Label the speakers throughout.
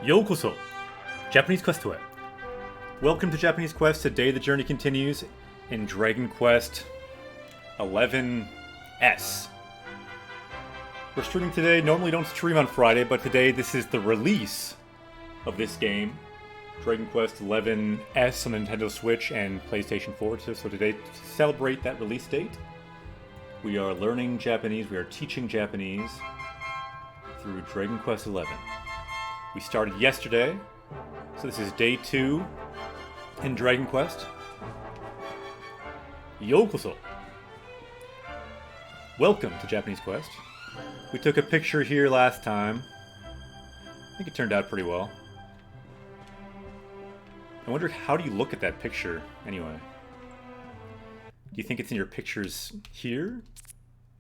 Speaker 1: Yokoso! Japanese Quest to it. Welcome to Japanese Quest. Today the journey continues in Dragon Quest 11S. We're streaming today. Normally don't stream on Friday, but today this is the release of this game. Dragon Quest 11S on Nintendo Switch and PlayStation 4. So today, to celebrate that release date, we are learning Japanese, we are teaching Japanese through Dragon Quest 11. We started yesterday, so this is day 2 in Dragon Quest. Yokoso! Welcome to Japanese Quest. We took a picture here last time. I think it turned out pretty well. I wonder, how do you look at that picture anyway? Do you think it's in your pictures here?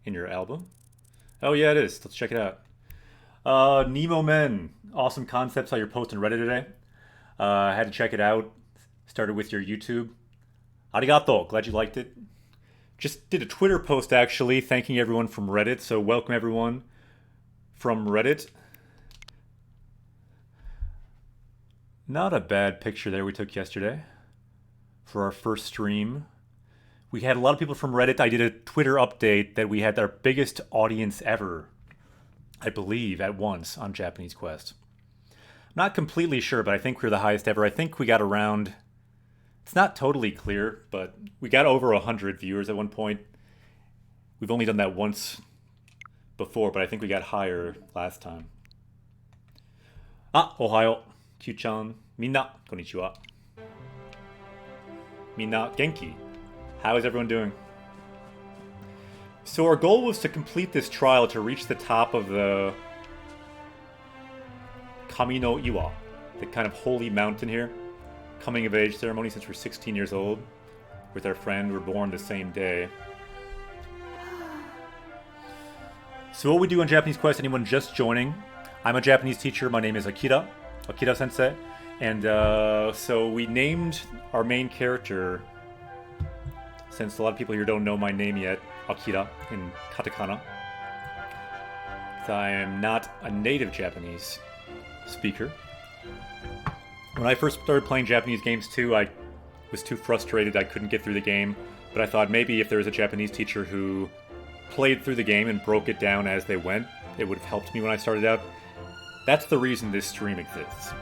Speaker 1: In your album? Oh yeah, it is. Let's check it out. Nemo Men. Awesome concepts. Saw your post on Reddit today. I had to check it out. Started with your YouTube. Arigato. Glad you liked it. Just did a Twitter post actually, thanking everyone from Reddit. So welcome everyone from Reddit. Not a bad picture there we took yesterday for our first stream. We had a lot of people from Reddit. I did a Twitter update that we had our biggest audience ever, I believe, at once on Japanese Quest. I'm not completely sure, but I think we're the highest ever. I think we got around, it's not totally clear, but we got over 100 viewers at one point. We've only done that once before, but I think we got higher last time. Ohayo. Q-chan. Minna, konnichiwa. Minna, genki. How is everyone doing? So our goal was to complete this trial to reach the top of the Kami no Iwa, the kind of holy mountain here. Coming of age ceremony since we're 16 years old. With our friend, we're born the same day. So what we do on Japanese Quest, anyone just joining, I'm a Japanese teacher, my name is Akira sensei, and so we named our main character, since a lot of people here don't know my name yet, Akira in katakana. I am not a native Japanese speaker. When I first started playing Japanese games too, I was too frustrated I couldn't get through the game, but I thought maybe if there was a Japanese teacher who played through the game and broke it down as they went, it would have helped me when I started out. That's the reason this stream exists.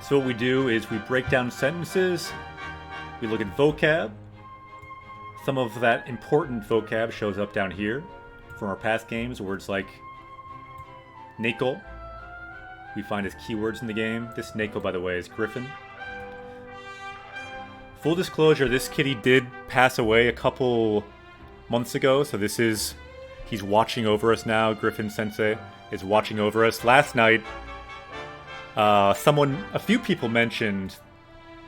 Speaker 1: So what we do is we break down sentences, we look at vocab. Some of that important vocab shows up down here from our past games, words like Neko, we find as keywords in the game. This Neko, by the way, is Griffin. Full disclosure, this kitty did pass away a couple months ago, so he's watching over us now. Griffin sensei is watching over us. Last night, a few people mentioned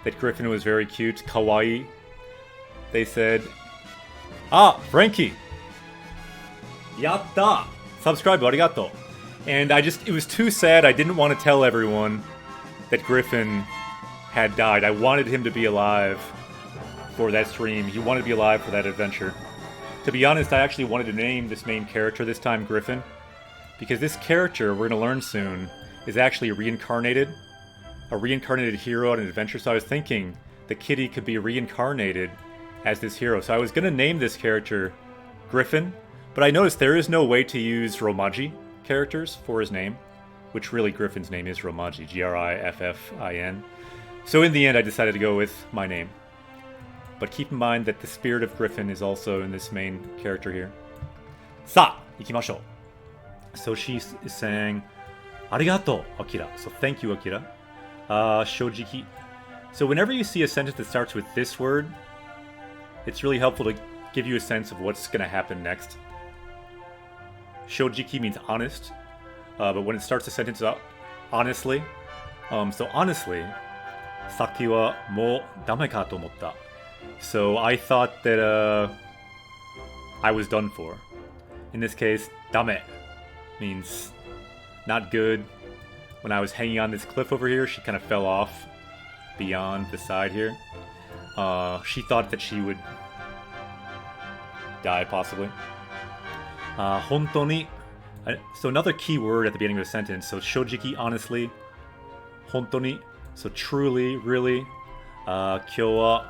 Speaker 1: that Griffin was very cute, kawaii. They said, Frankie! Yatta! Subscribe, arigato. And it was too sad. I didn't want to tell everyone that Griffin had died. I wanted him to be alive for that stream. He wanted to be alive for that adventure. To be honest, I actually wanted to name this main character this time Griffin, because this character, we're going to learn soon, is actually a reincarnated hero on an adventure. So I was thinking the kitty could be reincarnated as this hero. So I was going to name this character Griffin, but I noticed there is no way to use Romaji characters for his name, which really Griffin's name is Romaji, Griffin. So in the end, I decided to go with my name. But keep in mind that the spirit of Griffin is also in this main character here. Sa, ikimashou. So she is saying, Arigato, Akira. So thank you, Akira. Shojiki. So whenever you see a sentence that starts with this word, it's really helpful to give you a sense of what's going to happen next. Shojiki means honest, but when it starts a sentence up, honestly. So honestly, saki wa mo dame ka to omotta. So I thought that I was done for. In this case, dame means not good. When I was hanging on this cliff over here, she kind of fell off beyond the side here. She thought that she would die, possibly. Hontoni. So another key word at the beginning of a sentence. So shojiki, honestly. Hontoni. So truly, really. Kyou wa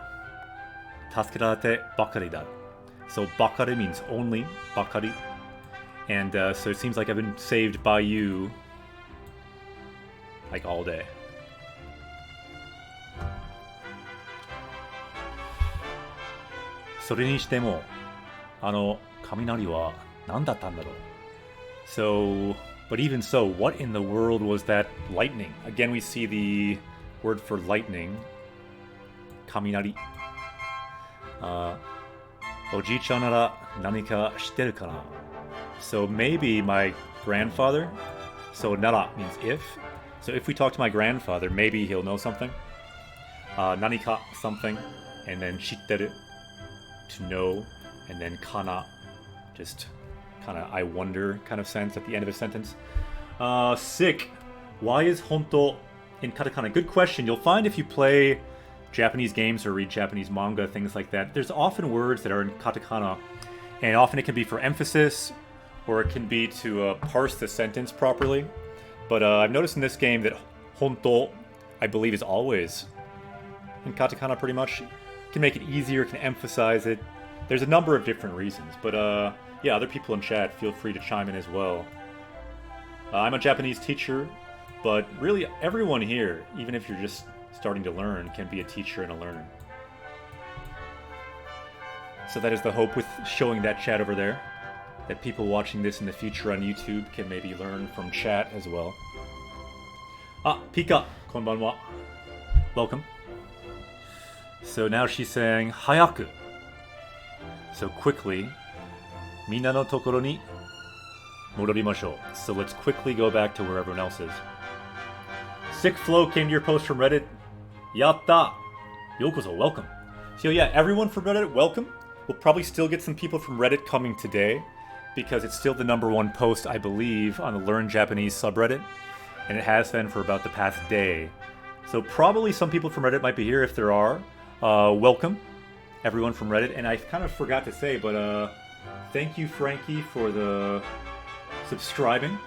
Speaker 1: takerate bakari da. So bakari means only. Bakari. And so it seems like I've been saved by you like all day. So but even so, what in the world was that lightning? Again, we see the word for lightning. Kaminari. Oji-chan nara nanika shiteru kana? So maybe my grandfather. So nara means if. So if we talk to my grandfather, maybe he'll know something. Nanika, something. And then shitteru, to know. And then kana, just kind of I wonder kind of sense at the end of a sentence. Sick. Why is honto in katakana? Good question. You'll find if you play Japanese games or read Japanese manga, things like that, there's often words that are in katakana. And often it can be for emphasis, or it can be to parse the sentence properly. But I've noticed in this game that honto, I believe, is always in katakana pretty much. Can make it easier, can emphasize it. There's a number of different reasons, but yeah, other people in chat, feel free to chime in as well. I'm a Japanese teacher, but really everyone here, even if you're just starting to learn, can be a teacher and a learner. So that is the hope with showing that chat over there, that people watching this in the future on YouTube can maybe learn from chat as well. Pika, konbanwa. Welcome. So now she's saying, hayaku. So quickly, minna no tokoro ni modorimashou. So let's quickly go back to where everyone else is. Sick Flow came to your post from Reddit. Yatta! Yokozo, welcome. So yeah, everyone from Reddit, welcome. We'll probably still get some people from Reddit coming today, because it's still the #1 post, I believe, on the Learn Japanese subreddit. And it has been for about the past day. So probably some people from Reddit might be here if there are. Welcome, everyone from Reddit. And I kind of forgot to say, but thank you, Frankie, for the subscribing.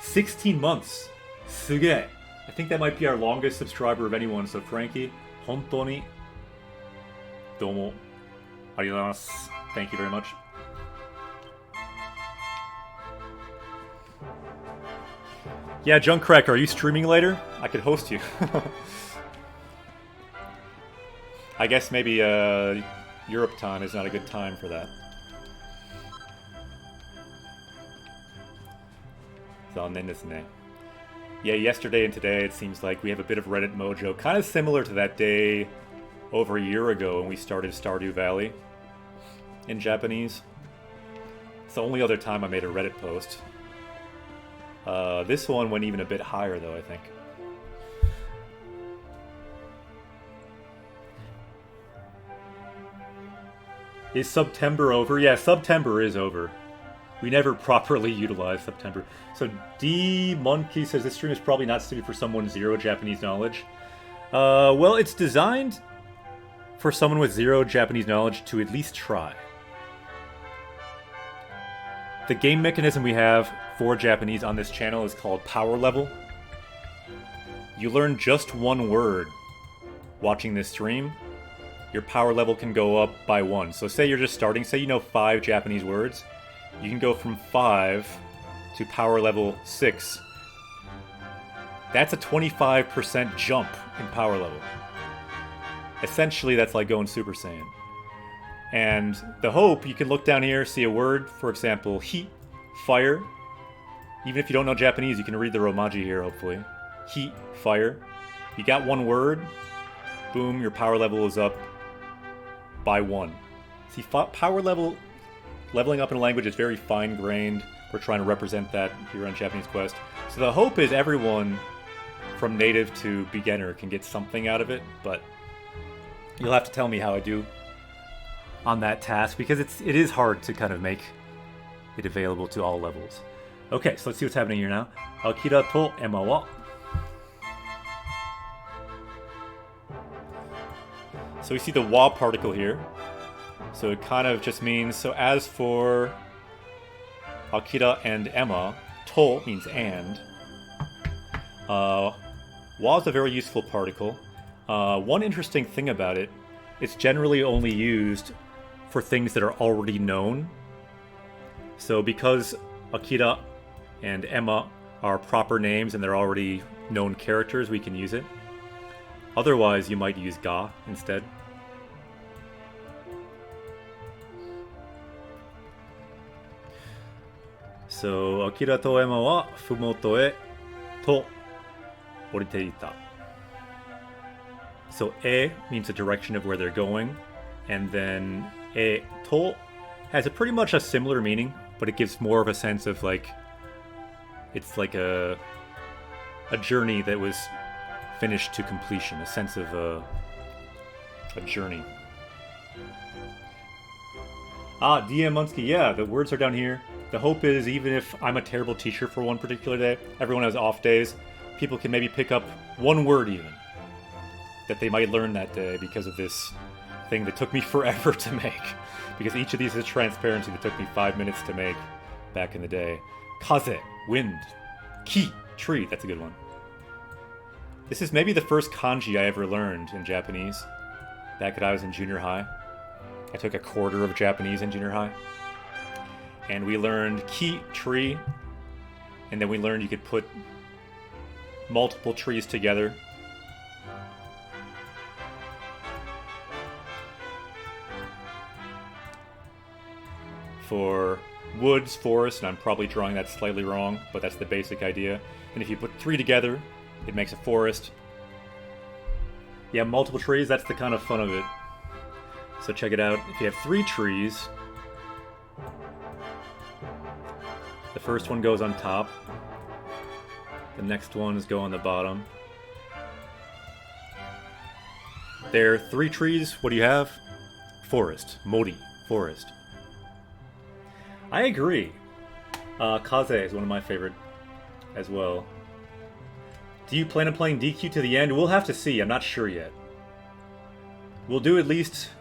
Speaker 1: 16 months. Suge. I think that might be our longest subscriber of anyone. So Frankie, hontoni domo arigatou. Thank you very much. Yeah, Junkcrack, are you streaming later? I could host you. I guess maybe Europe time is not a good time for that. Yeah, yesterday and today it seems like we have a bit of Reddit mojo, kind of similar to that day over a year ago when we started Stardew Valley in Japanese. It's the only other time I made a Reddit post. This one went even a bit higher, though, I think. Is September over? Yeah, September is over. We never properly utilized September. So D Monkey says this stream is probably not suited for someone zero Japanese knowledge. Well, it's designed for someone with zero Japanese knowledge to at least try. The game mechanism we have for Japanese on this channel is called power level. You learn just one word watching this stream, your power level can go up by 1. So say you're just starting, say you know 5 Japanese words, you can go from 5 to power level 6. That's a 25% jump in power level. Essentially, that's like going Super Saiyan. And the hope, you can look down here, see a word, for example, heat, fire. Even if you don't know Japanese, you can read the Romaji here, hopefully. Heat, fire. You got one word, boom, your power level is up by 1. See, power leveling up in a language is very fine-grained. We're trying to represent that here on Japanese Quest. So the hope is everyone from native to beginner can get something out of it, but you'll have to tell me how I do on that task, because it is hard to kind of make it available to all levels. Okay, so let's see what's happening here now. Akira to Emma wa. So we see the wa particle here. So it kind of just means, so as for Akira and Emma, To means and. Wa is a very useful particle. One interesting thing about it, it's generally only used for things that are already known. So because Akira and Emma are proper names and they're already known characters, we can use it. Otherwise, you might use ga instead. So, Akira to Emma wa fumoto e to oriteita. So, e means the direction of where they're going, and then e to has pretty much a similar meaning, but it gives more of a sense of like it's like a journey that was finished to completion, a sense of a journey. DM Munsky, yeah, the words are down here. The hope is even if I'm a terrible teacher for one particular day, everyone has off days, people can maybe pick up one word even that they might learn that day because of this thing that took me forever to make. Because each of these is transparency that took me 5 minutes to make back in the day. Kaze, wind. Ki, tree, that's a good one. This is maybe the first kanji I ever learned in Japanese, back when I was in junior high. I took a quarter of Japanese in junior high. And we learned ki, tree, and then we learned you could put multiple trees together. For woods, forest, and I'm probably drawing that slightly wrong, but that's the basic idea. And if you put 3 together, it makes a forest. Yeah, multiple trees, that's the kind of fun of it. So check it out. If you have 3 trees, the first one goes on top. The next ones go on the bottom. There are 3 trees. What do you have? Forest. Mori. Forest. I agree. Kaze is one of my favorite as well. Do you plan on playing DQ to the end? We'll have to see. I'm not sure yet. We'll do at least,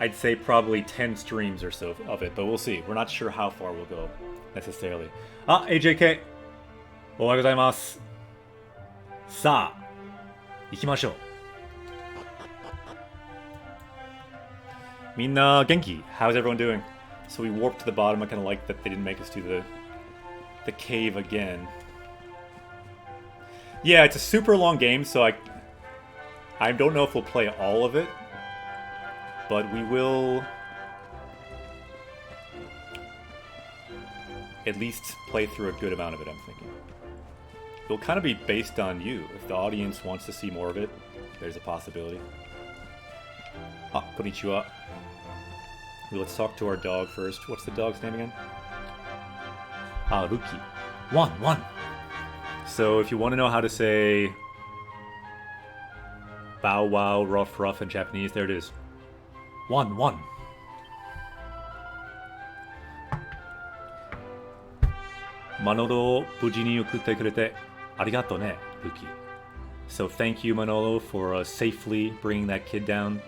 Speaker 1: I'd say probably 10 streams or so of it, but we'll see. We're not sure how far we'll go, necessarily. AJK! おはようございます。さあ、行きましょう。Minna Genki, how's everyone doing? So we warped to the bottom. I kind of like that they didn't make us do the cave again. Yeah, it's a super long game, so I don't know if we'll play all of it, but we will at least play through a good amount of it, I'm thinking. It'll kind of be based on you. If the audience wants to see more of it, there's a possibility. Konnichiwa. Let's talk to our dog first. What's the dog's name again? Ruki. One. So if you want to know how to say bow wow, rough in Japanese, there it is. One. Manolo, 無事に送ってくれてありがとうね, Ruki. So thank you, Manolo, for safely bringing that kid down.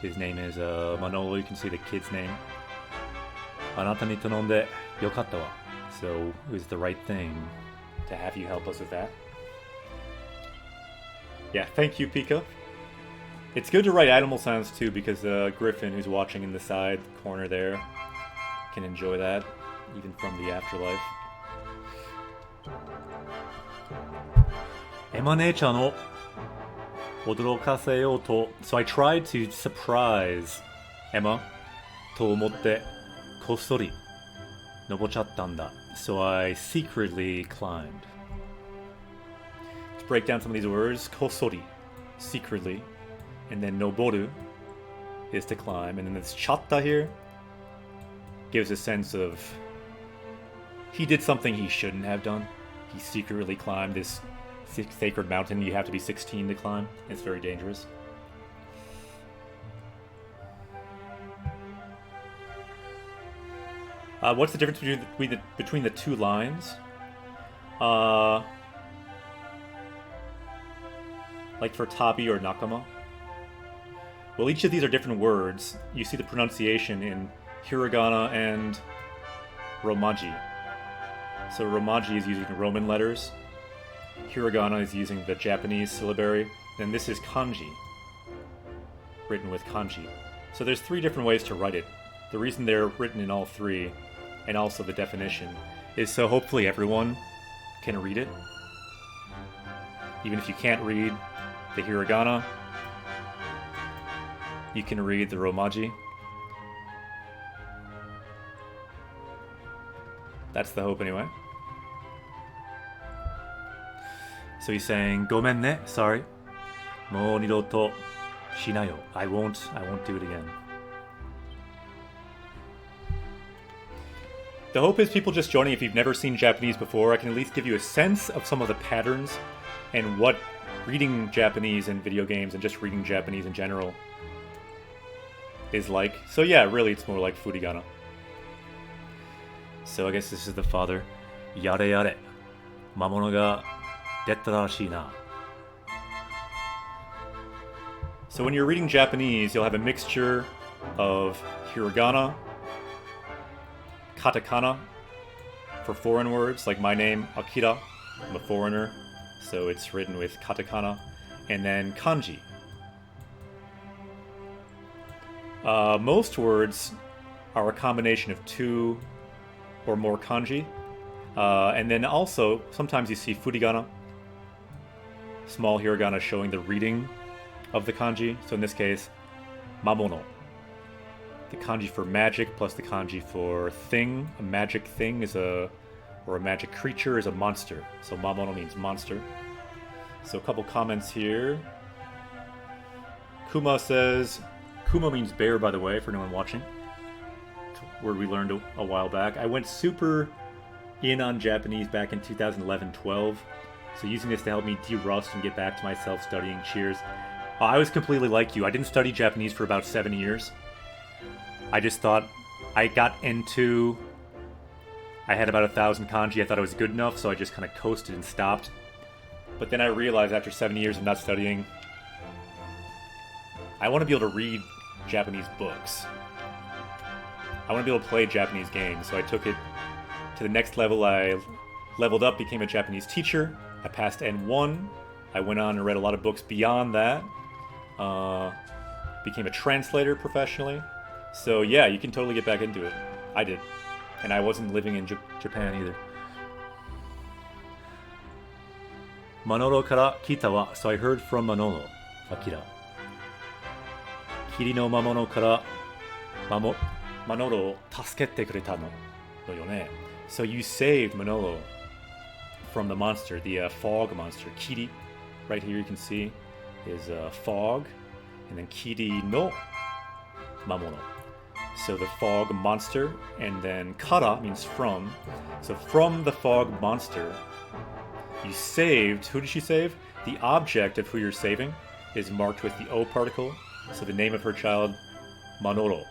Speaker 1: His name is Manolo. You can see the kid's name. あなたに頼んでよかったわ. So it was the right thing to have you help us with that. Yeah, thank you, Pika. It's good to write animal sounds too, because Griffin, who's watching in the side corner there, can enjoy that, even from the afterlife. Emma-ne-chan o odorokaseyou to. So I tried to surprise Emma. To omotte kossori nobochattanda. So I secretly climbed. To break down some of these words, kossori, secretly, and then noboru is to climb, and then this chatta here gives a sense of he did something he shouldn't have done. He secretly climbed this sacred mountain you have to be 16 to climb. It's very dangerous. What's the difference between the 2 lines? Like for tabi or nakama? Well, each of these are different words. You see the pronunciation in hiragana and romaji. So romaji is using Roman letters. Hiragana is using the Japanese syllabary. And this is kanji, written with kanji. So there's 3 different ways to write it. The reason they're written in all 3, and also the definition, is so hopefully everyone can read it. Even if you can't read the hiragana, you can read the romaji. That's the hope anyway. So he's saying, "Gomen ne, sorry. Mou nidoto shinayo. I won't do it again." The hope is people just joining, if you've never seen Japanese before, I can at least give you a sense of some of the patterns and what reading Japanese in video games and just reading Japanese in general is like. So yeah, really it's more like furigana. So I guess this is the father. Yare yare. Mamono ga detta rashii na. So when you're reading Japanese, you'll have a mixture of hiragana, katakana for foreign words, like my name, Akira. I'm a foreigner, so it's written with katakana, and then kanji. Most words are a combination of 2 or more kanji, and then also sometimes you see furigana, small hiragana showing the reading of the kanji. So in this case, mamono. The kanji for magic plus the kanji for thing. A magic thing is or a magic creature is a monster. So mamono means monster. So a couple comments here. Kuma says, Kuma means bear, by the way, for anyone watching. It's a word we learned a while back. I went super in on Japanese back in 2011-12. So using this to help me de-rust and get back to myself studying. Cheers. I was completely like you. I didn't study Japanese for about 7 years. I just thought I got into... I had about 1,000 kanji. I thought it was good enough, so I just kind of coasted and stopped. But then I realized after 7 years of not studying, I want to be able to read Japanese books. I want to be able to play Japanese games, so I took it to the next level. I leveled up, became a Japanese teacher. I passed N1. I went on and read a lot of books beyond that. Became a translator professionally. So yeah, you can totally get back into it. I did. And I wasn't living in Japan either. Manolo kara kita wa. So I heard from Manolo, Akira. Kiri no mamono kara Manolo o tasukete kureta no yo ne. So you saved Manolo from the monster, the fog monster. Kiri, right here you can see, is fog. And then Kiri no mamono. So the fog monster, and then kara means from. So from the fog monster, you saved, who did she save? The object of who you're saving is marked with the O particle. So the name of her child, Manolo.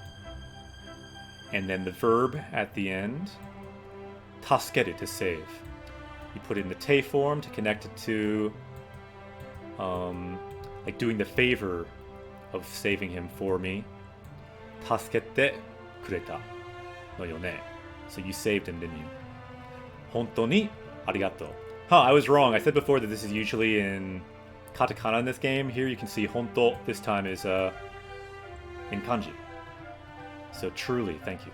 Speaker 1: And then the verb at the end, tasukete, to save. You put it in the te form to connect it to, like doing the favor of saving him for me. Tasukete kureta no yo ne. So you saved him, didn't you? Honto ni arigato. I was wrong. I said before that this is usually in katakana in this game. Here you can see honto this time is in kanji. So truly, thank you.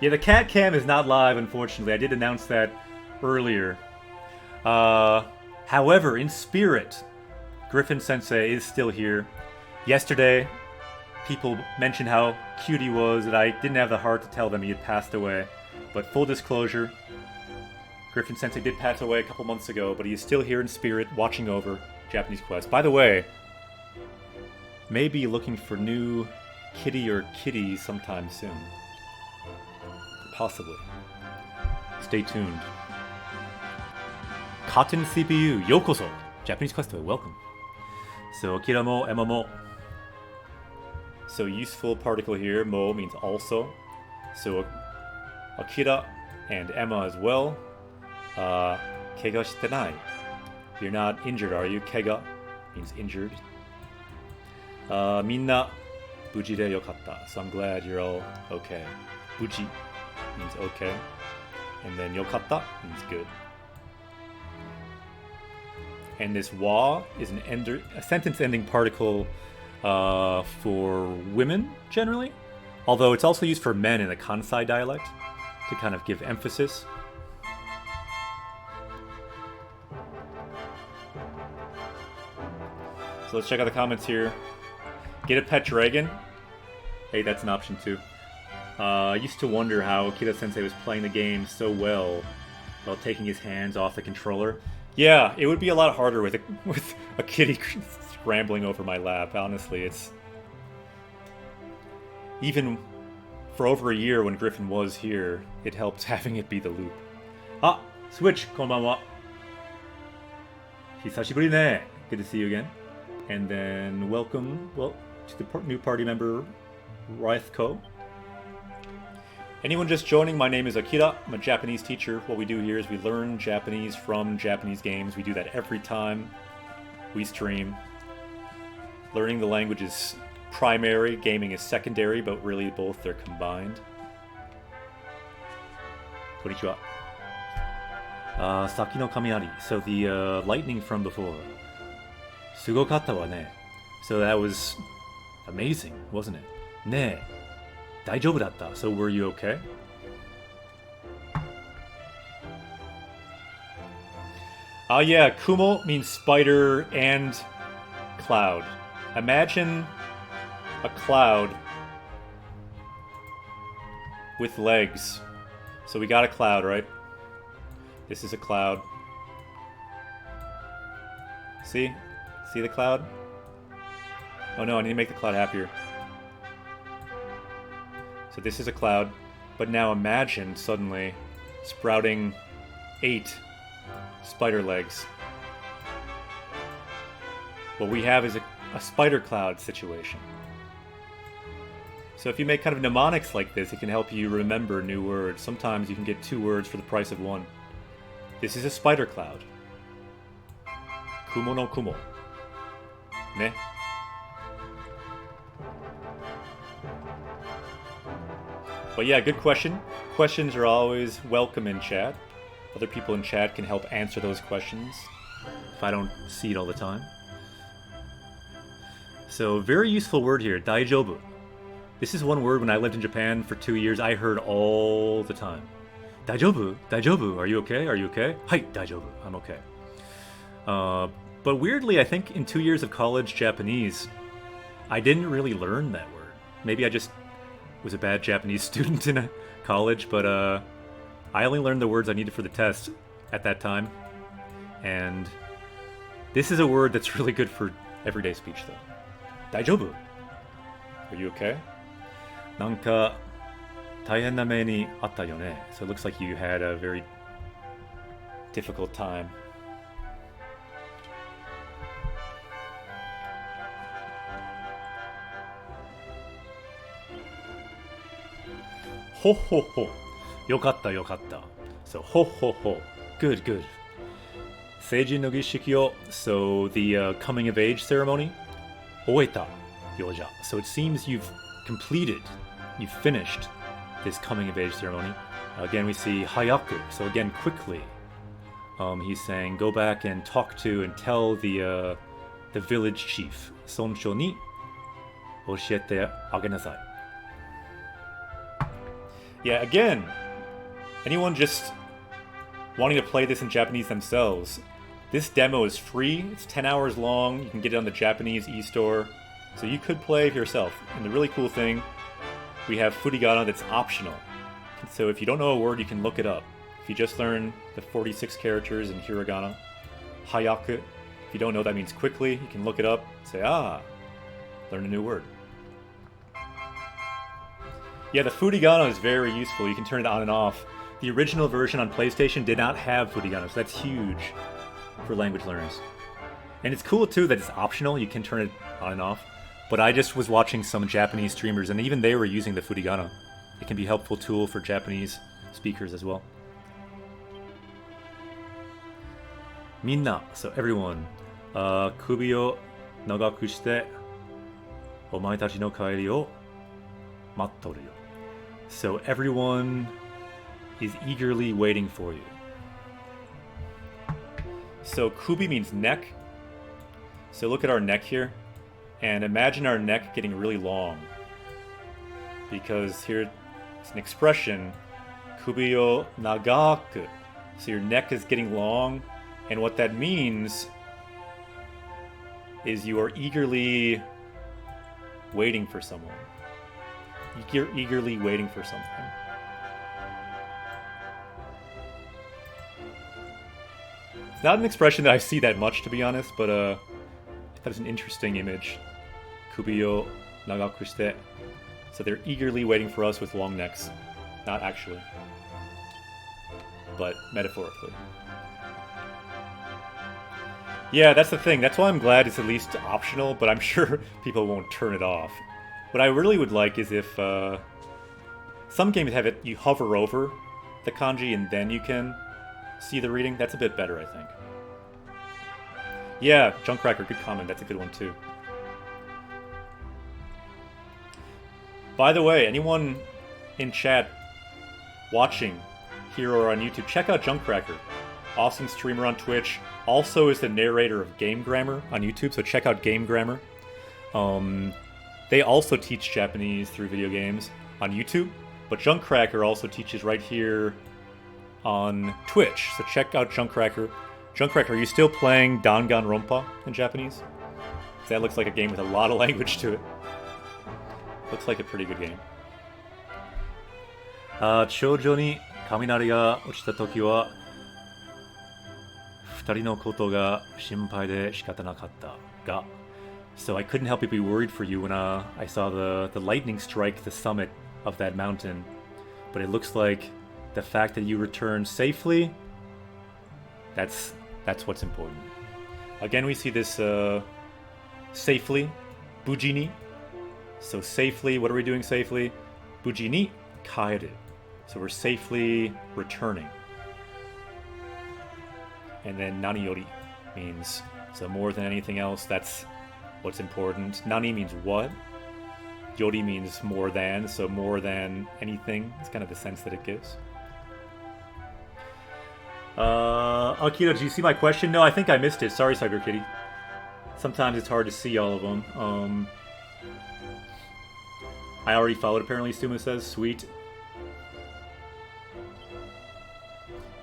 Speaker 1: Yeah, the cat cam is not live, unfortunately. I did announce that earlier. However, in spirit, Griffin sensei is still here. Yesterday, people mentioned how cute he was, and I didn't have the heart to tell them he had passed away. But full disclosure, Griffin sensei did pass away a couple months ago, but he is still here in spirit, watching over Japanese Quest. By the way, maybe looking for new kitty or kitties sometime soon. Possibly. Stay tuned. Cotton CPU, yokoso! Japanese Quest, welcome. So, Akira mo, Emma mo. So, useful particle here, mo means also. So, Akira and Emma as well. Kega shite nai. You're not injured, are you? Kega means injured. Minna buji de yokatta. So I'm glad you're all okay. Buji means okay. And then yokatta means good. And this wa is a sentence-ending particle for women, generally. Although it's also used for men in the Kansai dialect to kind of give emphasis. So let's check out the comments here. Get a pet dragon. Hey, that's an option too. I used to wonder how Kira-sensei was playing the game so well while taking his hands off the controller. Yeah, it would be a lot harder with a kitty scrambling over my lap, honestly. It's... Even for over a year when Griffin was here, it helped having it be the loop. Ah, Switch, konbanwa. Hisashiburi ne. Good to see you again. And then welcome, to the new party member, Raithko. Anyone just joining, my name is Akira. I'm a Japanese teacher. What we do here is we learn Japanese from Japanese games. We do that every time we stream. Learning the language is primary, gaming is secondary, but really both are combined. Konnichiwa. Saki no kamiari. So the lightning from before. Sugokatta wa ne. So that was amazing, wasn't it? Ne. Daijoubu datta. So were you okay? Yeah, kumo means spider and cloud. Imagine a cloud with legs. So we got a cloud, right? This is a cloud. See? See the cloud? Oh no, I need to make the cloud happier. So this is a cloud, but now imagine suddenly sprouting 8 spider legs. What we have is a spider cloud situation. So if you make kind of mnemonics like this, it can help you remember new words. Sometimes you can get 2 words for the price of 1. This is a spider cloud. Kumo no kumo. Ne? But yeah, good question. Questions are always welcome in chat. Other people in chat can help answer those questions if I don't see it all the time. So, very useful word here, daijoubu. This is one word when I lived in Japan for 2 years I heard all the time. Daijoubu? Daijoubu? Are you okay? Are you okay? Hai, daijoubu. I'm okay. But weirdly, I think in 2 years of college Japanese, I didn't really learn that word. Maybe I just was a bad Japanese student in college, but I only learned the words I needed for the test at that time. And this is a word that's really good for everyday speech, though. Daijoubu? Are you okay? Nanka taihen na me ni atta yo ne. So it looks like you had a very difficult time. Ho ho ho. Yokatta yokatta. So ho ho ho. Good, good. Seijin no gishiki o. So the coming of age ceremony. Oeta yoja. So it seems you've completed, you've finished this coming of age ceremony. Again, we see hayaku. So again, quickly. He's saying, go back and talk to and tell the village chief. Sonsho ni oshiete agenasai. Yeah, again, anyone just wanting to play this in Japanese themselves, this demo is free. It's 10 hours long. You can get it on the Japanese e-store. So you could play it yourself. And the really cool thing, we have furigana that's optional. So if you don't know a word, you can look it up. If you just learn the 46 characters in hiragana, hayaku, if you don't know that means quickly, you can look it up, say, learn a new word. Yeah, the furigana is very useful. You can turn it on and off. The original version on PlayStation did not have furigana, so that's huge for language learners. And it's cool, too, that it's optional. You can turn it on and off. But I just was watching some Japanese streamers, and even they were using the furigana. It can be a helpful tool for Japanese speakers as well. Minna, so everyone. Kubi o nagaku shite, omae tachi no kaeri o mattoru yo. So everyone is eagerly waiting for you. So kubi means neck. So look at our neck here. And imagine our neck getting really long. Because here it's an expression, kubi o nagaku. So your neck is getting long. And what that means is you are eagerly waiting for someone. You're eagerly waiting for something. It's not an expression that I see that much, to be honest, but that is an interesting image. Kubi o nagaku shite. So they're eagerly waiting for us with long necks. Not actually, but metaphorically. Yeah, that's the thing. That's why I'm glad it's at least optional, but I'm sure people won't turn it off. What I really would like is if some games have it, you hover over the kanji and then you can see the reading. That's a bit better, I think. Yeah, Junkcracker, good comment. That's a good one too. By the way, anyone in chat watching here or on YouTube, check out Junkcracker. Awesome streamer on Twitch. Also is the narrator of Game Grammar on YouTube, so check out Game Grammar. They also teach Japanese through video games on YouTube, but Junkcracker also teaches right here on Twitch, so check out Junkcracker. Junkcracker, are you still playing Danganronpa in Japanese? That looks like a game with a lot of language to it. Looks like a pretty good game. 頂上に雷が落ちた時は二人のことが心配で仕方なかったが So I couldn't help but be worried for you when I saw the lightning strike the summit of that mountain. But it looks like the fact that you returned safely, that's what's important. Again, we see this safely, buji ni. So safely, what are we doing safely? Buji ni kaeru. So we're safely returning. And then nani yori means, so more than anything else, that's what's important. Nani means what. Yori means more than, so more than anything. It's kind of the sense that it gives. Akira, did you see my question? No, I think I missed it. Sorry, Cyber Kitty. Sometimes it's hard to see all of them. I already followed, apparently, Suma says. Sweet.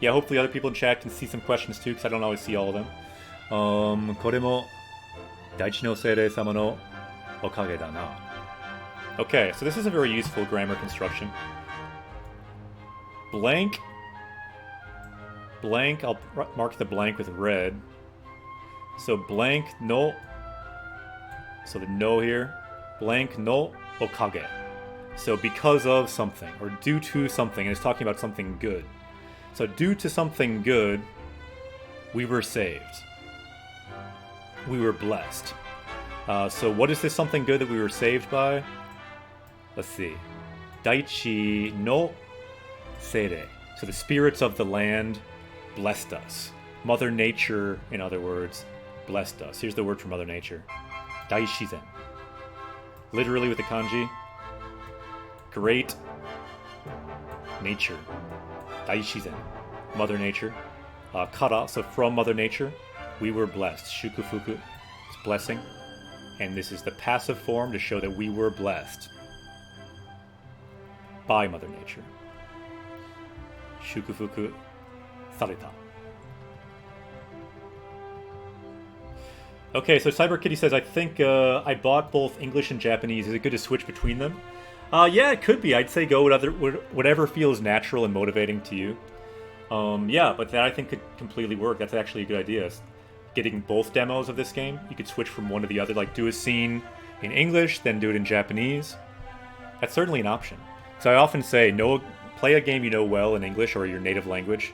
Speaker 1: Yeah, hopefully other people in chat can see some questions too, because I don't always see all of them. これも大地の精霊様のおかげだな. Okay, so this is a very useful grammar construction. Blank. Blank, I'll mark the blank with red. So blank no. So the no here. Blank no okage. So because of something, or due to something, and it's talking about something good. So due to something good, we were saved. We were blessed. So what is this something good that we were saved by? Let's see. Daichi no seirei. So the spirits of the land blessed us. Mother Nature, in other words, blessed us. Here's the word for Mother Nature. Daishizen. Literally with the kanji. Great nature. Daishizen. Mother Nature. Kara, so from Mother Nature, we were blessed. Shukufuku is blessing. And this is the passive form to show that we were blessed by Mother Nature. Shukufuku sareta. Okay, so Cyber Kitty says, I think I bought both English and Japanese. Is it good to switch between them? Yeah, it could be. I'd say go whatever feels natural and motivating to you. Yeah, but that I think could completely work. That's actually a good idea. Getting both demos of this game, you could switch from one to the other. Like do a scene in English, then do it in Japanese. That's certainly an option. So I often say, play a game you know well in English or your native language.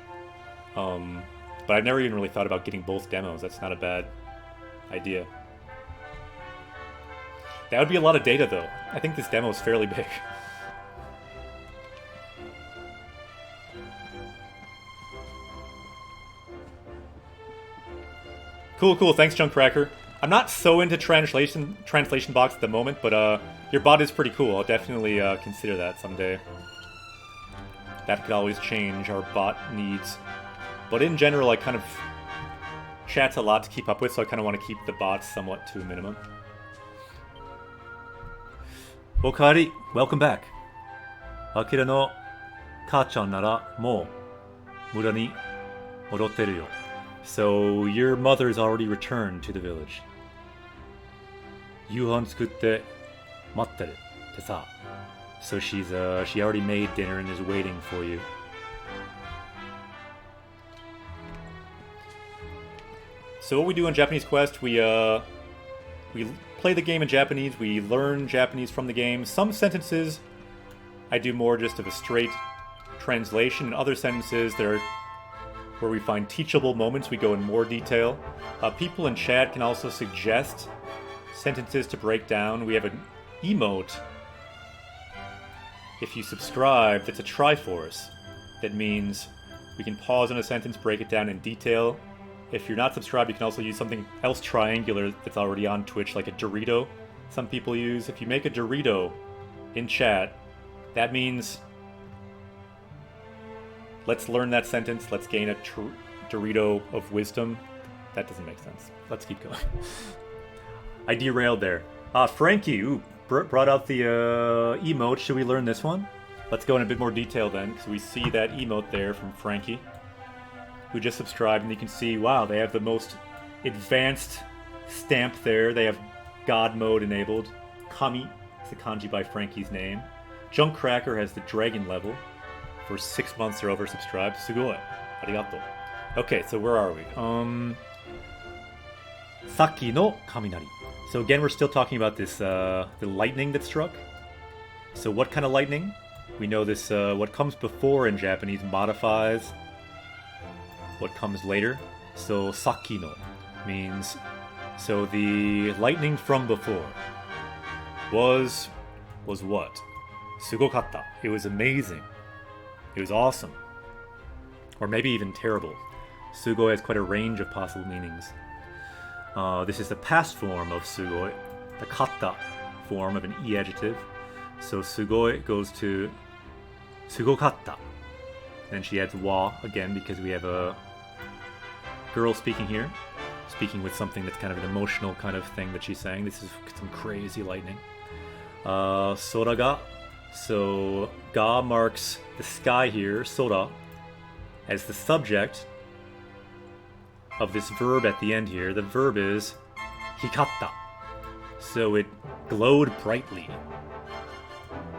Speaker 1: But I've never even really thought about getting both demos. That's not a bad idea. That would be a lot of data, though. I think this demo is fairly big. Cool. Thanks, Junkcracker. I'm not so into translation box at the moment, but your bot is pretty cool. I'll definitely consider that someday. That could always change our bot needs. But in general, I kind of... Chat's a lot to keep up with, so I kind of want to keep the bots somewhat to a minimum. Okari, welcome back. Akira no ka-chan nara mou mura ni modotteru yo. So your mother's already returned to the village. Yuhan tsukutte matteru te sa. So she already made dinner and is waiting for you. So what we do on Japanese Quest, we play the game in Japanese, we learn Japanese from the game. Some sentences I do more just of a straight translation, and other sentences that are where we find teachable moments, we go in more detail. People in chat can also suggest sentences to break down. We have an emote, if you subscribe, that's a Triforce. That means we can pause on a sentence, break it down in detail. If you're not subscribed, you can also use something else triangular that's already on Twitch, like a Dorito some people use. If you make a Dorito in chat, that means let's learn that sentence, let's gain a Dorito of wisdom. That doesn't make sense. Let's keep going. I derailed there. Frankie, brought out the emote. Should we learn this one? Let's go in a bit more detail then, because we see that emote there from Frankie, who just subscribed, and you can see, wow, they have the most advanced stamp there. They have God mode enabled. Kami is the kanji by Frankie's name. Junk Cracker has the dragon level. For 6 months they're oversubscribed. Sugoi. Arigato. Okay, so where are we? Saki no kaminari. So again, we're still talking about this, the lightning that struck. So what kind of lightning? We know this, what comes before in Japanese modifies what comes later. So saki no means, so the lightning from before was what? Sugokatta. It was amazing. It was awesome. Or maybe even terrible. Sugoi has quite a range of possible meanings. This is the past form of sugoi, the katta form of an e adjective. So sugoi goes to sugokatta. Then she adds wa again because we have a girl speaking here, speaking with something that's kind of an emotional kind of thing that she's saying. This is some crazy lightning. Sora ga. So ga marks the sky here, sora, as the subject of this verb at the end here. The verb is hikatta. So it glowed brightly.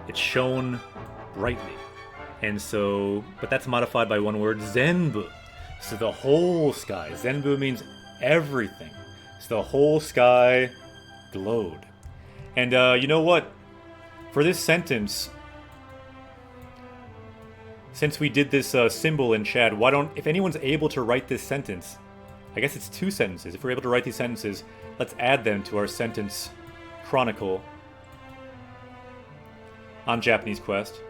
Speaker 1: It shone brightly. And so, but that's modified by one word, zenbu. So the whole sky. Zenbu means everything. So the whole sky glowed. And you know what? For this sentence, since we did this symbol in chat, why don't, if anyone's able to write this sentence, I guess it's 2 sentences. If we're able to write these sentences, let's add them to our sentence chronicle on Japanese Quest.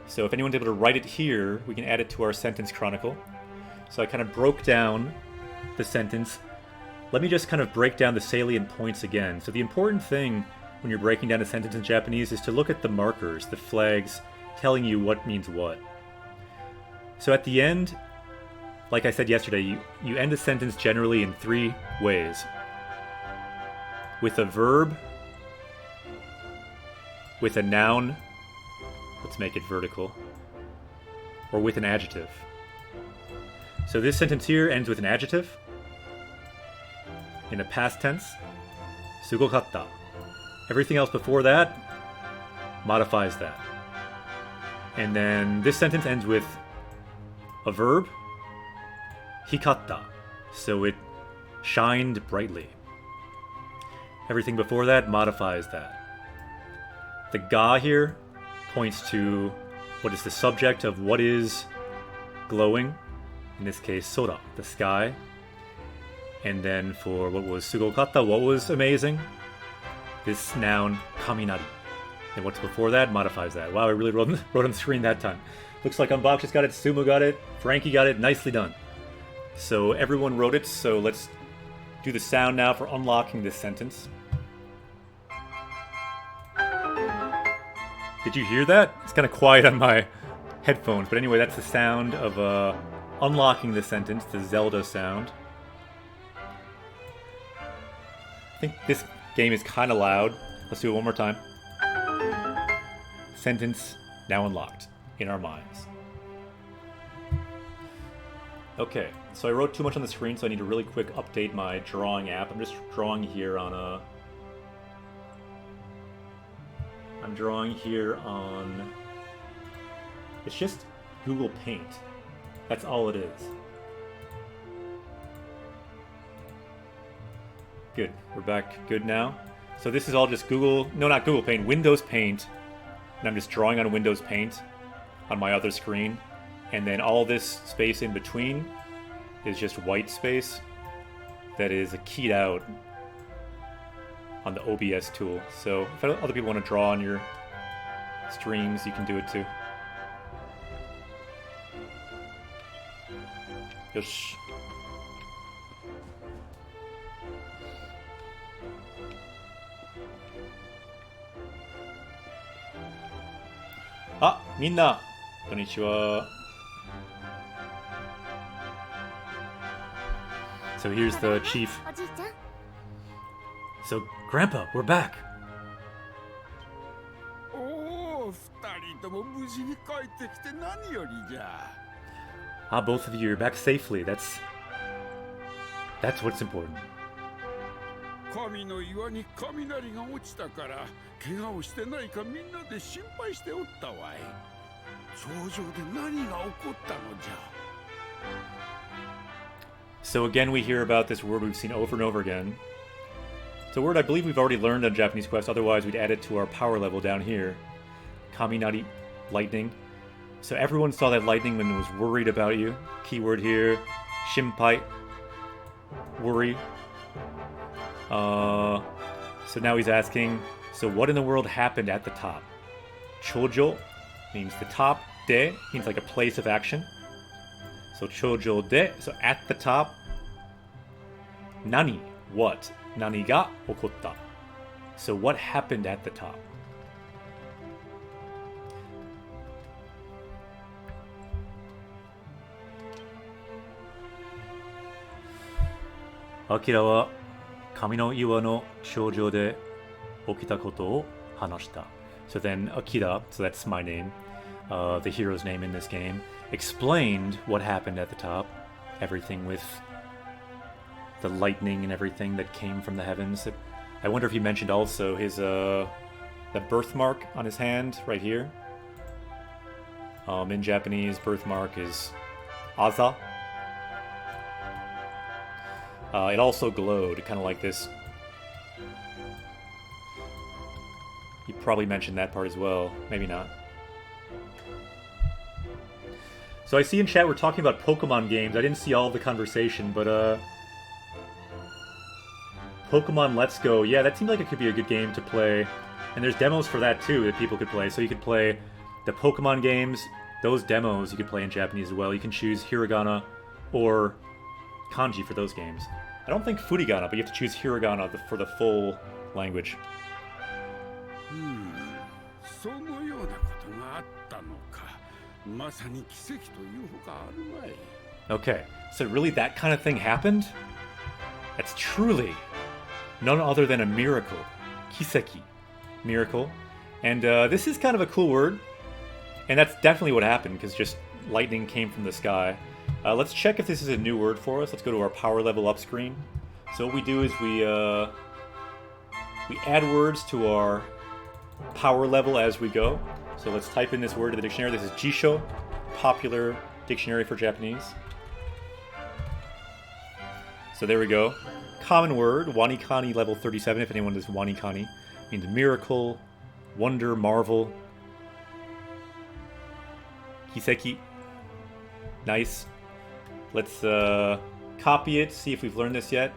Speaker 1: So if anyone's able to write it here, we can add it to our sentence chronicle. So I kind of broke down the sentence. Let me just kind of break down the salient points again. So the important thing when you're breaking down a sentence in Japanese is to look at the markers, the flags, telling you what means what. So at the end, like I said yesterday, you end a sentence generally in 3 ways. With a verb, with a noun, let's make it vertical, or with an adjective. So this sentence here ends with an adjective in the past tense, sugokatta. Everything else before that modifies that. And then this sentence ends with a verb, hikatta. So it shined brightly. Everything before that modifies that. The ga here points to what is the subject of what is glowing. In this case, sora, the sky. And then for what was sugokatta, what was amazing? This noun, kaminari. And what's before that modifies that. Wow, I really wrote on the screen that time. Looks like Unbox just got it, Sumo got it, Frankie got it, nicely done. So everyone wrote it, so let's do the sound now for unlocking this sentence. Did you hear that? It's kind of quiet on my headphones, but anyway, that's the sound of unlocking the sentence, the Zelda sound. I think this game is kind of loud. Let's do it one more time. Sentence now unlocked in our minds. Okay, so I wrote too much on the screen, so I need to really quick update my drawing app. I'm just drawing here on it's just Google Paint. That's all it is. Good, we're back good now. So this is all just not Google Paint, Windows Paint. And I'm just drawing on Windows Paint on my other screen. And then all this space in between is just white space that is keyed out on the OBS tool. So if other people want to draw on your streams, you can do it too. Yosh. Ah, minna, konnichiwa. So here's the chief. So, Grandpa, we're back. Both of you are back safely. That's what's important. So again, we hear about this word we've seen over and over again. It's a word I believe we've already learned on Japanese Quest, otherwise we'd add it to our power level down here. Kaminari, lightning. So everyone saw that lightning when it was worried about you. Keyword here, shimpai, worry. So now he's asking, so what in the world happened at the top? Chojo means the top, de means like a place of action. So chojo de, so at the top. Nani, what? Nani ga okotta. So what happened at the top? Akira wa kami no iwa no shoujo de okita koto o hanashita. So then Akira, so that's my name, the hero's name in this game, explained what happened at the top. Everything with the lightning and everything that came from the heavens. I wonder if he mentioned also his the birthmark on his hand right here. In Japanese, birthmark is aza. It also glowed, kind of like this. He probably mentioned that part as well. Maybe not. So I see in chat we're talking about Pokemon games. I didn't see all of the conversation, but Pokemon Let's Go. Yeah, that seemed like it could be a good game to play. And there's demos for that too that people could play. So you could play the Pokemon games. Those demos you could play in Japanese as well. You can choose hiragana or kanji for those games. I don't think furigana, but you have to choose hiragana for the full language. Okay, so really that kind of thing happened? That's truly none other than a miracle. Kiseki. Miracle. And this is kind of a cool word. And that's definitely what happened, because just lightning came from the sky. Let's check if this is a new word for us. Let's go to our power level up screen. So what we do is we add words to our power level as we go. So let's type in this word to the dictionary. This is Jisho, popular dictionary for Japanese. So there we go. Common word, wanikani level 37, if anyone does wanikani. Means miracle, wonder, marvel. Kiseki. Nice. Let's copy it, see if we've learned this yet.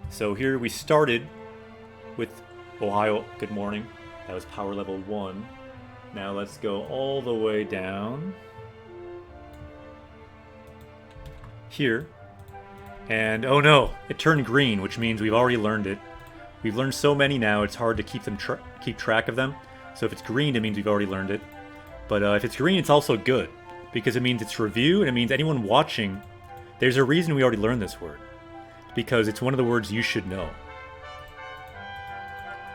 Speaker 1: So here we started with Ohayo, good morning. That was power level 1. Now let's go all the way down here. And oh no, it turned green, which means we've already learned it. We've learned so many now, it's hard to keep track of them. So if it's green, it means we've already learned it. But if it's green, it's also good, because it means it's review, and it means anyone watching, there's a reason we already learned this word. Because it's one of the words you should know.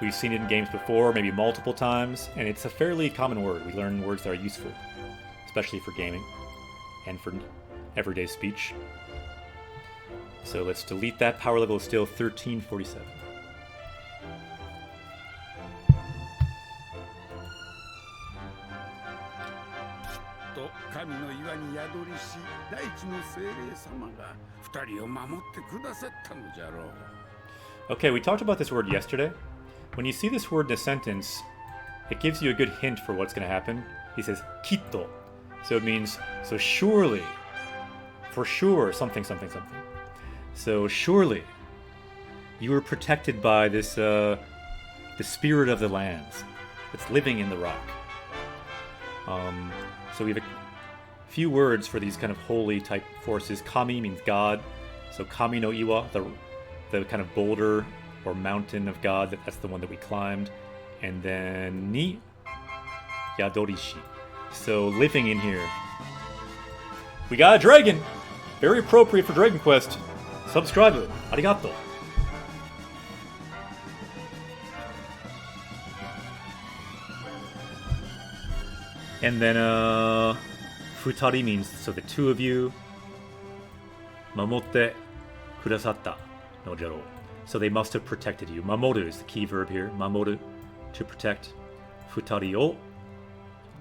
Speaker 1: We've seen it in games before, maybe multiple times, and it's a fairly common word. We learn words that are useful, especially for gaming and for everyday speech. So let's delete that. Power level is still 1347. Okay, we talked about this word yesterday. When you see this word in a sentence, it gives you a good hint for what's going to happen. He says, kitto. So it means, so surely, for sure, something, something, something. So surely, you were protected by this, the spirit of the lands that's living in the rock. So we have a few words for these kind of holy type forces. Kami means God. So Kami no Iwa, the kind of boulder or mountain of God, that's the one that we climbed. And then Ni Yadorishi. So living in here. We got a dragon! Very appropriate for Dragon Quest. Subscribe. Arigato. And then futari means, so the two of you. Mamotte kudasatta no jaro. So they must have protected you. Mamoru is the key verb here. Mamoru, to protect. Futari o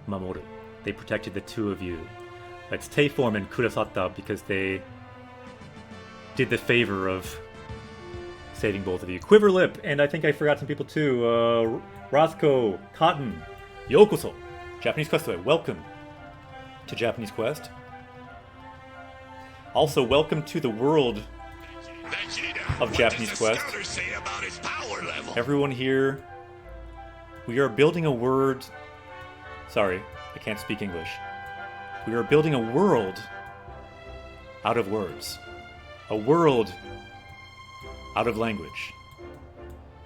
Speaker 1: mamoru. They protected the two of you. It's te form and kudasatta because they did the favor of saving both of you. Quiver Lip, and I think I forgot some people too. Roscoe, Cotton, Yokoso. Japanese Quest Away. Welcome to Japanese Quest. Also, welcome to the world of Japanese Quest. Everyone here, we are building a word. Sorry, I can't speak English. We are building a world out of words. A world out of language.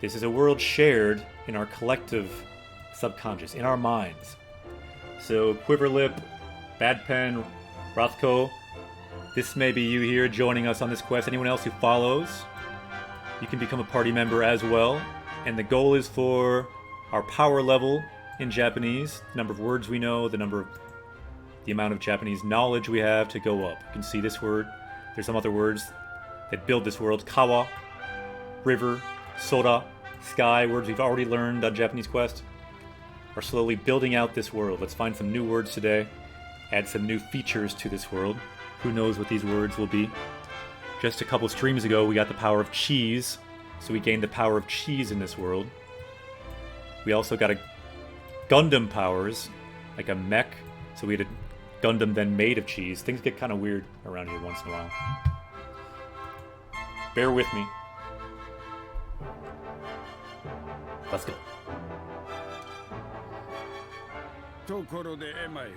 Speaker 1: This is a world shared in our collective subconscious, in our minds. So, Quiverlip, Bad Pen, Rothko, this may be you here joining us on this quest. Anyone else who follows, you can become a party member as well. And the goal is for our power level in Japanese, the number of words we know, the amount of Japanese knowledge we have to go up. You can see this word. There's some other words that build this world. Kawa, river, sora, sky, words we've already learned on Japanese Quest, are slowly building out this world. Let's find some new words today, add some new features to this world. Who knows what these words will be? Just a couple streams ago, we got the power of cheese, so we gained the power of cheese in this world. We also got a Gundam powers, like a mech, so we had a Gundam then made of cheese. Things get kind of weird around here once in a while. Bear with me. Let's go.
Speaker 2: ところでエマよ、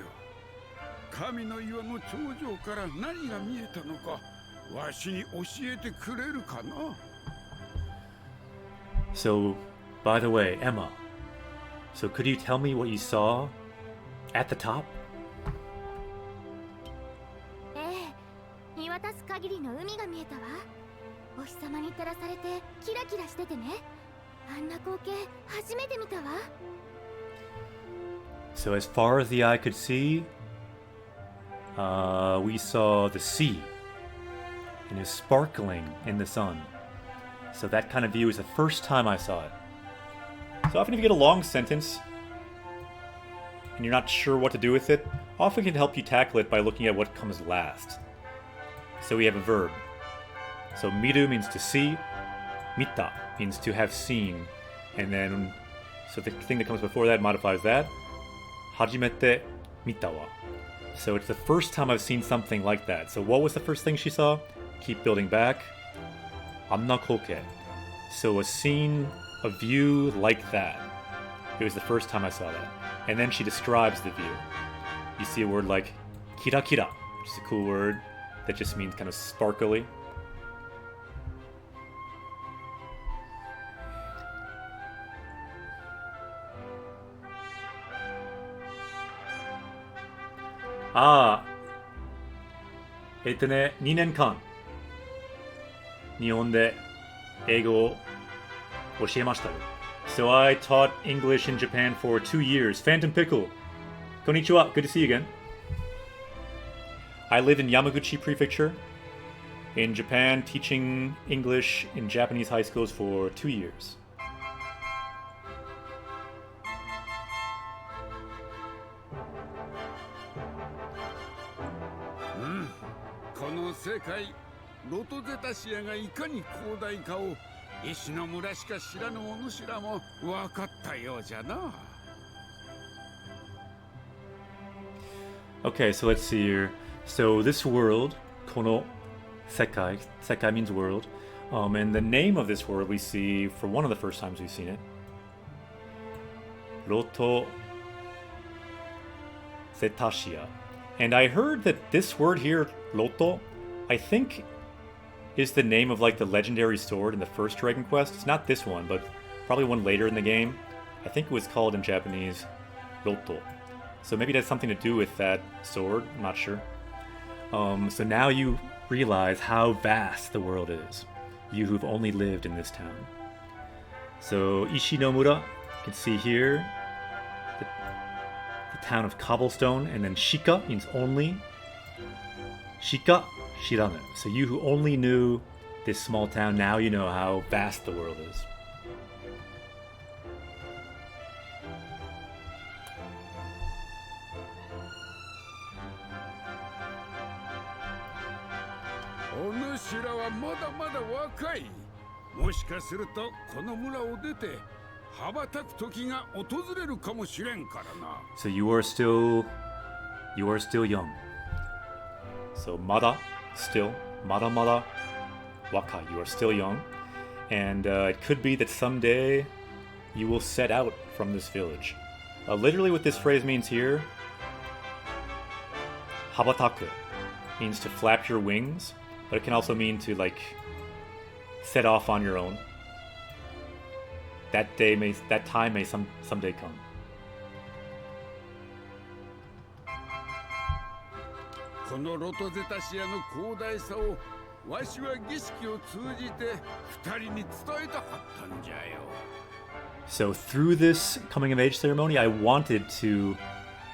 Speaker 2: 神の岩の頂上から何が見えたのか、わしに教えてくれるかな?
Speaker 1: So, by the way, Emma, so could you tell me what you saw at the top?
Speaker 3: 見渡す限りの海が見えたわ。お日様に照らされてキラキラしててね。あんな光景初めて見たわ。
Speaker 1: So as far as the eye could see, we saw the sea, and it was sparkling in the sun. So that kind of view is the first time I saw it. So often if you get a long sentence, and you're not sure what to do with it, often can help you tackle it by looking at what comes last. So we have a verb. So miru means to see, mita means to have seen, and then, so the thing that comes before that modifies that. Hajimete mita wa. So it's the first time I've seen something like that. So what was the first thing she saw? Keep building back. Amna koke. So a scene, a view like that. It was the first time I saw that. And then she describes the view. You see a word like kira kira, which is a cool word that just means kind of sparkly. ああ、2年間、日本で英語を教えましたよ。So I taught English in Japan for 2 years. Phantom Pickle. Konnichiwa. Good to see you again. I live in Yamaguchi Prefecture in Japan, teaching English in Japanese high schools for 2 years.
Speaker 2: この世界、ロトゼタシアがいかに広大かを石の村しか知らぬお主らも分かったようじゃな。
Speaker 1: Okay, so let's see here. So this world, Kono Sekai, Sekai means world, and the name of this world we see for one of the first times we've seen it. Roto Zetashia. And I heard that this word here, Roto, I think is the name of like the legendary sword in the first Dragon Quest. It's not this one, but probably one later in the game. I think it was called in Japanese Roto. So maybe it has something to do with that sword, I'm not sure. So now you realize how vast the world is, you who've only lived in this town. So Ishinomura, you can see here, the town of Cobblestone, and then Shika means only. Shika, Shiranu. So you who only knew this small town, now you know how vast the world is. So you are still young. So mada, still, mada wakai. You are still young, and it could be that someday you will set out from this village. Literally, what this phrase means here, habataku, means to flap your wings, but it can also mean to like set off on your own. That time may someday come. So through this coming of age ceremony, I wanted to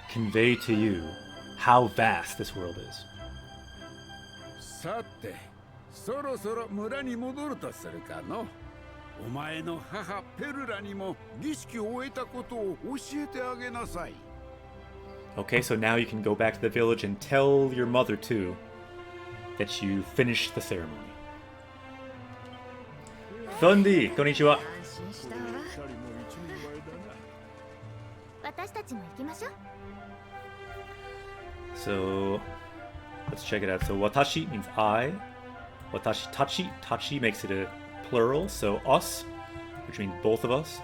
Speaker 1: convey to you how vast this world is.
Speaker 2: さて、そろそろ村に戻るとするかの。お前の母ペルラにも儀式を終えたことを教えてあげなさい。
Speaker 1: Okay, so now you can go back to the village and tell your mother too that you finished the ceremony. Thundi, konnichiwa.
Speaker 3: 私たちも行きましょう。
Speaker 1: So let's check it out. So watashi means I. Watashi tachi. Tachi makes it a plural, so us, which means both of us.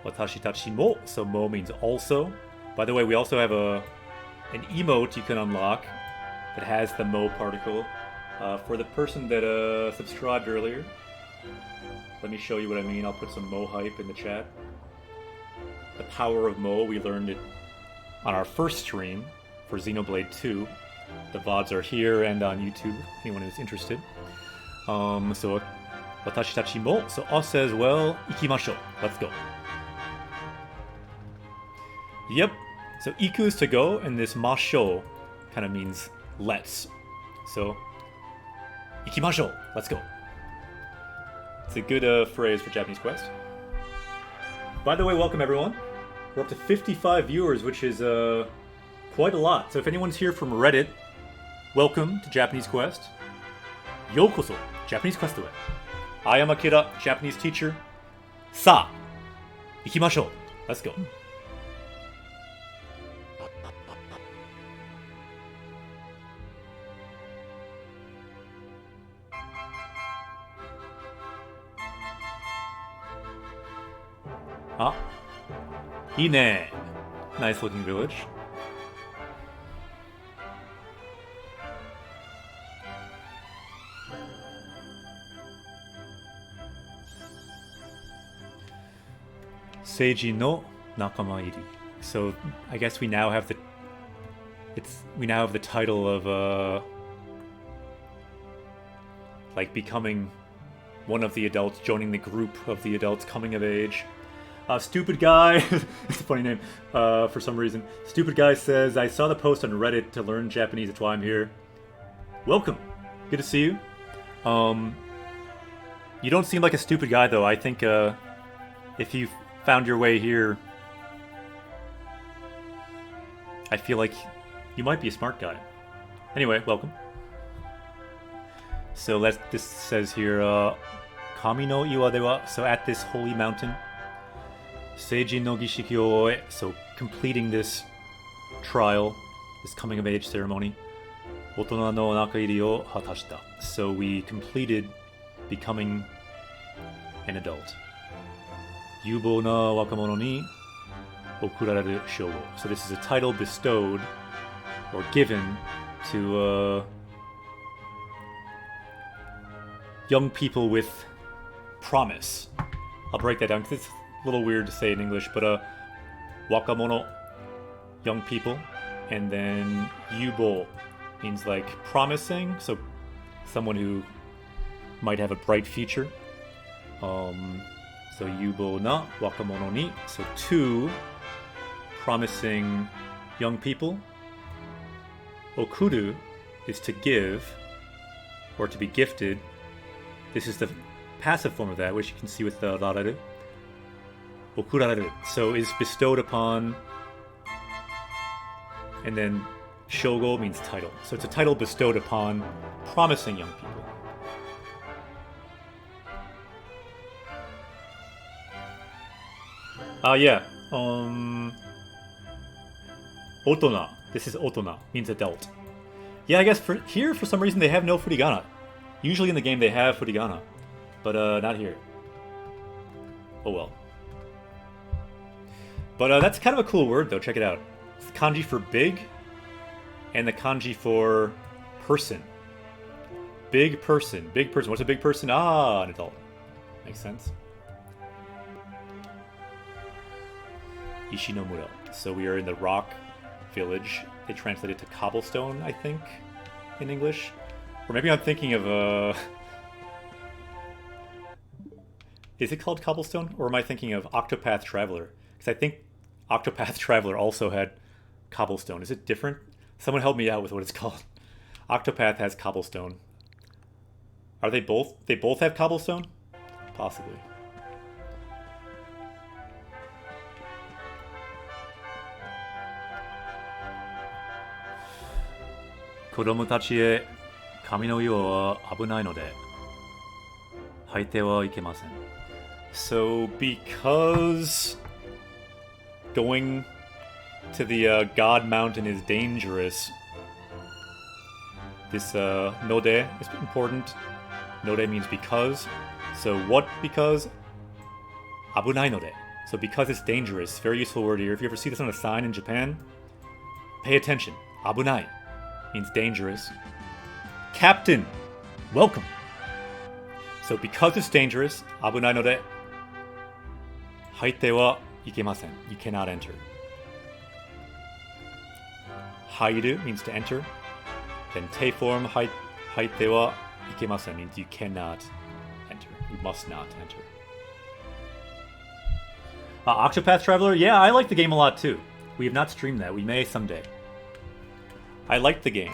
Speaker 1: Watashi tachi mo. So mo means also. By the way, we also have an emote you can unlock that has the mo particle. For the person that subscribed earlier, let me show you what I mean. I'll put some mo hype in the chat. The power of mo, we learned it on our first stream for Xenoblade 2. The VODs are here and on YouTube, anyone who's interested. So, watashi tachi mo, so us as well, ikimashou, let's go. Yep, so iku is to go, and this mashou kind of means let's. So, ikimashou, let's go. It's a good phrase for Japanese Quest. By the way, welcome everyone. We're up to 55 viewers, which is quite a lot. So if anyone's here from Reddit, welcome to Japanese Quest. Yokoso, Japanese Quest away. I am Akira, Japanese teacher. Sa, ikimashou. Let's go. Ah, Ine. Nice looking village. Seiji no nakamairi. So I guess we now have the we now have the title of like becoming one of the adults, joining the group of the adults coming of age. Stupid Guy, it's a funny name for some reason. Stupid Guy says, I saw the post on Reddit to learn Japanese, that's why I'm here. Welcome. Good to see you. You don't seem like a stupid guy, though. I think if you found your way here, I feel like you might be a smart guy. Anyway, welcome. So this says here, Kami no iwa dewa, so at this holy mountain, Seiji no gishiki o oe, so completing this trial, this coming of age ceremony, Otona no nakairi o hatashita. So we completed becoming an adult. Yubou na wakamono ni okurareru shogo. So this is a title bestowed or given to young people with promise. I'll break that down because it's a little weird to say in English, but wakamono, young people, and then yubo means like promising, so someone who might have a bright future. So yubo na wakamono ni, so two promising young people. Okuru is to give or to be gifted. This is the passive form of that, which you can see with the rareru. Okurareru, so is bestowed upon, and then shogo means title. So it's a title bestowed upon promising young people. Otona. This is otona, means adult. Yeah, I guess for some reason, they have no furigana. Usually in the game they have furigana, but not here. Oh well. But that's kind of a cool word, though. Check it out. It's the kanji for big, and the kanji for person. Big person. Big person. What's a big person? Ah, an adult. Makes sense. Ishinomura. So we are in the rock village. They translate it to cobblestone, I think, in English. Or maybe I'm thinking of is it called cobblestone? Or am I thinking of Octopath Traveler? Because I think Octopath Traveler also had cobblestone. Is it different? Someone help me out with what it's called. Octopath has cobblestone. Are they both? They both have cobblestone? Possibly. Kodomo tachi e kami no iwa wa abunai node haite wa ikemasen. So because going to the God Mountain is dangerous, this node is important. Node means because. So what because? Abunai node. So because it's dangerous. Very useful word here. If you ever see this on a sign in Japan, pay attention. Abunai means dangerous. Captain, welcome. So because it's dangerous, abunai node haite wa ikemasen. You cannot enter. Hairu means to enter. Then te form haite wa ikemasen means you cannot enter. You must not enter. Octopath Traveler, yeah, I like the game a lot too. We have not streamed that. We may someday. I liked the game.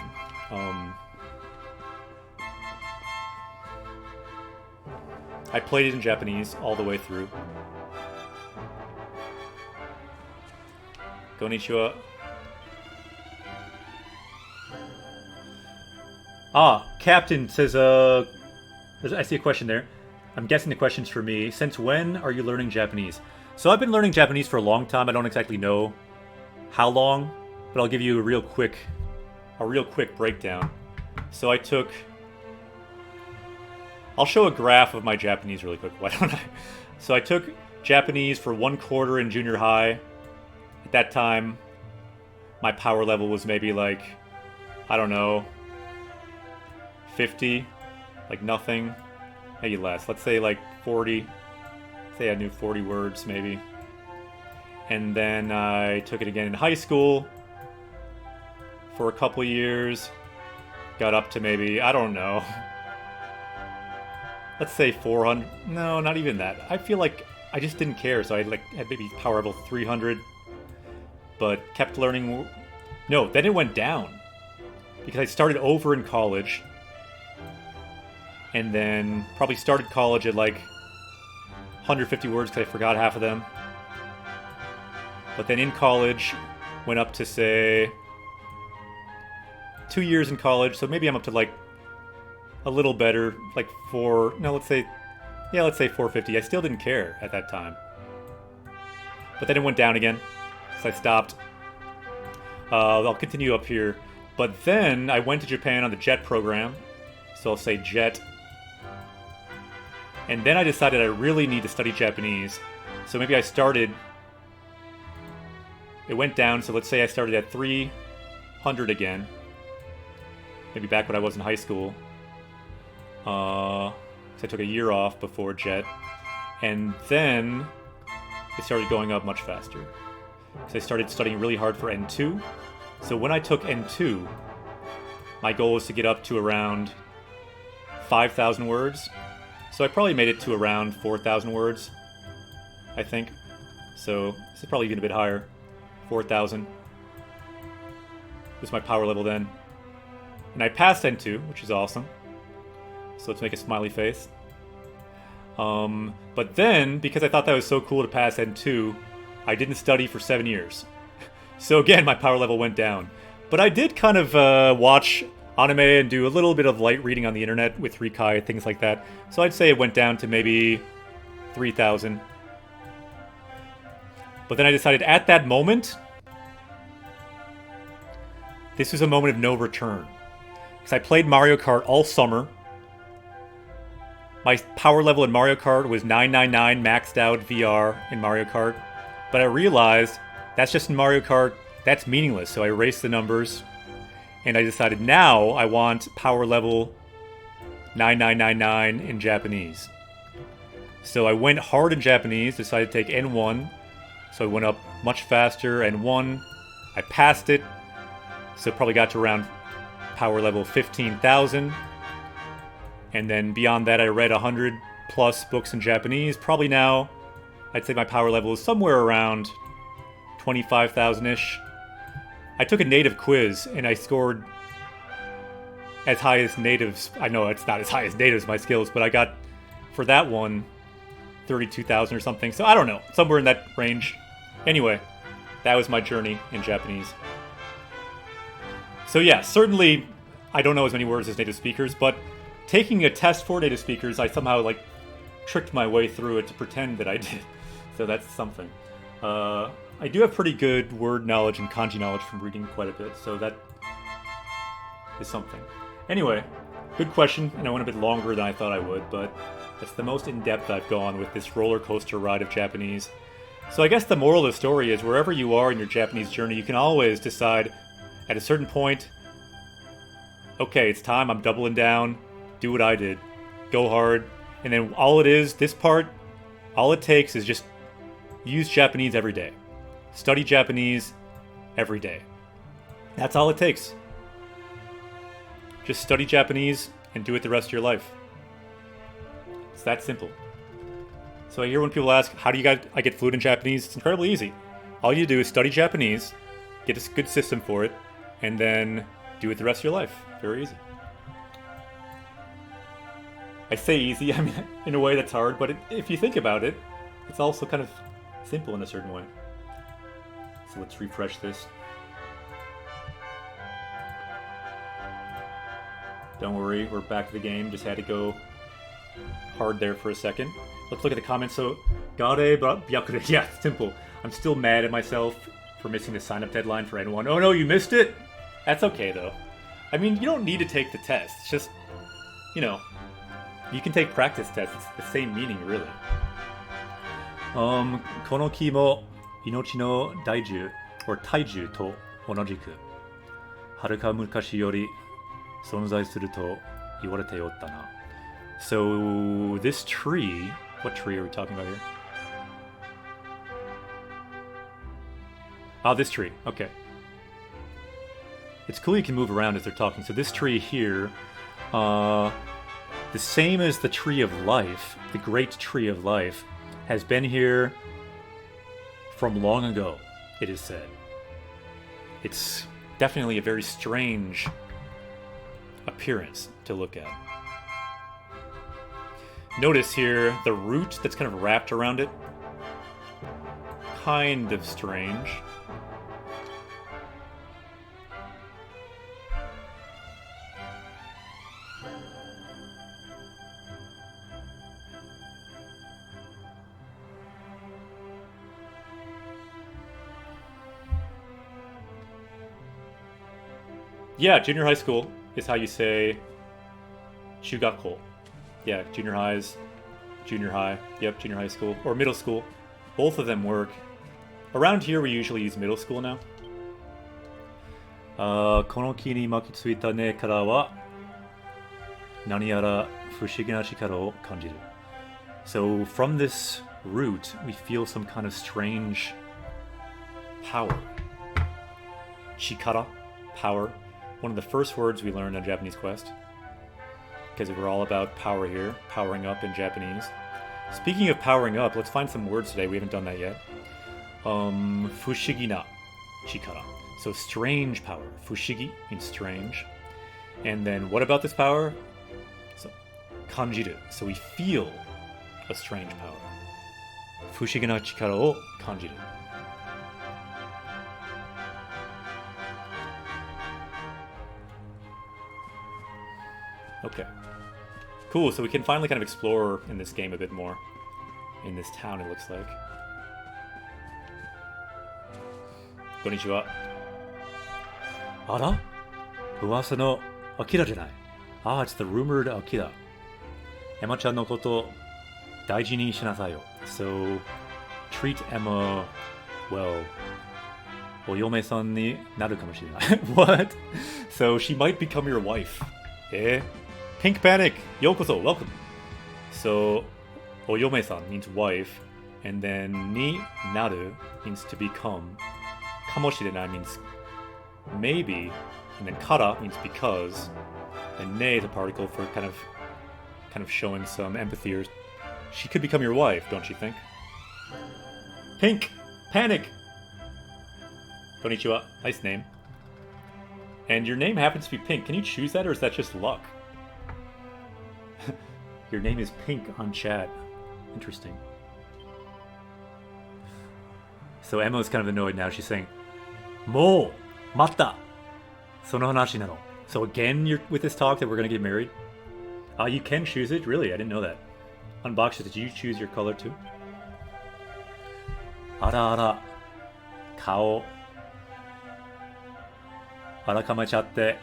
Speaker 1: I played it in Japanese all the way through. Konnichiwa. Captain says, I see a question there. I'm guessing the question's for me. Since when are you learning Japanese? So I've been learning Japanese for a long time. I don't exactly know how long, but I'll give you a real quick breakdown. So I'll show a graph of my Japanese really quick. Why don't I? So I took Japanese for 1 quarter in junior high. At that time, my power level was maybe like, I don't know, 50, like nothing, maybe less. Let's say like 40. Say I knew 40 words maybe. And then I took it again in high school. for a couple years. Got up to maybe, I don't know. Let's say 400. No, not even that. I feel like I just didn't care, so I like had maybe power level 300. But kept learning. No, then it went down. Because I started over in college. And then probably started college at like 150 words because I forgot half of them. But then in college, went up to say 2 years in college, so maybe I'm up to like a little better, like let's say 450. I still didn't care at that time. But then it went down again, so I stopped. I'll continue up here. But then I went to Japan on the JET program, so I'll say JET. And then I decided I really need to study Japanese, so maybe I started... It went down, so let's say I started at 300 again. Maybe back when I was in high school. So I took a year off before JET. And then it started going up much faster. So I started studying really hard for N2. So when I took N2, my goal was to get up to around 5,000 words. So I probably made it to around 4,000 words, I think. So this is probably even a bit higher. 4,000. This is my power level then. And I passed N2, which is awesome. So let's make a smiley face. But then, because I thought that was so cool to pass N2, I didn't study for 7 years. So again, my power level went down. But I did kind of watch anime and do a little bit of light reading on the internet with Rikai, things like that. So I'd say it went down to maybe 3,000. But then I decided at that moment, this was a moment of no return. Because I played Mario Kart all summer. My power level in Mario Kart was 999 maxed out VR in Mario Kart. But I realized that's just in Mario Kart, that's meaningless. So I erased the numbers. And I decided now I want power level 9999 in Japanese. So I went hard in Japanese, decided to take N1. So I went up much faster, N1. I passed it. So probably got to around power level 15,000. And then beyond that, I read 100 plus books in Japanese. Probably now, I'd say my power level is somewhere around 25,000-ish. I took a native quiz, and I scored as high as natives. I know it's not as high as natives, my skills, but I got, for that one, 32,000 or something. So I don't know, somewhere in that range. Anyway, that was my journey in Japanese. So yeah, certainly I don't know as many words as native speakers, but taking a test for native speakers, I somehow like tricked my way through it to pretend that I did. So that's something. I do have pretty good word knowledge and kanji knowledge from reading quite a bit, so that is something. Anyway, good question, and I went a bit longer than I thought I would, but that's the most in-depth I've gone with this roller coaster ride of Japanese. So I guess the moral of the story is wherever you are in your Japanese journey, you can always decide at a certain point, okay, it's time, I'm doubling down, do what I did, go hard, and then all it is, this part, all it takes is just use Japanese every day. Study Japanese every day. That's all it takes. Just study Japanese and do it the rest of your life. It's that simple. So I hear when people ask, how do you guys I get fluent in Japanese? It's incredibly easy. All you do is study Japanese, get a good system for it, and then do it the rest of your life. Very easy. I say easy, I mean, in a way that's hard, but if you think about it, it's also kind of simple in a certain way. So let's refresh this. Don't worry, we're back to the game. Just had to go hard there for a second. Let's look at the comments. So, Gare Byakure. Yeah, simple. I'm still mad at myself for missing the sign-up deadline for N1. Oh no, you missed it? That's okay, though. I mean, you don't need to take the test. It's just, you know, you can take practice tests. It's the same meaning, really. Kono ki mo inochi no daiju, or taiju to onojiku. Haruka mukashi yori sonzai suru to iwarete yotta na. So, this tree... What tree are we talking about here? Oh, this tree. Okay. It's cool you can move around as they're talking. So this tree here, the same as the Tree of Life, the Great Tree of Life, has been here from long ago, it is said. It's definitely a very strange appearance to look at. Notice here the root that's kind of wrapped around it. Kind of strange. Yeah, junior high school is how you say Shugakko. Yeah, junior highs, junior high, yep, junior high school, or middle school. Both of them work. Around here we usually use middle school now. この木に巻きついた根からは何やら不思議な力を感じる. So from this root we feel some kind of strange power. Chikara, power. One of the first words we learned on Japanese Quest. Because we're all about power here, powering up in Japanese. Speaking of powering up, let's find some words today. We haven't done that yet. Fushigi na chikara. So strange power. Fushigi means strange. And then what about this power? So kanjiru. So we feel a strange power. Fushigi na chikara o kanjiru. Okay. Cool, so we can finally kind of explore in this game a bit more. In this town, it looks like. Konnichiwa. Ara? Uwasa no Akira janai. Ah, it's the rumored Akira. Emma-chan no koto daiji ni shinasai yo. So, treat Emma well. Oyome-san ni naru kamoshirenai. What? So, she might become your wife. Eh? Pink Panic! Yokoso, welcome! So, Oyome-san means wife, and then ni naru means to become. Kamoshirenai means maybe, and then kara means because, and ne is a particle for kind of showing some empathy. Or she could become your wife, don't you think? Pink Panic! Konnichiwa, nice name. And your name happens to be Pink. Can you choose that, or is that just luck? Your name is Pink on chat. Interesting. So Emma's kind of annoyed now. She's saying, Mo! Matta! Sono hanashi nano. So again, you're with this talk that we're going to get married? You can choose it? Really? I didn't know that. Unbox it. Did you choose your color too? Ara ara. Kao. Arakamachatte.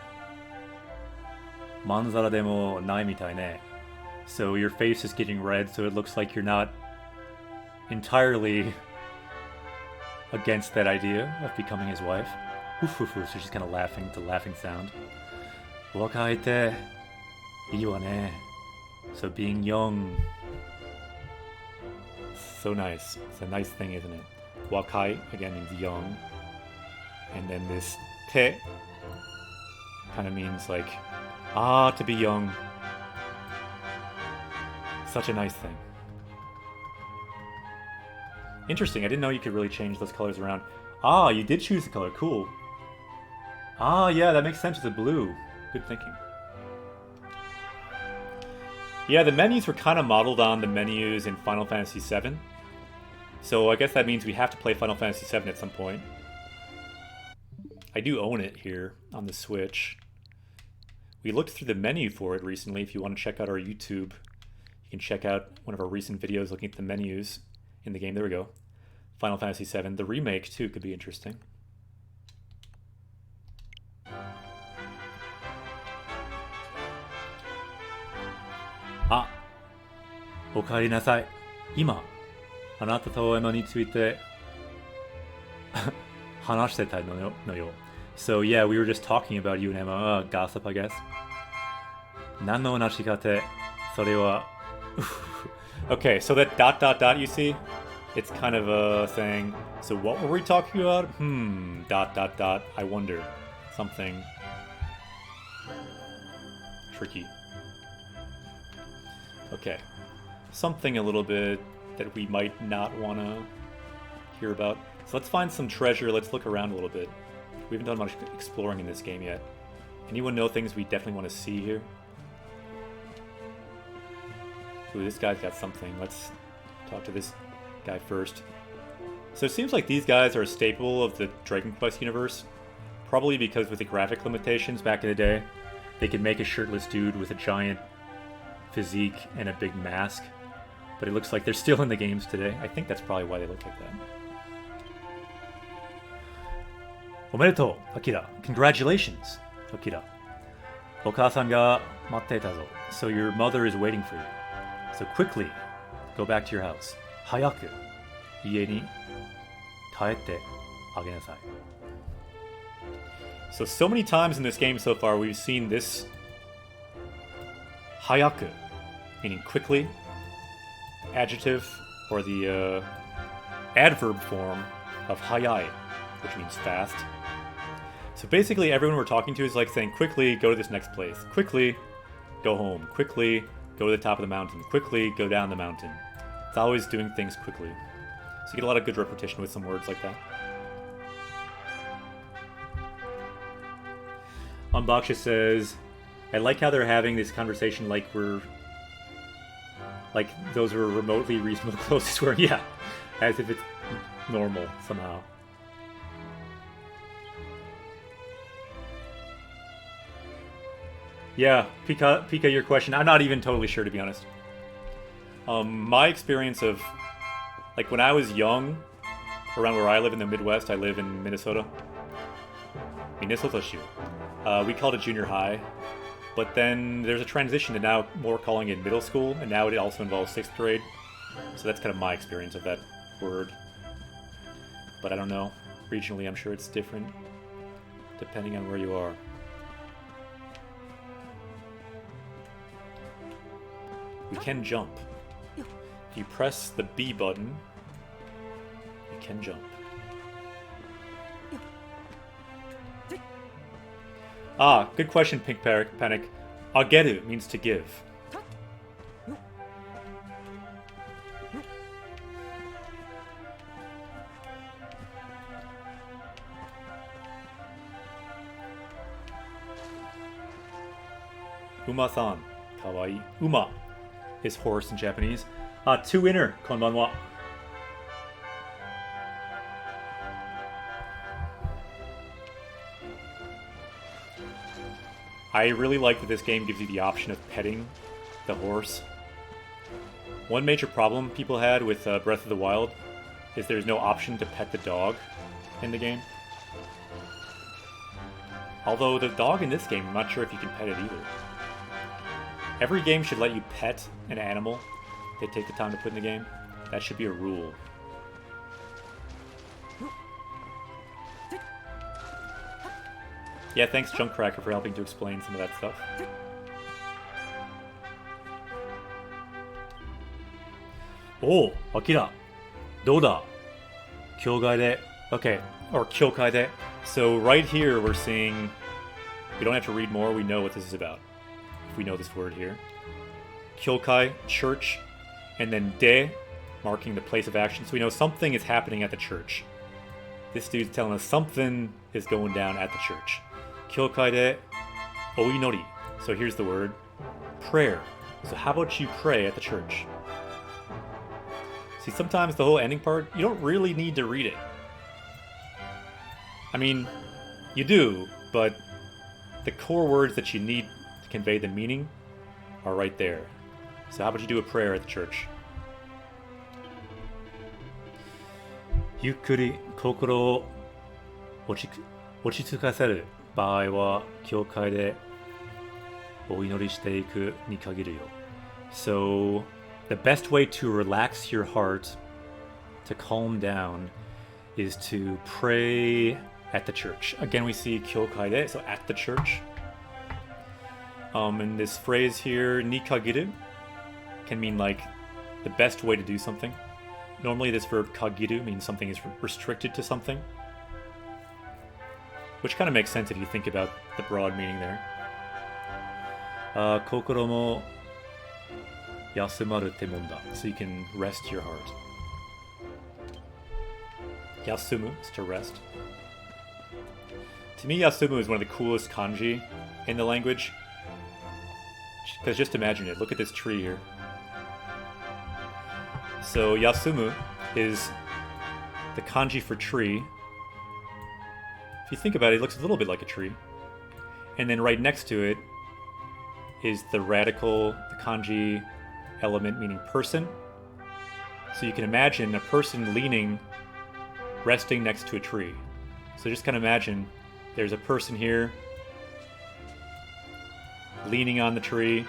Speaker 1: Manzara demo nai mitai ne. So your face is getting red, so it looks like you're not entirely against that idea of becoming his wife. So she's kind of laughing, it's a laughing sound. Wakaite ii wa ne. So being young. So nice. It's a nice thing, isn't it? Wakai, again, means young. And then this te kind of means like, to be young. Such a nice thing. Interesting, I didn't know you could really change those colors around. You did choose the color, cool. Yeah, that makes sense, it's a blue. Good thinking. Yeah, the menus were kind of modeled on the menus in Final Fantasy VII. So I guess that means we have to play Final Fantasy VII at some point. I do own it here on the Switch. We looked through the menu for it recently. If you want to check out our YouTube, you can check out one of our recent videos looking at the menus in the game. There we go. Final Fantasy VII. The remake, too, could be interesting. Okaeri nasai. Ima, anata to Emma ni tsuite hanashitetai no yo. So yeah, we were just talking about you and Emma. Gossip, I guess. Nan no hanashi kate, sore wa... Okay, so that ... you see? It's kind of saying, so what were we talking about? ... I wonder. Something Tricky. Okay. Something a little bit that we might not want to hear about. So let's find some treasure. Let's look around a little bit. We haven't done much exploring in this game yet. Anyone know things we definitely want to see here? Ooh, this guy's got something. Let's talk to this guy first. So it seems like these guys are a staple of the Dragon Quest universe. Probably because with the graphic limitations back in the day, they could make a shirtless dude with a giant physique and a big mask. But it looks like they're still in the games today. I think that's probably why they look like that. Omedetou, Akira. Congratulations, Akira. Okasan ga matte ita zo. So your mother is waiting for you. So quickly, go back to your house. Hayaku, ie ni kaette agenasai. So many times in this game so far, we've seen this hayaku, meaning quickly, adjective, or the adverb form of hayai, which means fast. So basically everyone we're talking to is like saying, quickly, go to this next place. Quickly, go home. Quickly, go to the top of the mountain. Quickly, go down the mountain. It's always doing things quickly. So you get a lot of good repetition with some words like that. Unboxia says, I like how they're having this conversation like we're... like those were remotely reasonable close to swearing. Yeah, as if it's normal somehow. Yeah, Pika, your question, I'm not even totally sure, to be honest. My experience of, like, when I was young, around where I live in the Midwest, I live in Minnesota. Minnesota-shu. We called it junior high. But then there's a transition to now more calling it middle school, and now it also involves 6th grade. So that's kind of my experience of that word. But I don't know. Regionally, I'm sure it's different, depending on where you are. We can jump. If you press the B button, you can jump. Ah, good question, Pink Panic. Ageru means to give. Uma-san. Kawaii. Uma is horse in Japanese. Two inner, konbanwa. I really like that this game gives you the option of petting the horse. One major problem people had with Breath of the Wild is there's no option to pet the dog in the game. Although the dog in this game, I'm not sure if you can pet it either. Every game should let you pet an animal they take the time to put in the game. That should be a rule. Yeah, thanks Junkcracker for helping to explain some of that stuff. Oh, Akira. Doda. Kyogai de. Okay, or Kyokai de. So right here we're seeing... We don't have to read more, we know what this is about. If we know this word here. Kyokai, church, and then de, marking the place of action. So we know something is happening at the church. This dude's telling us something is going down at the church. Kyokai de oinori. So here's the word. Prayer. So how about you pray at the church? See, sometimes the whole ending part, you don't really need to read it. I mean, you do, but the core words that you need to convey the meaning are right there. So how about you do a prayer at the church? Yukkuri kokoro o ochitsukaseru baai wa kyokai de oinori shite iku ni kagiru yo. So the best way to relax your heart, to calm down, is to pray at the church. Again, we see kyokai de, so at the church. And this phrase here, ni kagiru, can mean like the best way to do something. Normally this verb kagiru means something is restricted to something. Which kind of makes sense if you think about the broad meaning there. kokoro mo yasumaru te mon da. So you can rest your heart. Yasumu is to rest. To me, Yasumu is one of the coolest kanji in the language. Because just imagine it. Look at this tree here. So Yasumu is the kanji for tree. If you think about it, it looks a little bit like a tree. And then right next to it is the radical, the kanji element meaning person. So you can imagine a person leaning, resting next to a tree. So just kind of imagine there's a person here leaning on the tree.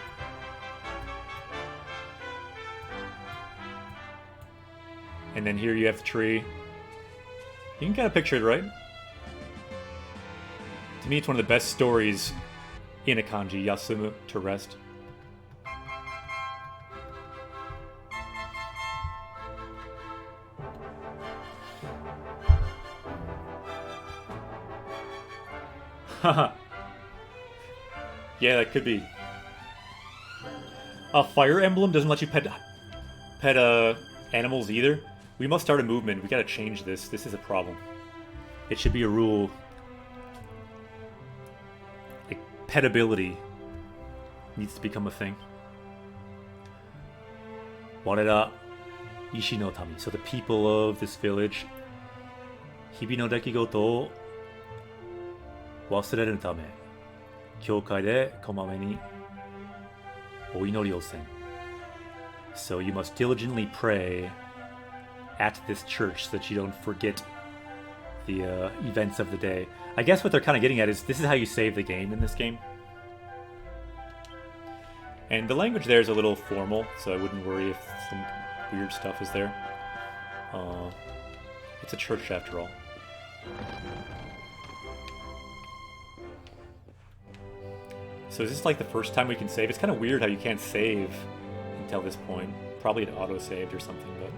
Speaker 1: And then here you have the tree. You can kind of picture it, right? To me, it's one of the best stories in a kanji, Yasumu, to rest. Haha. Yeah, that could be. A Fire Emblem doesn't let you pet animals either. We must start a movement. We gotta change this. This is a problem. It should be a rule. Like, petability needs to become a thing. Warera Ishi no Tami. So the people of this village, Hibi no dekigoto o wasureru tame, kyoukai de komame ni oinori o sen. So you must diligently pray at this church so that you don't forget the events of the day. I guess what they're kind of getting at is this is how you save the game in this game. And the language there is a little formal, so I wouldn't worry if some weird stuff is there. It's a church after all. So is this like the first time we can save? It's kind of weird how you can't save until this point. Probably it auto-saved or something, but...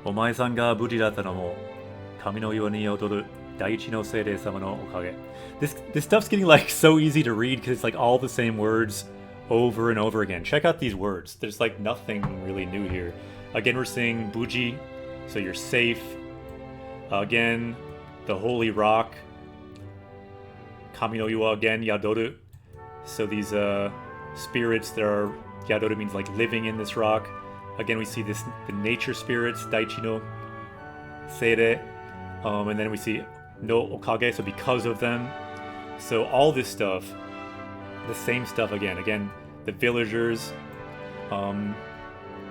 Speaker 1: お前さんが無事だったのも神のように踊る第一の精霊様のおかげ. This stuff's getting like so easy to read because it's like all the same words over and over again. Check out these words. There's like nothing really new here. Again, we're seeing Buji, so you're safe. Again, the holy rock. Kami no Yuwa again, Yadoru. So these spirits that are... Yadoru means like living in this rock. Again, we see the nature spirits, Daichi no Seire. And then we see no Okage, so because of them. So all this stuff, the same stuff again. Again, the villagers,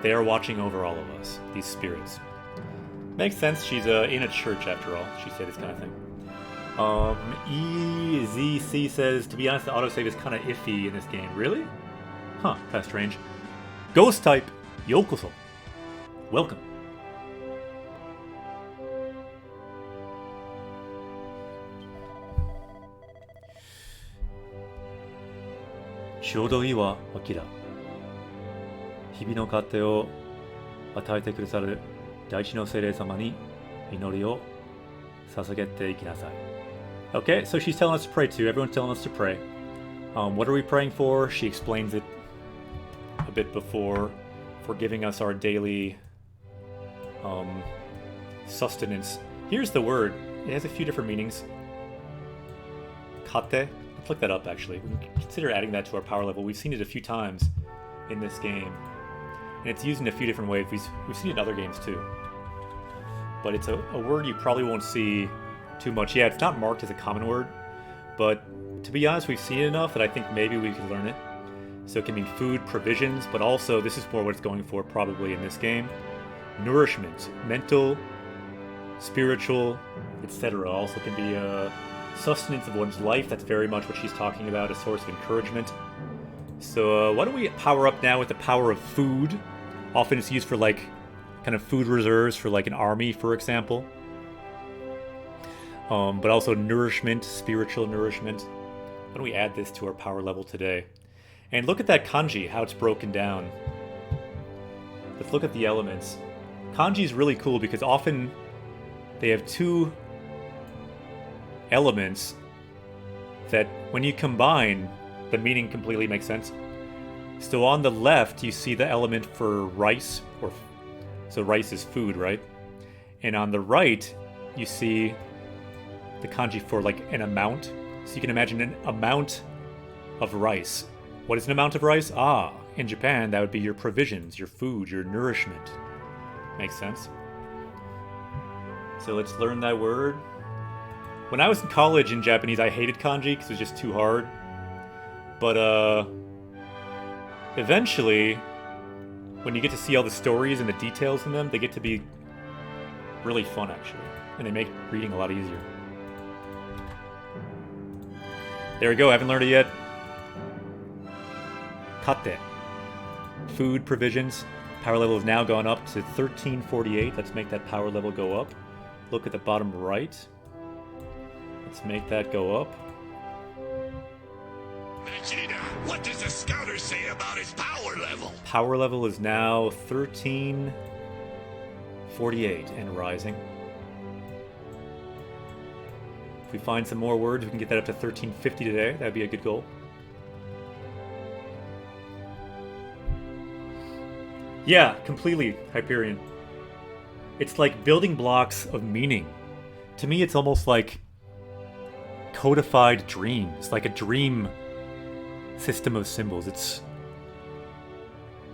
Speaker 1: they are watching over all of us, these spirits. Makes sense, she's in a church after all. She said this kind of thing. EZC says, to be honest, the autosave is kind of iffy in this game. Really? Huh, that's strange. Ghost type, yokoso. Welcome. Choudou ii wa Akira. 日々の糧を与えてくださる大地の精霊様に祈りを捧げていきなさい. Okay, so she's telling us to pray too. Everyone's telling us to pray. What are we praying for? She explains it a bit before, for giving us our daily sustenance. Here's the word. It has a few different meanings. Kate. Let's look that up actually. We can consider adding that to our power level. We've seen it a few times in this game. And it's used in a few different ways. We've seen it in other games too. But it's a word you probably won't see too much. Yeah, it's not marked as a common word, but to be honest, we've seen it enough that I think maybe we could learn it. So it can mean food, provisions, but also, this is more what it's going for probably in this game. Nourishment, mental, spiritual, etc. Also can be a sustenance of one's life. That's very much what she's talking about, a source of encouragement. So why don't we power up now with the power of food. Often it's used for like kind of food reserves for like an army, for example. But also nourishment, spiritual nourishment. Why don't we add this to our power level today? And look at that kanji, how it's broken down. Let's look at the elements. Kanji is really cool because often they have two elements that when you combine, the meaning completely makes sense. So on the left, you see the element for rice, so rice is food, right? And on the right, you see the kanji for like an amount. So you can imagine an amount of rice. What is an amount of rice? Ah, in Japan, that would be your provisions, your food, your nourishment. Makes sense. So let's learn that word. When I was in college in Japanese, I hated kanji because it was just too hard. But eventually, when you get to see all the stories and the details in them, they get to be really fun, actually. And they make reading a lot easier. There we go, I haven't learned it yet. Kate. Food, provisions. Power level has now gone up to 1348. Let's make that power level go up. Look at the bottom right. Let's make that go up.
Speaker 4: Vegeta, what does the scouter say about his power level?
Speaker 1: Power level is now 1348 and rising. If we find some more words, we can get that up to 1350 today. That'd be a good goal. Yeah, completely, Hyperion. It's like building blocks of meaning. To me, it's almost like codified dreams, like a dream system of symbols.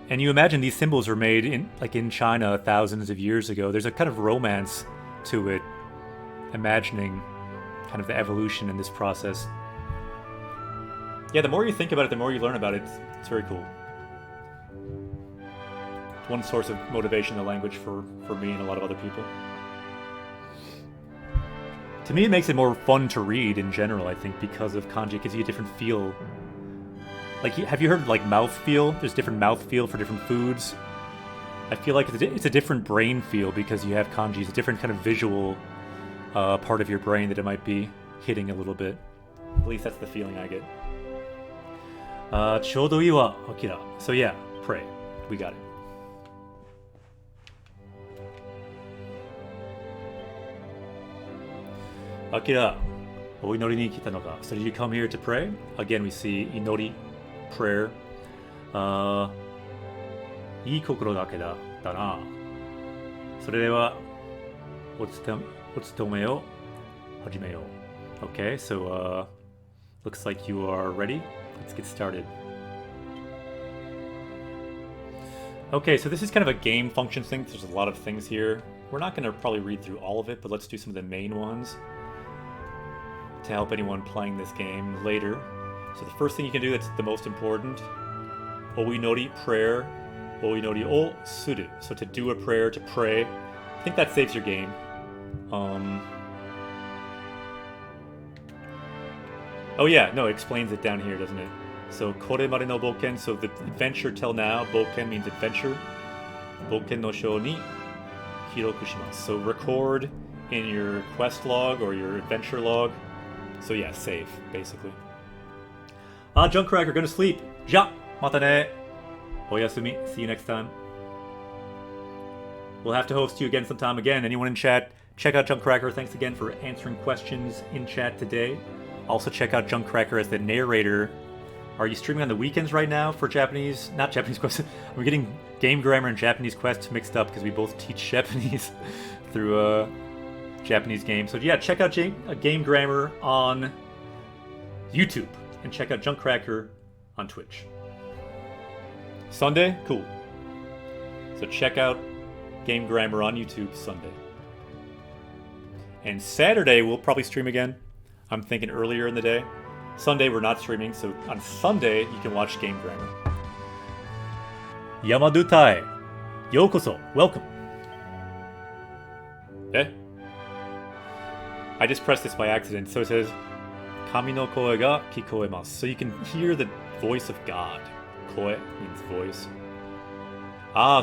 Speaker 1: And you imagine these symbols were made in China thousands of years ago. There's a kind of romance to it, imagining kind of the evolution in this process. Yeah, the more you think about it, the more you learn about it. It's very cool. It's one source of motivation in the language for me and a lot of other people. To me, it makes it more fun to read in general, I think, because of kanji. It gives you a different feel. Like, have you heard, like, mouthfeel? There's different mouthfeel for different foods. I feel like it's a different brain feel because you have kanji. It's a different kind of visual part of your brain that it might be hitting a little bit. At least that's the feeling I get. Chodoi wa akira. So yeah, pray. We got it. Akira, oinori ni kita no ka? So did you come here to pray? Again, we see inori, prayer. いい心がけだな。それではお勤めを始めよう。Okay, so looks like you are ready. Let's get started. Okay, so this is kind of a game function thing. There's a lot of things here. We're not going to probably read through all of it, but let's do some of the main ones to help anyone playing this game later. So the first thing you can do that's the most important, oinori, prayer, oinori o suru. So to do a prayer, to pray. I think that saves your game. Oh yeah, no, it explains it down here, doesn't it? So kore mare no boken, so the adventure till now, boken means adventure. Boken no shou ni hiroku shimasu. So record in your quest log or your adventure log. So yeah, save, basically. Junkcracker, gonna sleep. Ja, mata ne. Oyasumi, see you next time. We'll have to host you again sometime again. Anyone in chat, check out Junkcracker. Thanks again for answering questions in chat today. Also check out Junkcracker as the narrator. Are you streaming on the weekends right now for Japanese? Not Japanese Quest. I'm getting Game Grammar and Japanese Quest mixed up because we both teach Japanese through Japanese games. So yeah, check out Game Grammar on YouTube and check out Junkcracker on Twitch. Sunday? Cool. So check out Game Grammar on YouTube Sunday. And Saturday we'll probably stream again. I'm thinking earlier in the day. Sunday we're not streaming, so on Sunday you can watch Game Grammar. Yamadutai, yokoso, welcome. Eh? I just pressed this by accident, so it says Kami no koe ga kikoemasu. So you can hear the voice of God. Koe means voice.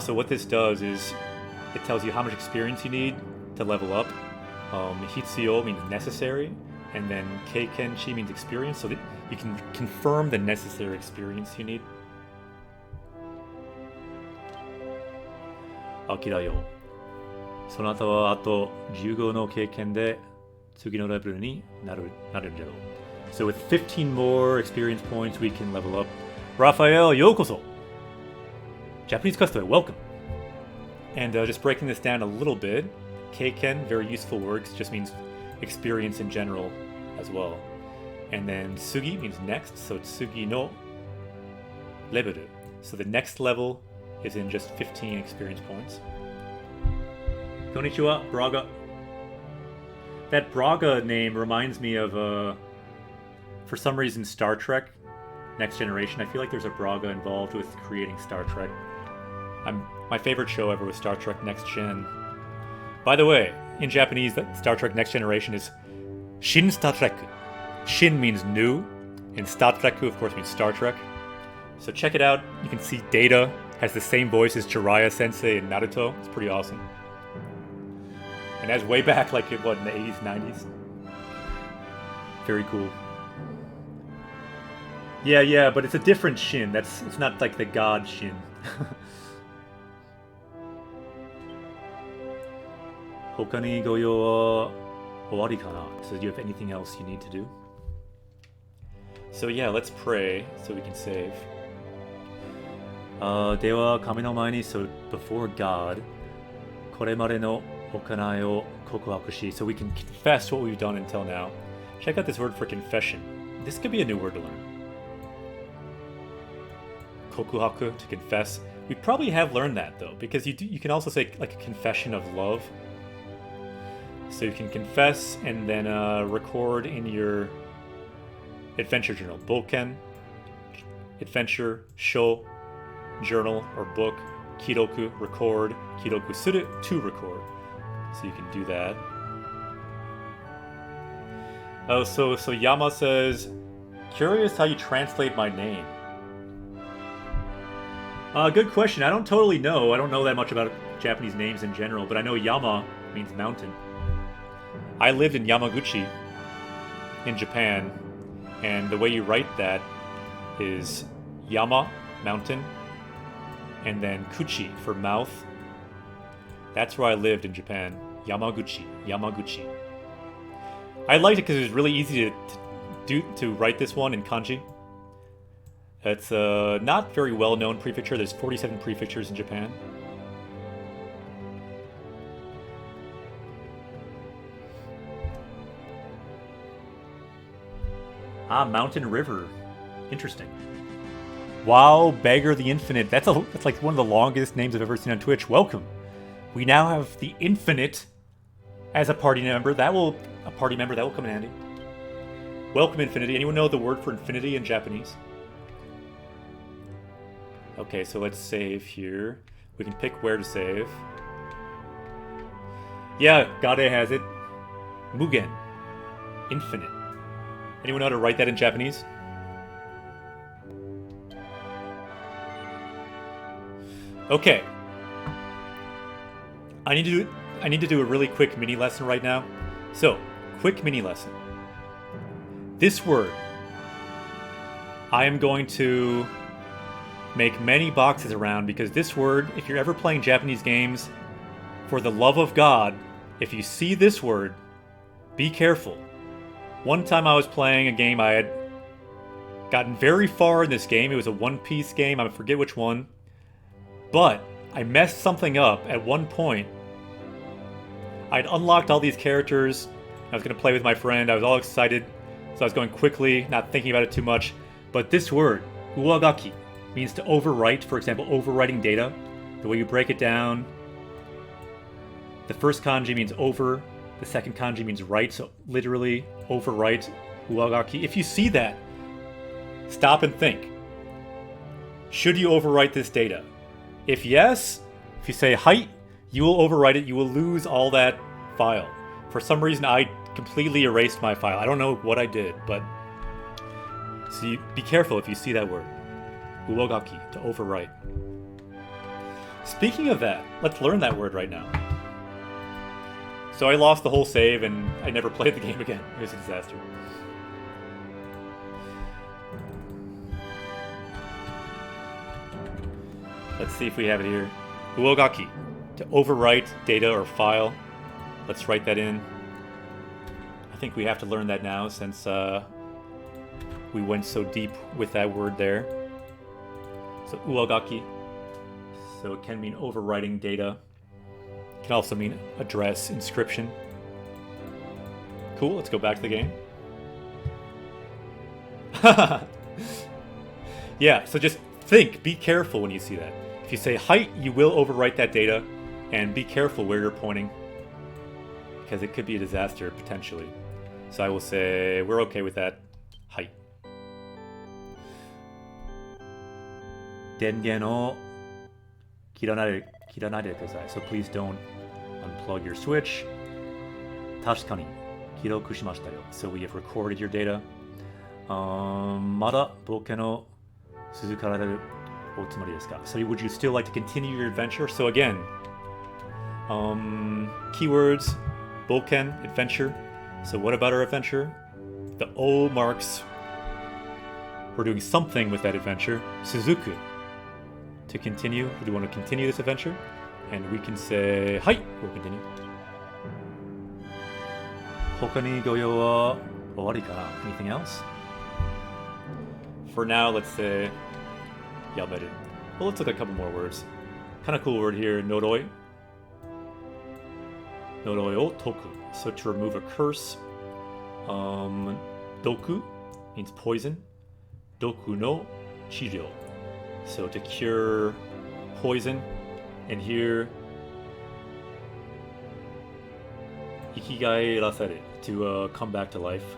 Speaker 1: So what this does is it tells you how much experience you need to level up. Hitsuyo means necessary. And then Keikenchi means experience, so that you can confirm the necessary experience you need. Akira yo. そなたはあと15の経験で次のレベルになるんじゃろう。So with 15 more experience points, we can level up. Raphael, yokoso! Japanese customer, welcome! And just breaking this down a little bit, keiken, very useful word, just means experience in general as well. And then sugi means next, so tsugi no level. So the next level is in just 15 experience points. Konnichiwa, Braga. That Braga name reminds me of, for some reason, Star Trek Next Generation. I feel like there's a Braga involved with creating Star Trek. My favorite show ever was Star Trek Next Gen. By the way, in Japanese, Star Trek Next Generation is Shin Star Trek. Shin means new, and Star Trek, of course, means Star Trek. So check it out. You can see Data has the same voice as Jiraiya Sensei in Naruto. It's pretty awesome. And that's way back, like, what, in the 80s, 90s? Very cool. Yeah, but it's a different Shin. It's not like the god Shin. Hokani goyo wa owari kana? So do you have anything else you need to do? So yeah, let's pray so we can save. Dewa kami no mae ni, so before God, koremare no okanai o kokuhaku shi, so we can confess what we've done until now. Check out this word for confession. This could be a new word to learn. Kokuhaku, to confess. We probably have learned that though, because you can also say like a confession of love. So you can confess and then record in your adventure journal. Boken, adventure, sho, journal or book. Kiroku, record. Kiroku suru, to record. So you can do that. Oh, so Yama says, curious how you translate my name. Good question. I don't totally know. I don't know that much about Japanese names in general, but I know Yama means mountain. I lived in Yamaguchi in Japan, and the way you write that is Yama, mountain, and then Kuchi for mouth. That's where I lived in Japan. Yamaguchi. I liked it because it was really easy to write this one in kanji. It's a not very well-known prefecture. There's 47 prefectures in Japan. Mountain River. Interesting. Wow, Beggar the Infinite. That's like one of the longest names I've ever seen on Twitch. Welcome. We now have the Infinite as a party member. That will come in handy. Welcome, Infinity. Anyone know the word for infinity in Japanese? Okay, so let's save here. We can pick where to save. Yeah, Gade has it. Mugen. Infinite. Anyone know how to write that in Japanese? Okay. I need to do a really quick mini lesson right now. So, quick mini lesson. This word, I am going to make many boxes around, because this word, if you're ever playing Japanese games, for the love of God, if you see this word, be careful. One time I was playing a game, I had gotten very far in this game. It was a One Piece game, I forget which one. But I messed something up at one point. I'd unlocked all these characters. I was going to play with my friend. I was all excited. So I was going quickly, not thinking about it too much. But this word, uwagaki, means to overwrite. For example, overwriting data. The way you break it down. The first kanji means over. The second kanji means write. So literally, overwrite, uwagaki. If you see that, stop and think. Should you overwrite this data? If yes, if you say hai, you will overwrite it. You will lose all that file. For some reason, I completely erased my file. I don't know what I did, but so be careful if you see that word. Uwagaki, to overwrite. Speaking of that, let's learn that word right now. So I lost the whole save and I never played the game again. It was a disaster. Let's see if we have it here. Uwagaki, to overwrite data or file. Let's write that in. I think we have to learn that now since we went so deep with that word there. So uagaki. So it can mean overwriting data. It can also mean address, inscription. Cool, let's go back to the game. Yeah, so just think, be careful when you see that. If you say height, you will overwrite that data, and be careful where you're pointing, because it could be a disaster, potentially. So I will say, we're okay with that. Height. 電源を切らないでください. So please don't unplug your switch. 確かに記録しましたよ. So we have recorded your data. まだ冒険を続かれるおつもりですか? So would you still like to continue your adventure? So again, keywords, 冒険, adventure. So what about our adventure? The O marks we're doing something with that adventure. Suzuku. To continue, we want to continue this adventure. And we can say, Hai, we'll continue. 他にご用は終わりかな? Anything else? For now, let's say, yaberu. Well, let's look at a couple more words. Kind of cool word here, noroi. Noroi o toku. So to remove a curse. Doku means poison. Doku no chiryou. So to cure poison. And here, ikigai rasaru, to come back to life.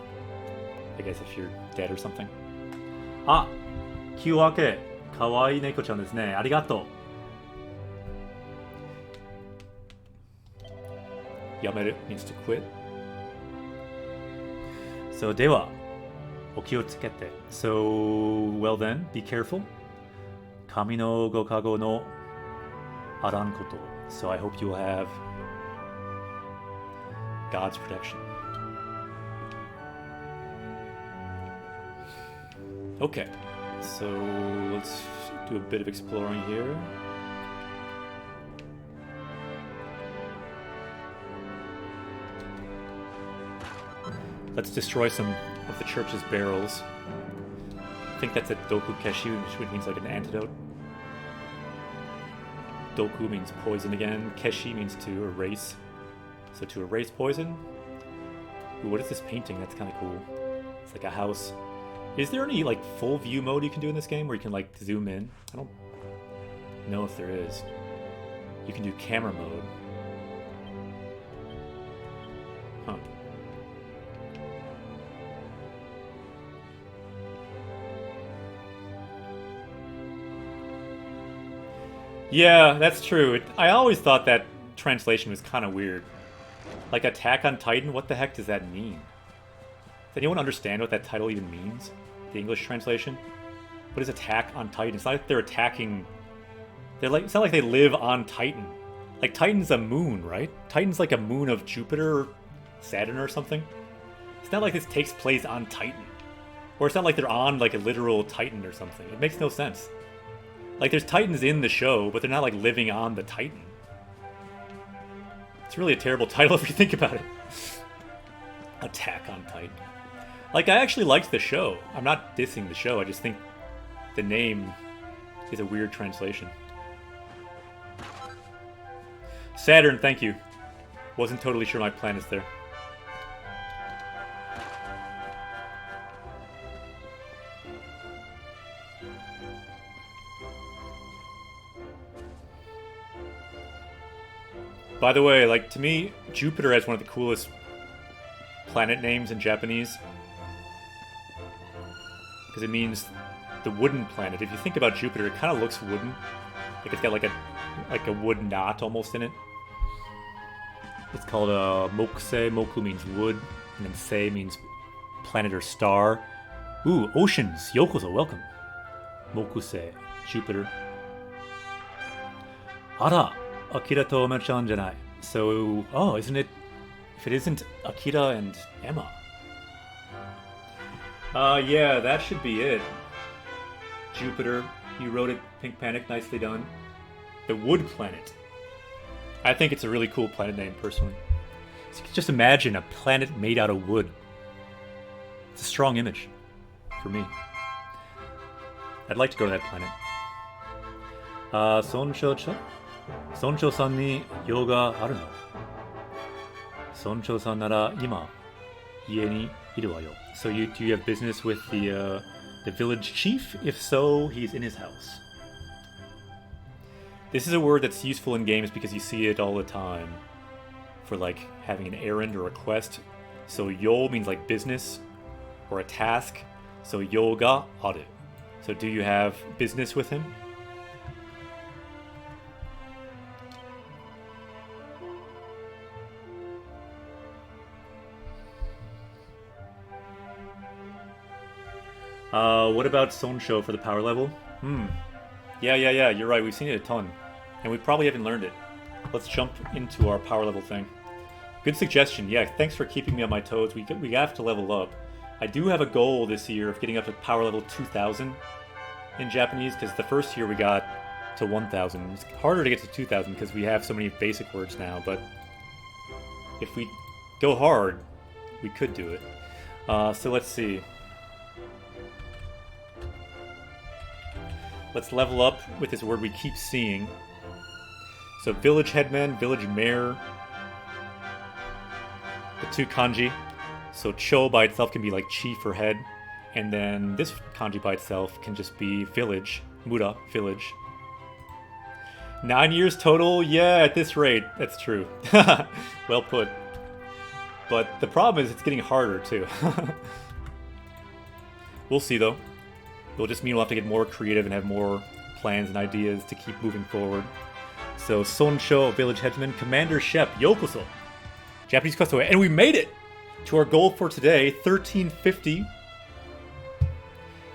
Speaker 1: I guess if you're dead or something. Ah, kiwake, kawaii neko-chan desu ne. Arigato. Yameru means to quit. So, dewa, okiyotsukete. So, well then, be careful. Kami no gokago no aran koto. So, I hope you will have God's protection. Okay, so let's do a bit of exploring here. Let's destroy some of the church's barrels. I think that's a doku keshi, which means like an antidote. Doku means poison again. Keshi means to erase. So to erase poison. Ooh, what is this painting? That's kind of cool. It's like a house. Is there any like full view mode you can do in this game where you can like zoom in? I don't know if there is. You can do camera mode. Huh. Yeah, that's true. I always thought that translation was kind of weird. Like Attack on Titan, what the heck does that mean? Does anyone understand what that title even means? The English translation? What is Attack on Titan? It's not like they're attacking... It's not like they live on Titan. Like, Titan's a moon, right? Titan's like a moon of Jupiter or Saturn or something. It's not like this takes place on Titan. Or it's not like they're on, like, a literal Titan or something. It makes no sense. Like, there's Titans in the show, but they're not, like, living on the Titan. It's really a terrible title if you think about it. Attack on Titan. Like, I actually liked the show. I'm not dissing the show, I just think the name is a weird translation. Saturn, thank you. Wasn't totally sure my planet's there. By the way, like, to me, Jupiter has one of the coolest planet names in Japanese. Because it means the wooden planet. If you think about Jupiter, it kind of looks wooden. Like it's got like a wood knot almost in it. It's called Mokusei. Moku means wood, and then Sei means planet or star. Ooh, oceans. Yokozo, welcome. Mokusei, Jupiter. Ara, Akira to Ema-chan janai. So, oh, isn't it? If it isn't Akira and Emma. Yeah, that should be it. Jupiter, you wrote it, Pink Panic, nicely done. The Wood Planet. I think it's a really cool planet name, personally. So just imagine a planet made out of wood. It's a strong image. for me. I'd like to go to that planet. Soncho-san ni you ga aru no? Soncho-san nara ima ie ni iru wa yo. So do you have business with the village chief? If so, he's in his house. This is a word that's useful in games because you see it all the time for like having an errand or a quest. So yo means like business or a task. So yo ga aru. So do you have business with him? What about Sonsho for the power level? Yeah, you're right. We've seen it a ton. And we probably haven't learned it. Let's jump into our power level thing. Good suggestion. Yeah, thanks for keeping me on my toes. We have to level up. I do have a goal this year of getting up to power level 2000 in Japanese, because the first year we got to 1000. It's harder to get to 2000 because we have so many basic words now, but if we go hard, we could do it. So let's see. Let's level up with this word we keep seeing. So village headman, village mayor, the two kanji. So cho by itself can be like chief or head, and then this kanji by itself can just be village, mura, village. 9 years total? Yeah, at this rate, that's true. Well put. But the problem is it's getting harder too. We'll see though. It'll just mean we'll have to get more creative and have more plans and ideas to keep moving forward. So, Sonsho, village headman, Commander Shep, yokoso. Japanese quest away. And we made it to our goal for today, 1350.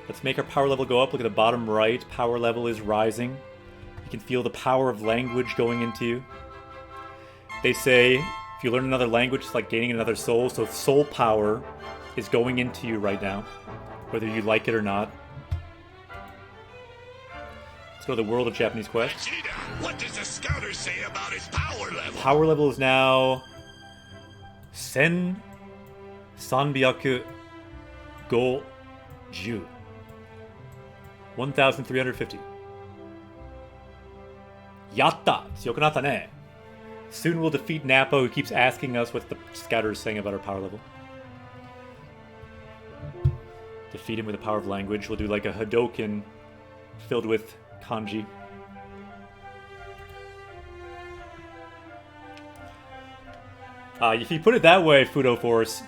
Speaker 1: Let's make our power level go up. Look at the bottom right. Power level is rising. You can feel the power of language going into you. They say if you learn another language, it's like gaining another soul. So soul power is going into you right now, whether you like it or not. Let's go to the world of Japanese Quest.
Speaker 4: Vegeta, what does the scouter say about his power level?
Speaker 1: Power level is now 1350. 1350. Yatta! 強くなったね. Soon we'll defeat Nappa, who keeps asking us what the scouter is saying about our power level. Defeat him with the power of language. We'll do like a Hadoken filled with kanji. If you put it that way, Fudo Force,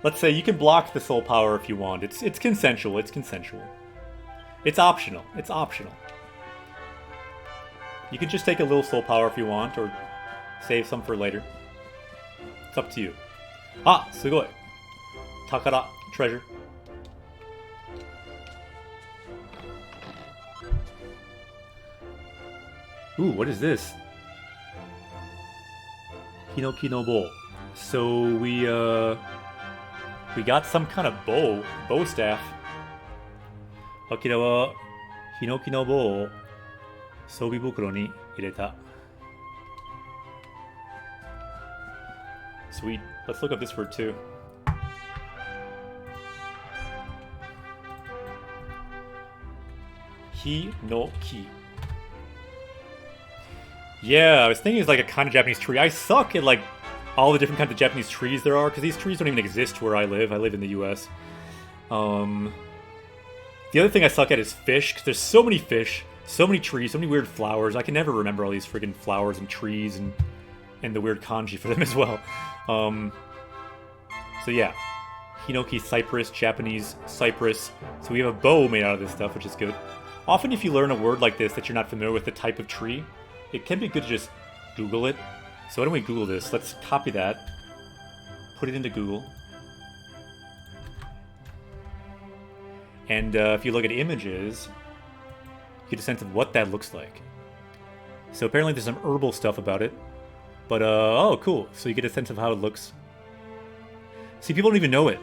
Speaker 1: let's say you can block the soul power if you want. It's consensual. It's consensual. It's optional. It's optional. You can just take a little soul power if you want, or save some for later. It's up to you. Ah, sugoi. Takara, treasure. Ooh, what is this? Hinoki no bow. So we got some kind of bow staff. Akira wa hinoki no bow o soubi bukuro ni ireta. Sweet. Let's look up this word too. Hinoki. Yeah, I was thinking it's like a kind of Japanese tree. I suck at like all the different kinds of Japanese trees there are, because these trees don't even exist where I live. I live in the US. The other thing I suck at is fish, because there's so many fish, so many trees, so many weird flowers. I can never remember all these friggin' flowers and trees and the weird kanji for them as well. So yeah, Hinoki cypress, Japanese cypress. So we have a bow made out of this stuff, which is good. Often if you learn a word like this that you're not familiar with the type of tree, it can be good to just Google it. So why don't we Google this? Let's copy that, put it into Google. And if you look at images, you get a sense of what that looks like. So apparently there's some herbal stuff about it. But, oh, cool. So you get a sense of how it looks. See, people don't even know it.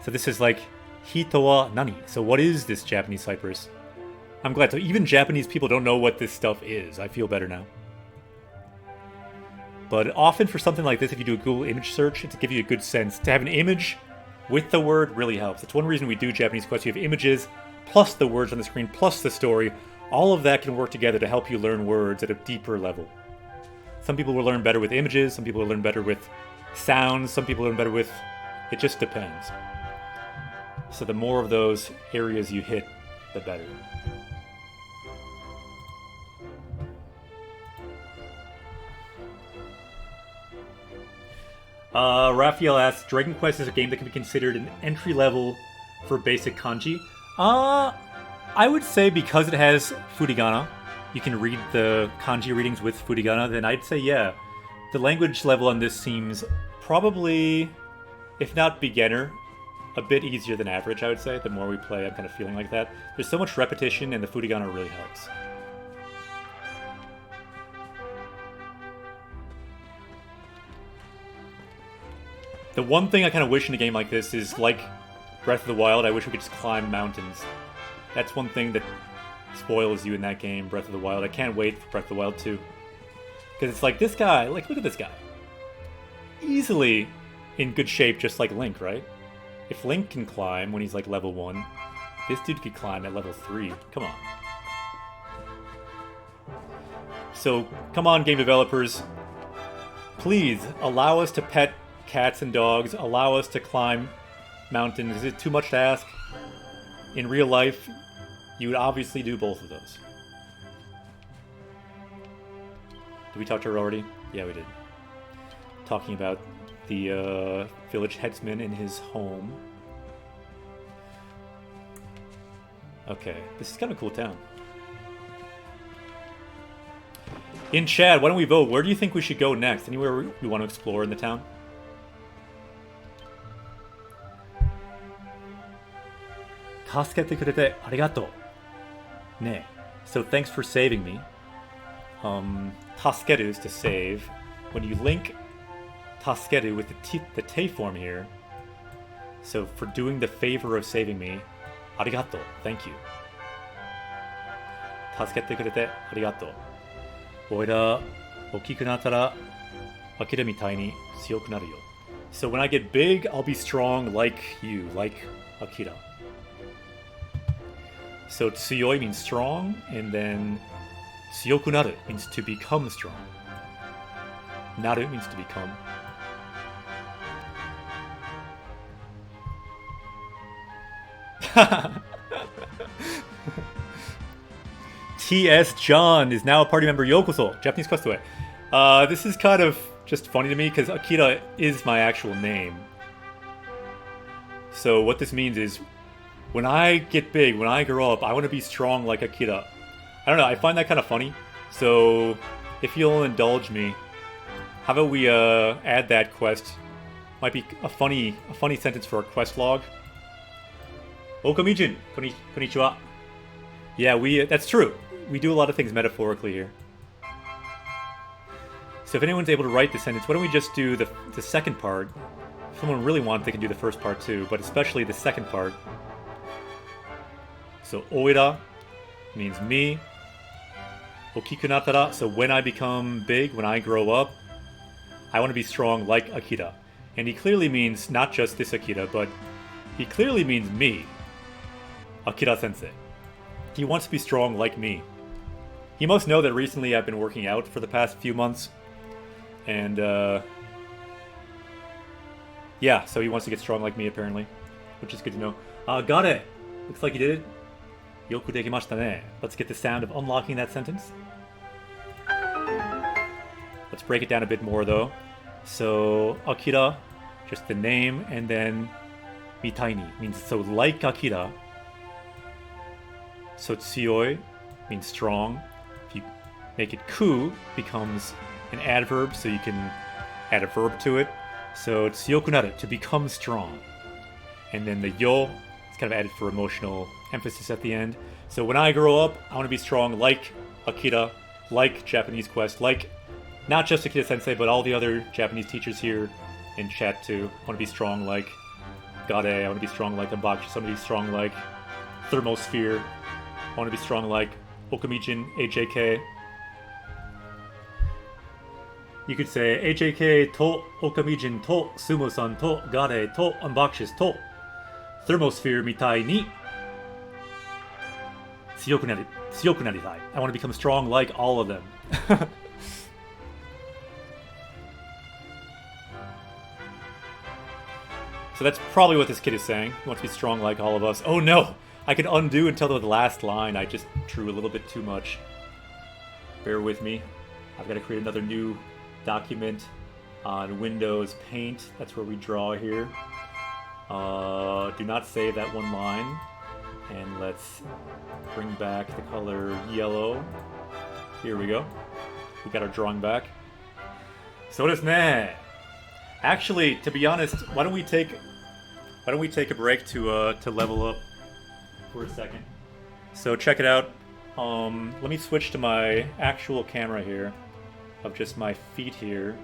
Speaker 1: So this is like, Hito wa nani? So what is this Japanese cypress? I'm glad. So even Japanese people don't know what this stuff is. I feel better now. But often for something like this, if you do a Google image search, to give you a good sense, to have an image with the word really helps. It's one reason we do Japanese quests. You have images, plus the words on the screen, plus the story. All of that can work together to help you learn words at a deeper level. Some people will learn better with images, some people will learn better with sounds, some people learn better with... It just depends. So the more of those areas you hit, the better. Raphael asks, Dragon Quest is a game that can be considered an entry level for basic kanji. I would say because it has furigana, you can read the kanji readings with furigana, then I'd say yeah. The language level on this seems probably, if not beginner, a bit easier than average, I would say. The more we play, I'm kind of feeling like that. There's so much repetition, and the furigana really helps. The one thing I kind of wish in a game like this is, like Breath of the Wild, I wish we could just climb mountains. That's one thing that spoils you in that game, Breath of the Wild. I can't wait for Breath of the Wild 2. Because it's like, this guy, like, look at this guy. Easily in good shape, just like Link, right? If Link can climb when he's like level 1, this dude could climb at level 3. Come on. So, come on, game developers. Please, allow us to pet cats and dogs. Allow us to climb mountains. Is it too much to ask? In real life, you would obviously do both of those. Did we talk to her already? Yeah, we did. Talking about the village headsman in his home. Okay, this is kind of a cool town. In chat, why don't we vote? Where do you think we should go next? Anywhere we want to explore in the town? Tasukete kurete arigatou. Ne. So thanks for saving me. Tasukeru is to save. When you link Tasukeru with the te form here, so for doing the favor of saving me, arigatou, thank you. Tasukete kurete arigatou. Oira okiku nattara akira mitai ni tsuyoku naru yo. So when I get big, I'll be strong like you, like Akira. So tsuyoi means strong, and then tsuyoku naru means to become strong. Naru means to become. T.S. John is now a party member. Yokoso, Japanese Quest Away. This is kind of just funny to me because Akira is my actual name. So what this means is, when I get big, when I grow up, I want to be strong like Akira. I don't know, I find that kind of funny. So if you'll indulge me, how about we add that quest? Might be a funny sentence for our quest log. Okamijin, konnichiwa. Yeah, that's true. We do a lot of things metaphorically here. So if anyone's able to write the sentence, why don't we just do the second part? If someone really wants, they can do the first part too, but especially the second part. So oira means me. Okiku nattara, so when I become big, when I grow up, I want to be strong like Akira. And he clearly means not just this Akira, but he clearly means me. Akira sensei. He wants to be strong like me. He must know that recently I've been working out for the past few months. And yeah, so he wants to get strong like me apparently, which is good to know. Got it! Looks like you did it. Yoku dekimashita ne. Let's get the sound of unlocking that sentence. Let's break it down a bit more though. So, Akira, just the name, and then mitai ni means so like Akira. So tsuyoi means strong. If you make it ku, becomes an adverb, so you can add a verb to it. So tsuyoku naru, to become strong. And then the yo is kind of added for emotional emphasis at the end. So when I grow up, I want to be strong like Akira, like Japanese Quest, like not just Akira Sensei, but all the other Japanese teachers here in chat too. I want to be strong like Gade, I want to be strong like Ambakushi, I want to be strong like Thermosphere, I want to be strong like Okamijin, AJK. You could say HAK to Okamijin to Sumo-san to Gare to Unboxes to Thermosphere mitai ni Tsuyoku naritai. I want to become strong like all of them. So that's probably what this kid is saying. He wants to be strong like all of us. Oh no! I can undo until the last line. I just drew a little bit too much. Bear with me. I've got to create another new document on Windows Paint. That's where we draw here. Do not save that one line. And let's bring back the color yellow. Here we go. We got our drawing back. So desu ne. Actually, to be honest, why don't we take a break to level up for a second? So check it out. Let me switch to my actual camera here, of just my feet here,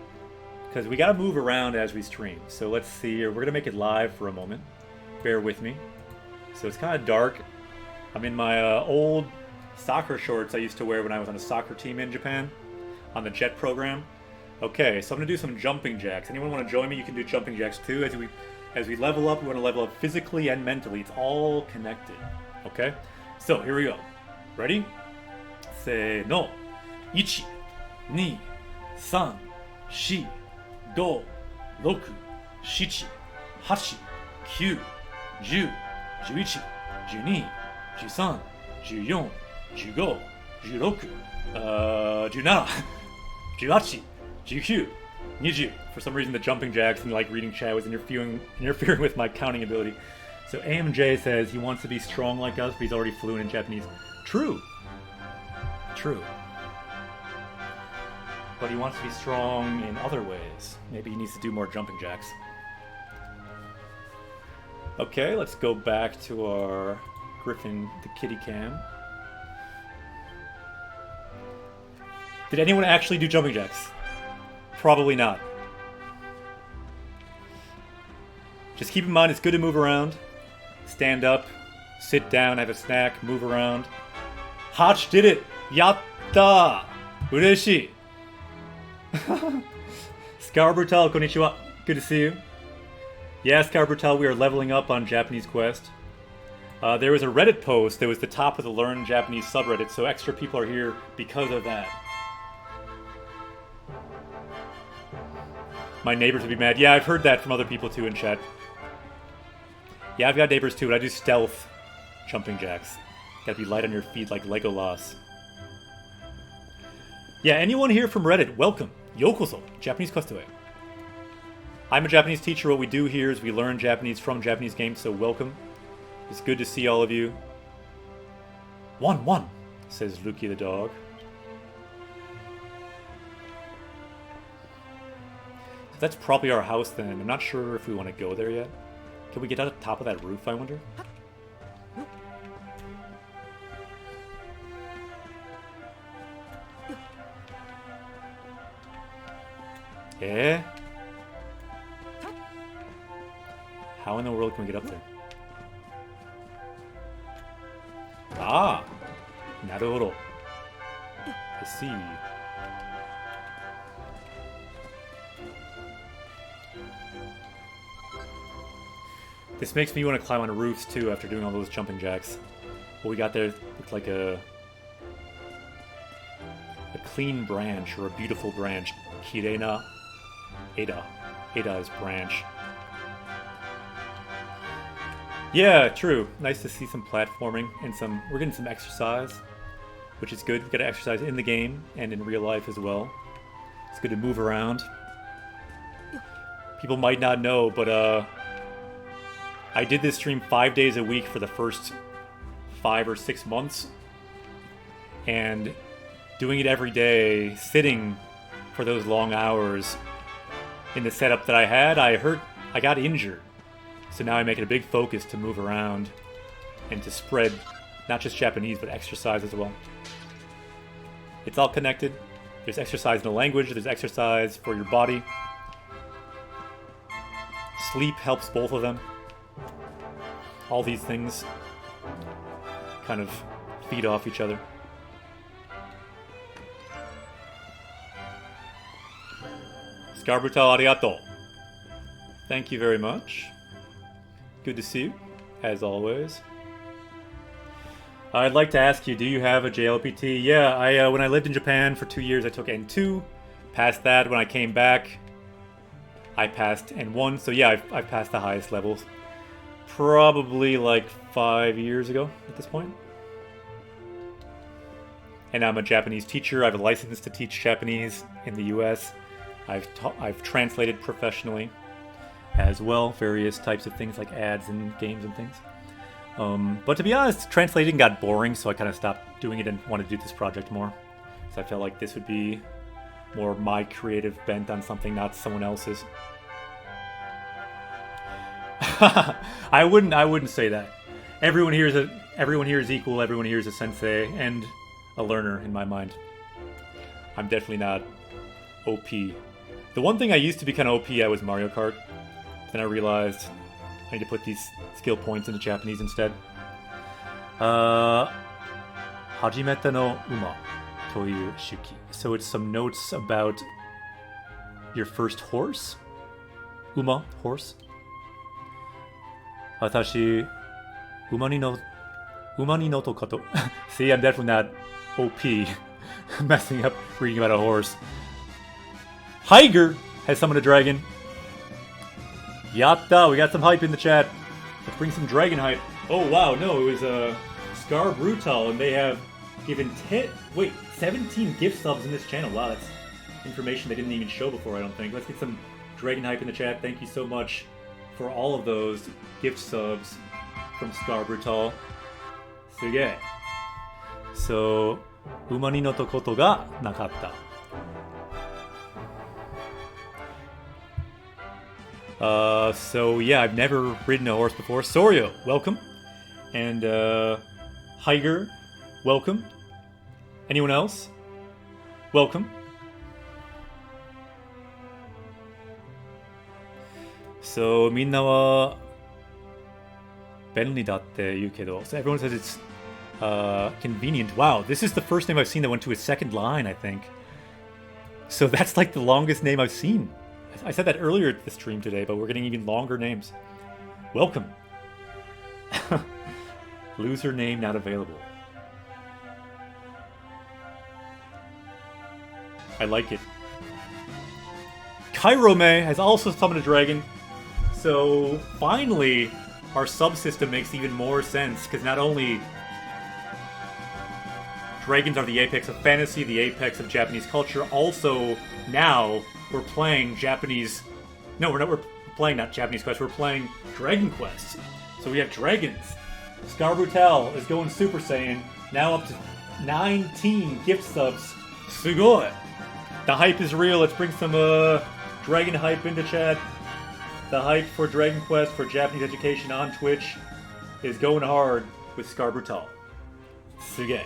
Speaker 1: because we gotta move around as we stream. So let's see here. We're gonna make it live for a moment. Bear with me. So it's kind of dark. I'm in my old soccer shorts I used to wear when I was on a soccer team in Japan, on the JET program. Okay, so I'm gonna do some jumping jacks. Anyone want to join me? You can do jumping jacks too. As we level up, we want to level up physically and mentally. It's all connected. Okay? So here we go. Ready? Se no. 1, 2, 3, 4, 5, 6, 7, 8, 9, 10, 11, 12, 13, 14, 15, 16, 17, 18, 19, 20. For some reason, the jumping jacks and like reading chat was interfering with my counting ability. So AMJ says he wants to be strong like us, but he's already fluent in Japanese. True. True. But he wants to be strong in other ways. Maybe he needs to do more jumping jacks. Okay, let's go back to our Griffin, the kitty cam. Did anyone actually do jumping jacks? Probably not. Just keep in mind, it's good to move around. Stand up, sit down, have a snack, move around. Hotch did it! Yatta! Ureshi! Scar Brutal, konnichiwa. Good to see you. Yeah, Scar Brutal, we are leveling up on Japanese Quest. There was a Reddit post that was the top of the Learn Japanese subreddit, so extra people are here because of that. My neighbors would be mad. Yeah, I've heard that from other people too in chat. Yeah, I've got neighbors too, but I do stealth jumping jacks. Gotta be light on your feet like Legolas. Yeah, anyone here from Reddit, welcome. Yokoso, Japanese Quest Away. I'm a Japanese teacher. What we do here is we learn Japanese from Japanese games, so welcome. It's good to see all of you. 1-1, says Luki the dog. So that's probably our house then. I'm not sure if we want to go there yet. Can we get out the top of that roof, I wonder? Eh? How in the world can we get up there? Ah! Naruhodo. I see. This makes me want to climb on roofs too after doing all those jumping jacks. What we got there looked like a clean branch or a beautiful branch. Kirena Ada. Ada is branch. Yeah, true. Nice to see some platforming and we're getting some exercise, which is good. We got to exercise in the game and in real life as well. It's good to move around. People might not know, but I did this stream 5 days a week for the first 5 or 6 months, and doing it every day, sitting for those long hours in the setup that I had, I got injured. So now I make it a big focus to move around and to spread not just Japanese, but exercise as well. It's all connected. There's exercise in the language, there's exercise for your body. Sleep helps both of them. All these things kind of feed off each other. Scarbrutal arigato. Thank you very much. Good to see you, as always. I'd like to ask you, do you have a JLPT? Yeah, when I lived in Japan for 2 years, I took N2. Passed that. When I came back, I passed N1. So yeah, I've passed the highest levels. Probably like 5 years ago at this point. And I'm a Japanese teacher. I have a license to teach Japanese in the US. I've translated professionally as well, various types of things like ads and games and things. But to be honest, translating got boring, so I kind of stopped doing it and wanted to do this project more. So I felt like this would be more my creative bent on something, not someone else's. I wouldn't say that. Everyone here is equal. Everyone here is a sensei and a learner in my mind. I'm definitely not OP. The one thing I used to be kind of OP at was Mario Kart. Then I realized I need to put these skill points into Japanese instead. Hajimeta no uma toyu shuki. So it's some notes about your first horse. Uma, horse. Watashi umani no tokato. See, I'm definitely not OP. Messing up reading about a horse. Higer has summoned a dragon. Yatta, we got some hype in the chat. Let's bring some dragon hype. Oh wow, no, it was Scarbrutal, and they have given 17 gift subs in this channel. Wow, that's information they didn't even show before, I don't think. Let's get some dragon hype in the chat. Thank you so much for all of those gift subs from Scarbrutal. Suge. So, umani no tokoto ga nakatta. So yeah, I've never ridden a horse before. Soryo, welcome. And Higer, welcome. Anyone else? Welcome. So, みんなは便利だって言うけど. So everyone says it's convenient. Wow, this is the first name I've seen that went to a second line, I think. So that's like the longest name I've seen. I said that earlier at the stream today, but we're getting even longer names. Welcome. Loser name not available. I like it. Kairome has also summoned a dragon. So finally, our subsystem makes even more sense, because not only dragons are the apex of fantasy, the apex of Japanese culture, also now we're playing Japanese... No, we're playing not Japanese Quest, we're playing Dragon Quest. So we have dragons. Scarbrutal is going Super Saiyan, now up to 19 gift subs. Sugoi! The hype is real, let's bring some dragon hype into chat. The hype for Dragon Quest for Japanese education on Twitch is going hard with Scarbrutal. Suge.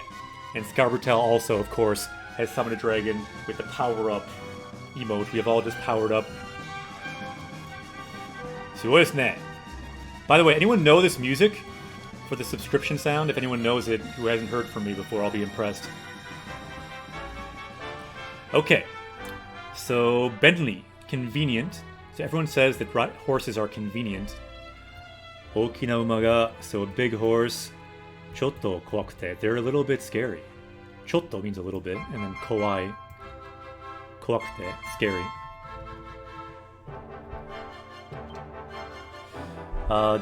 Speaker 1: And Scarbrutal also, of course, has summoned a dragon with the power-up emote. We have all just powered up. Sugoi desu ne. By the way, anyone know this music for the subscription sound? If anyone knows it who hasn't heard from me before, I'll be impressed. Okay. So, Bentley, convenient. So everyone says that horses are convenient. Okina uma ga, so a big horse. Chotto kowakute, they're a little bit scary. Chotto means a little bit, and then kowai, kowakute, scary.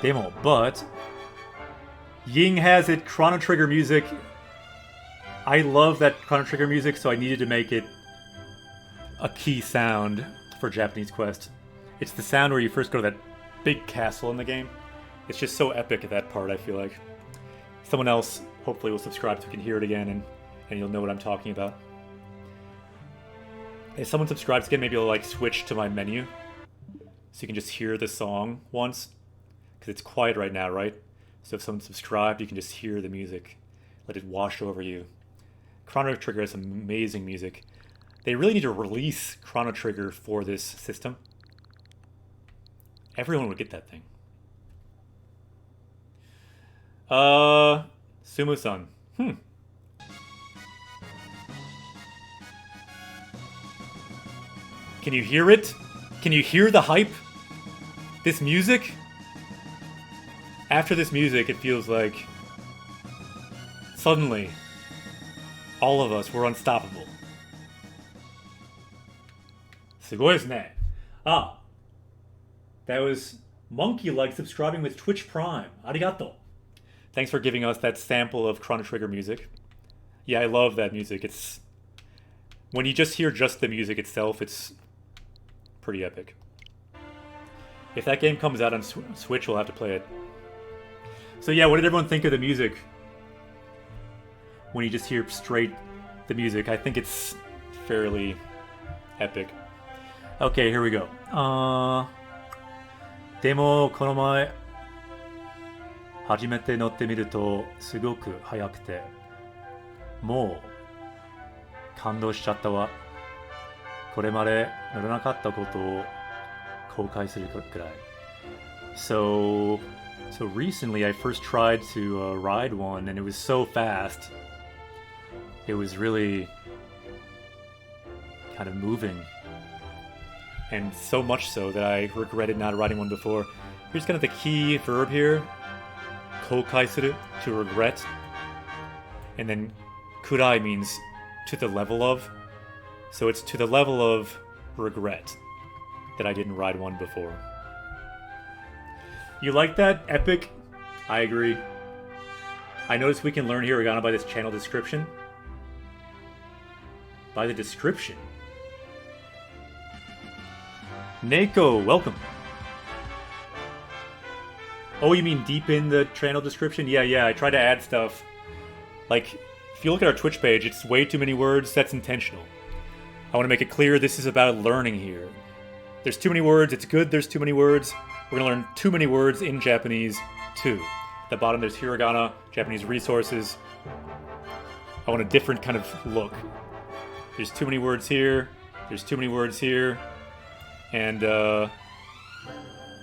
Speaker 1: Demo, but Ying has it, Chrono Trigger music. I love that Chrono Trigger music, so I needed to make it a key sound for Japanese Quest. It's the sound where you first go to that big castle in the game. It's just so epic at that part, I feel like. Someone else hopefully will subscribe so you can hear it again and you'll know what I'm talking about. If someone subscribes again, maybe I'll like switch to my menu so you can just hear the song once. Because it's quiet right now, right? So if someone subscribed, you can just hear the music. Let it wash over you. Chrono Trigger has some amazing music. They really need to release Chrono Trigger for this system. Everyone would get that thing. Sumu-san. Can you hear it? Can you hear the hype? This music? After this music, it feels like suddenly all of us were unstoppable. すごいですね. Ah, that was Monkey like subscribing with Twitch Prime. Arigato. Thanks for giving us that sample of Chrono Trigger music. Yeah, I love that music. It's when you just hear just the music itself, it's pretty epic. If that game comes out on Switch, we'll have to play it. So yeah, what did everyone think of the music? When you just hear straight the music, I think it's fairly epic. Okay, here we go. でもこの前初めて乗ってみるとすごく速くてもう感動しちゃったわ。これまで乗らなかったことを後悔するくらい。So recently I first tried to ride one and it was so fast. It was really kind of moving. And so much so that I regretted not riding one before. Here's kind of the key verb here. Koukai suru, to regret. And then kurai means to the level of. So it's to the level of regret that I didn't ride one before. You like that? Epic? I agree. I noticed we can learn hiragana by this channel description. By the description? Neko, welcome. Oh, you mean deep in the channel description? Yeah, I try to add stuff. Like, if you look at our Twitch page, it's way too many words. That's intentional. I want to make it clear this is about learning here. There's too many words. It's good there's too many words. We're going to learn too many words in Japanese, too. At the bottom, there's hiragana, Japanese resources. I want a different kind of look. There's too many words here. There's too many words here. And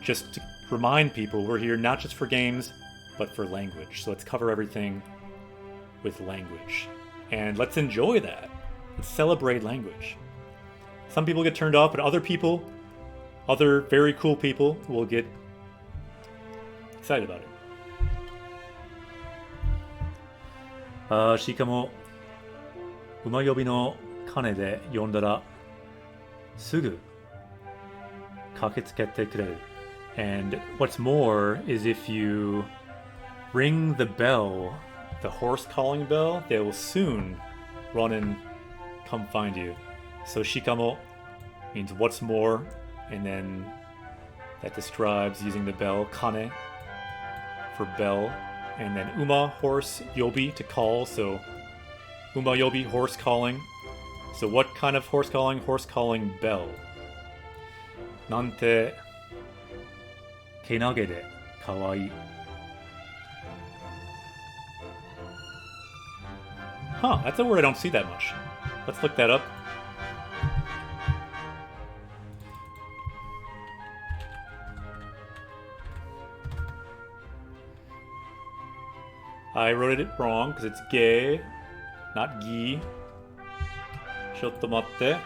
Speaker 1: just to remind people, we're here not just for games, but for language. So let's cover everything with language. And let's enjoy that. Let's celebrate language. Some people get turned off, but other people, other very cool people, will get excited about it. しかも、馬呼びの鐘で呼んだら、すぐ And what's more is if you ring the bell, the horse calling bell, they will soon run and come find you. So shikamo means what's more, and then that describes using the bell, kane for bell, and then uma, horse, yobi to call, so uma yobi, horse calling. So what kind of horse calling? Horse calling bell. Nante kenage de kawaii. Huh, that's a word I don't see that much. Let's look that up. I wrote it wrong because it's ge, not gi. Shotto matte.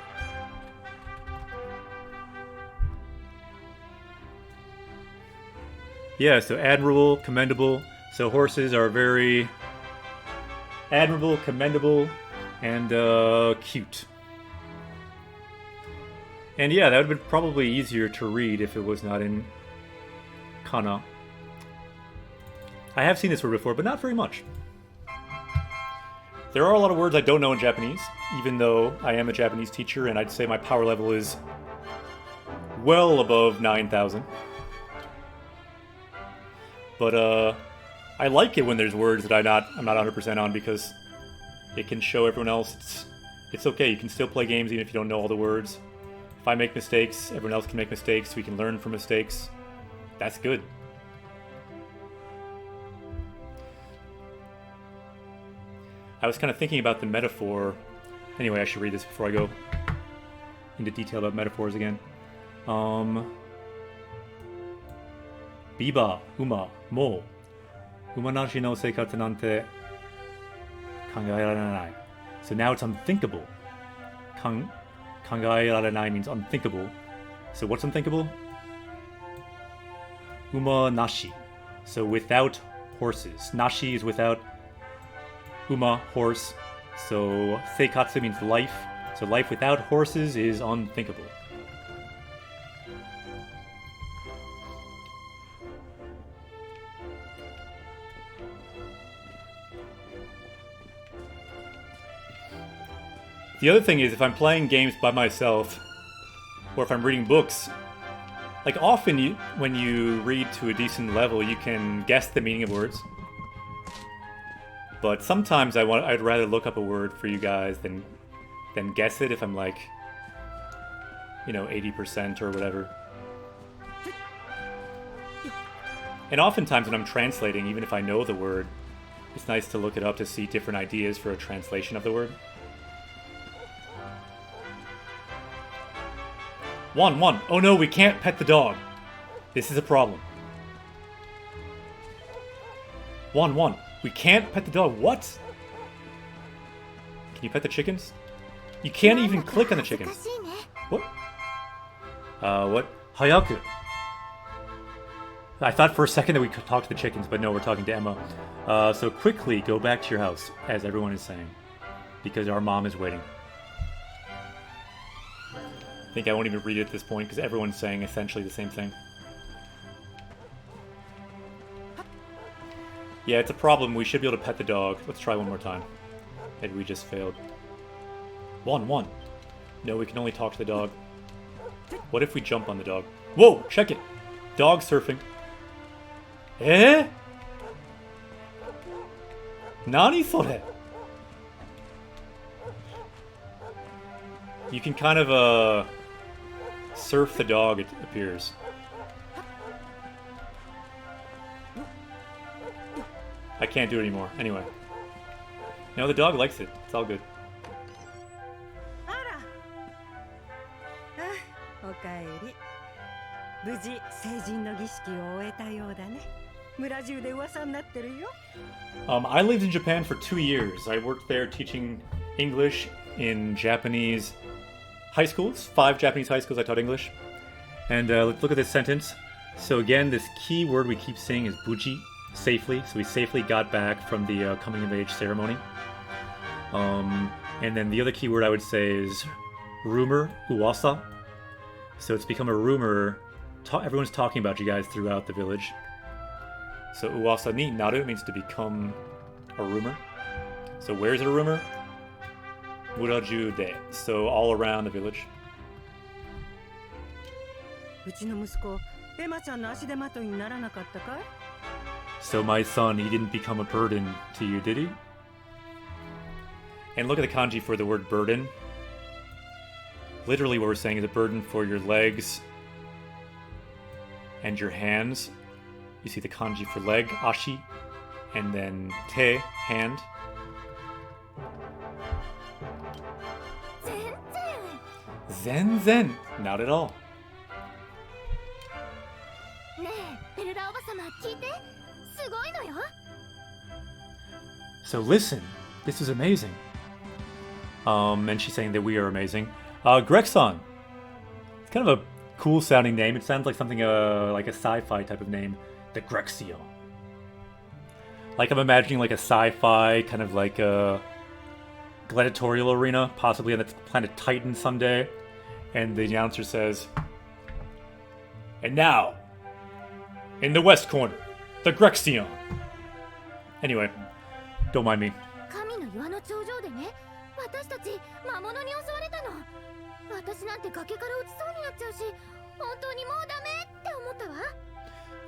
Speaker 1: Yeah, so admirable, commendable. So horses are very admirable, commendable, and cute. And yeah, that would have been probably easier to read if it was not in kana. I have seen this word before, but not very much. There are a lot of words I don't know in Japanese, even though I am a Japanese teacher, and I'd say my power level is well above 9,000. But I like it when there's words that I'm not 100% on, because it can show everyone else it's okay. You can still play games even if you don't know all the words. If I make mistakes, everyone else can make mistakes. We can learn from mistakes. That's good. I was kind of thinking about the metaphor. Anyway, I should read this before I go into detail about metaphors again. Biba, uma, mo. Uma nashi no seikatsu nante kangaeraranai. So now it's unthinkable. Kangaerarenai means unthinkable. So what's unthinkable? Uma nashi. So without horses. Nashi is without. Uma, horse. So seikatsu means life. So life without horses is unthinkable. The other thing is, if I'm playing games by myself, or if I'm reading books, like often when you read to a decent level, you can guess the meaning of words. But sometimes I'd rather look up a word for you guys than guess it if I'm like, 80% or whatever. And oftentimes when I'm translating, even if I know the word, it's nice to look it up to see different ideas for a translation of the word. 1. Oh no, we can't pet the dog. This is a problem. 1. We can't pet the dog. What? Can you pet the chickens? You can't even click on the chickens. What? What? Hayaku. I thought for a second that we could talk to the chickens, but no, we're talking to Emma. So quickly go back to your house, as everyone is saying, because our mom is waiting. I think I won't even read it at this point because everyone's saying essentially the same thing. Yeah, it's a problem. We should be able to pet the dog. Let's try one more time. Maybe we just failed. 1. No, we can only talk to the dog. What if we jump on the dog? Whoa, check it. Dog surfing. Eh? Nani sore? You can kind of, surf the dog, it appears. I can't do it anymore. Anyway. No, the dog likes it. It's all good.
Speaker 5: おかえり。無事成人の儀式を終えたようだね。村中で噂になってるよ。
Speaker 1: I lived in Japan for 2 years. I worked there teaching English in Japanese high schools. 5 Japanese high schools I taught English. And let's look at this sentence. So again, this key word we keep saying is buji, safely. So we safely got back from the coming of age ceremony. And then the other key word I would say is rumor, uwasa. So it's become a rumor. Everyone's talking about you guys throughout the village. So uwasa ni naru means to become a rumor. So where's a rumor? Muraju de. So all around the village.
Speaker 5: うちの息子、エマちゃんの足手まといにならなかったかい?
Speaker 1: So my son, he didn't become a burden to you, did he? And look at the kanji for the word burden. Literally what we're saying is a burden for your legs and your hands. You see the kanji for leg, ashi, and then te, hand. Zen. Not at all. So listen, this is amazing. And she's saying that we are amazing. Grexon. It's kind of a cool sounding name. It sounds like something like a sci-fi type of name. The Grexio. Like I'm imagining like a sci-fi kind of like a gladiatorial arena, possibly on the planet Titan someday. And the announcer says, and now, in the west corner, the Grexion. Anyway, don't mind me.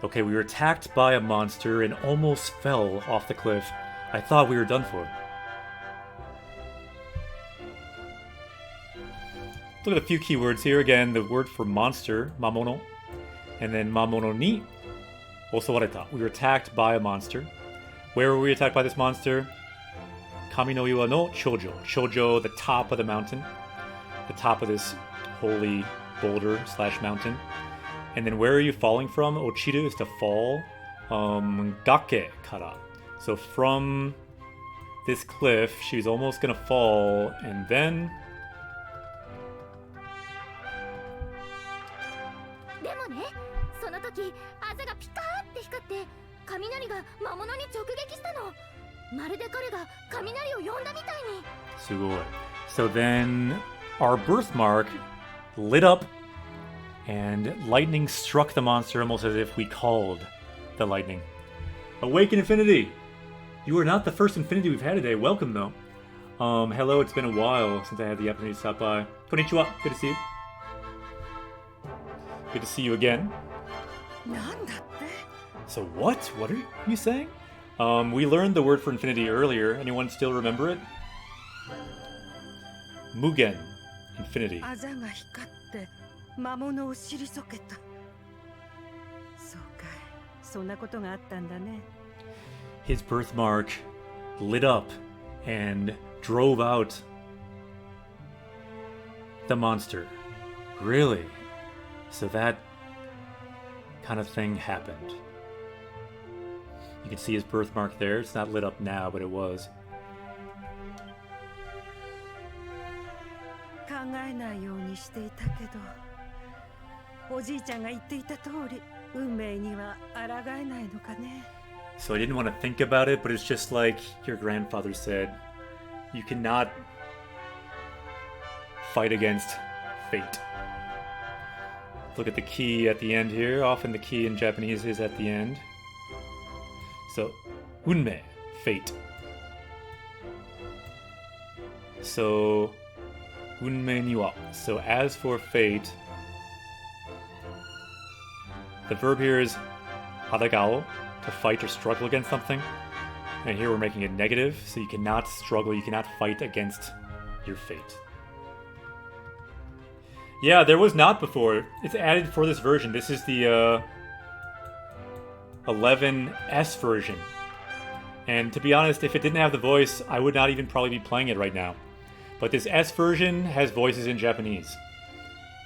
Speaker 1: Okay, we were attacked by a monster and almost fell off the cliff. I thought we were done for. Look at a few keywords here. Again, the word for monster, mamono. And then mamono ni osawareta. We were attacked by a monster. Where were we attacked by this monster? Kami no iwa no chojo. Chojo, the top of the mountain. The top of this holy boulder / mountain. And then where are you falling from? Ochiru is to fall. Gake kara. So from this cliff, she's almost gonna fall, and then
Speaker 3: あざがピカーって光って雷が魔物に直撃したの。まるで彼が雷を呼んだみたいに。
Speaker 1: すごい。So then our birthmark lit up and lightning struck the monster almost as if we called the lightning. Awaken Infinity! You are not the first Infinity we've had today. Welcome, though. Hello, it's been a while since I had the opportunity to stop by. Konnichiwa, good to see you. Good to see you again.
Speaker 5: なんだって？
Speaker 1: So what? What are you saying? We learned the word for infinity earlier. Anyone still remember it? Mugen. Infinity.
Speaker 5: あざが光って魔物を退けた。そうかい。そんなことがあったんだね。
Speaker 1: His birthmark lit up and drove out the monster. Really? So that kind of thing happened. You can see his birthmark there. It's not lit up now, but it was.
Speaker 5: 考えないようにしていたけど、おじいちゃんが言っていた通り、運命には抗えないのかね。
Speaker 1: So I didn't want to think about it, but it's just like your grandfather said. You cannot fight against fate. Look at the key at the end here. Often the key in Japanese is at the end. So, unmei, fate. So, unmei ni wa. So as for fate, the verb here is aragao, to fight or struggle against something. And here we're making it negative, so you cannot struggle, you cannot fight against your fate. Yeah, there was not before. It's added for this version. This is the 11S version. And to be honest, if it didn't have the voice, I would not even probably be playing it right now. But this S version has voices in Japanese.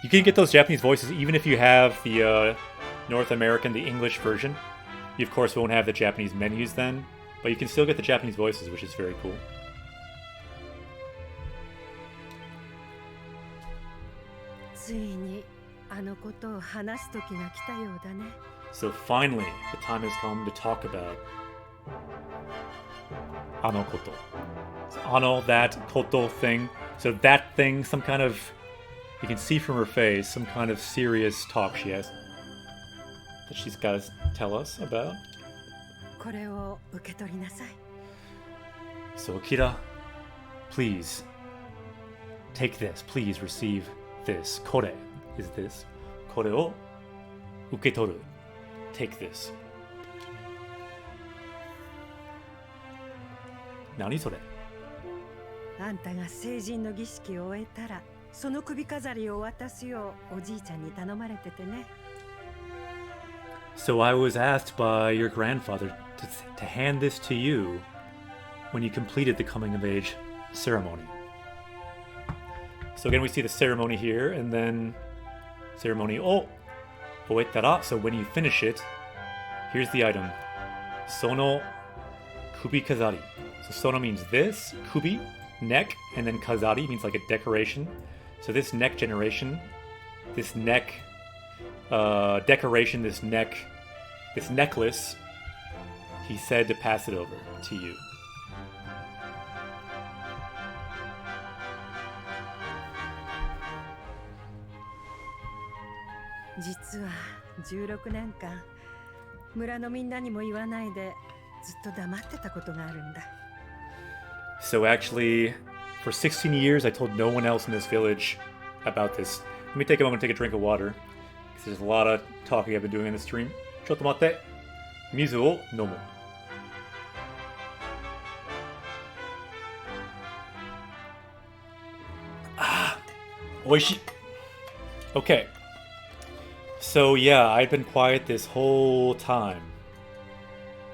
Speaker 1: You can get those Japanese voices even if you have the North American, the English version. You of course won't have the Japanese menus then, but you can still get the Japanese voices, which is very cool.
Speaker 5: ついにあのことを話す時が来たようだね。
Speaker 1: So finally, the time has come to talk about ano koto. So ano, that, koto, thing. So that thing, some kind of, you can see from her face, some kind of serious talk she has that she's got to tell us about.
Speaker 5: これを受け取りなさい。
Speaker 1: So Akira, please take this. Please receive this. Kore is this. Kore o uketoru. Take this. Nani sore?
Speaker 5: あんたが成人の儀式を終えたら、その首飾りを渡すようおじいちゃんに頼まれててね。
Speaker 1: So I was asked by your grandfather to hand this to you when you completed the coming of age ceremony. So again, we see the ceremony here, and then ceremony o oetara. So when you finish it, here's the item. Sono kubi kazari. So sono means this, kubi, neck, and then kazari means like a decoration. So this neck generation, this neck decoration, this necklace, he said to pass it over to you.
Speaker 5: 実は16年間村のみんなにも言わないでずっと黙ってたことがあるんだ。
Speaker 1: So actually, for 16 years, I told no one else in this village about this. Let me take a moment to take a drink of water, because there's a lot of talking I've been doing in the stream. ちょっと待って。水を飲む。Oishi. Okay. So yeah, I've been quiet this whole time.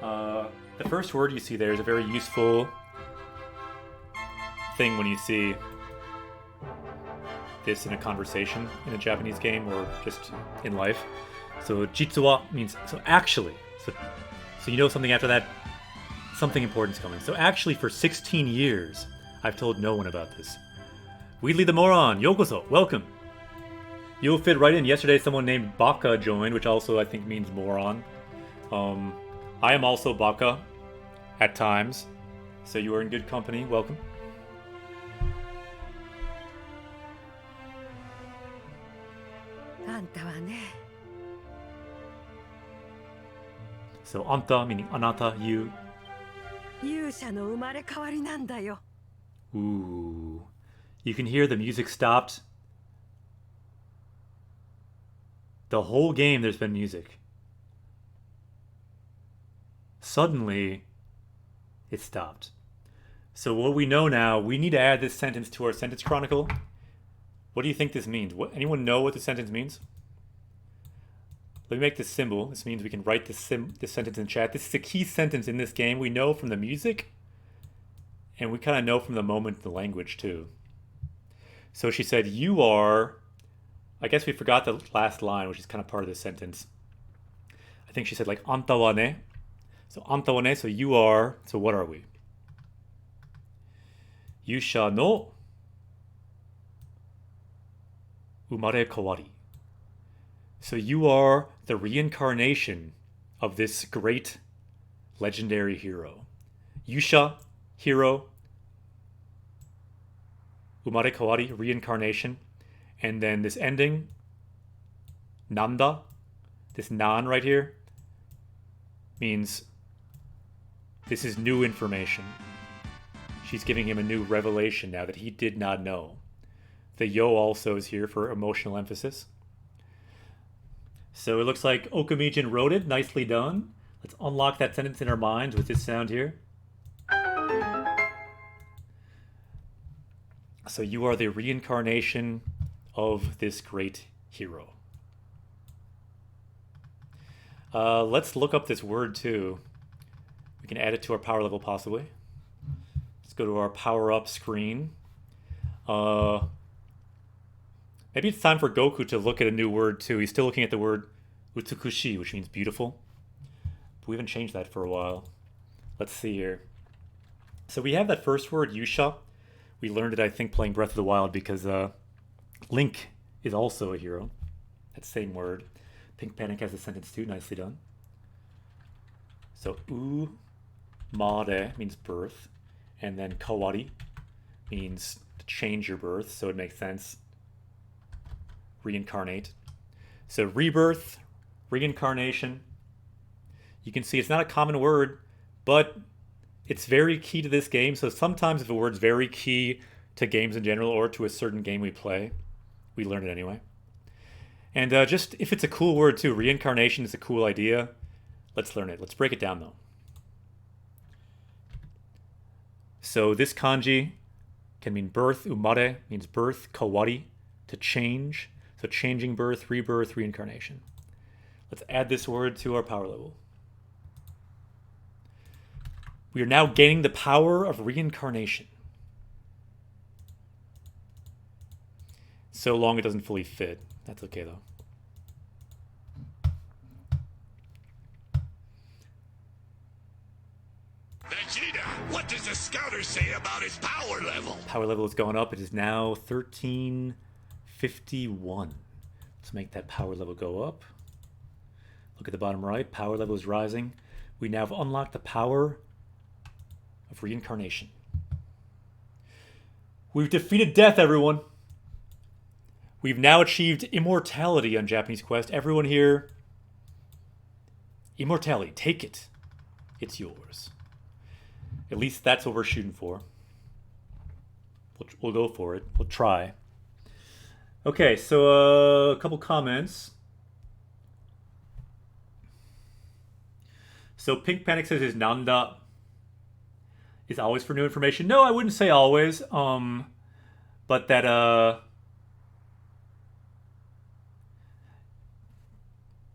Speaker 1: The first word you see there is a very useful thing when you see this in a conversation in a Japanese game or just in life. So jitsuwa means so actually. So you know something after that, something important's coming. So actually for 16 years, I've told no one about this. Wheatley the Moron, yokoso, welcome. You'll fit right in. Yesterday, someone named Baka joined, which also I think means moron. I am also Baka at times, so you are in good company. Welcome. So anta meaning anata, you.
Speaker 5: 勇者の生まれ変わりなんだよ。
Speaker 1: Ooh. You can hear the music stopped. The whole game there's been music. Suddenly, it stopped. So what we know now, we need to add this sentence to our sentence chronicle. What do you think this means? Anyone know what the sentence means? Let me make this symbol. This means we can write this sentence in chat. This is a key sentence in this game. We know from the music, and we kind of know from the moment the language too. So she said, you are... I guess we forgot the last line, which is kind of part of this sentence. I think she said like, anta wa ne. So anta wa ne, so you are... So what are we? Yusha no umare kawari. So you are the reincarnation of this great legendary hero. Yusha, hero. Umare kawari, reincarnation. And then this ending, nanda, this nan right here, means this is new information. She's giving him a new revelation now that he did not know. The yo also is here for emotional emphasis. So it looks like Okamijin wrote it. Nicely done. Let's unlock that sentence in our minds with this sound here. So you are the reincarnation of this great hero. Let's look up this word too. We can add it to our power level possibly. Let's go to our power up screen. Maybe it's time for Goku to look at a new word too. He's still looking at the word utsukushi, which means beautiful. But we haven't changed that for a while. Let's see here. So we have that first word, Yusha. We learned it, I think, playing Breath of the Wild because Link is also a hero. That same word. Pink Panic has a sentence too. Nicely done. So mare means birth. And then kawari means to change your birth. So it makes sense. Reincarnate. So rebirth, reincarnation. You can see it's not a common word, but it's very key to this game. So sometimes if a word's very key to games in general or to a certain game we play, we learn it anyway. And just if it's a cool word too, reincarnation is a cool idea. Let's learn it. Let's break it down though. So this kanji can mean birth. Umare means birth. Kawari, to change. So changing birth, rebirth, reincarnation. Let's add this word to our power level. We are now gaining the power of reincarnation. So long it doesn't fully fit. That's okay though.
Speaker 4: Vegeta, what does the scouter say about his power level?
Speaker 1: Power level is going up. It is now 1351. Let's make that power level go up. Look at the bottom right. Power level is rising. We now have unlocked the power of reincarnation. We've defeated death, everyone. We've now achieved immortality on Japanese Quest. Everyone here, immortality, take it. It's yours. At least that's what we're shooting for. We'll go for it. We'll try. Okay, so a couple comments. So Pink Panic says his Nanda is always for new information. No, I wouldn't say always. But that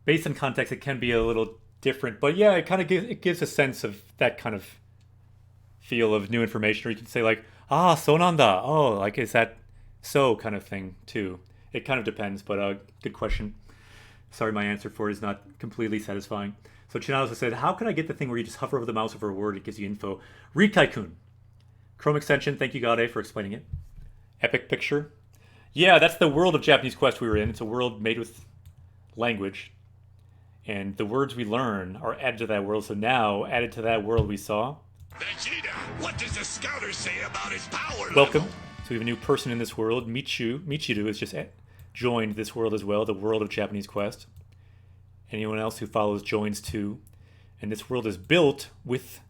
Speaker 1: based on context, it can be a little different. But yeah, it kind of gives a sense of that kind of feel of new information. Or you can say like, ah, so nanda. Oh, like is that so kind of thing too. It kind of depends, but good question. Sorry, my answer for it is not completely satisfying. So Chinado said, how can I get the thing where you just hover over the mouse over a word, it gives you info? Read Tycoon. Chrome extension, thank you, Gade, for explaining it. Epic picture. Yeah, that's the world of Japanese Quest we were in. It's a world made with language. And the words we learn are added to that world. So now, added to that world we saw.
Speaker 4: Vegeta, what does the scouter say about his power
Speaker 1: Welcome.
Speaker 4: level?
Speaker 1: So we have a new person in this world. Michiru has just joined this world as well, the world of Japanese Quest. Anyone else who follows joins too. And this world is built with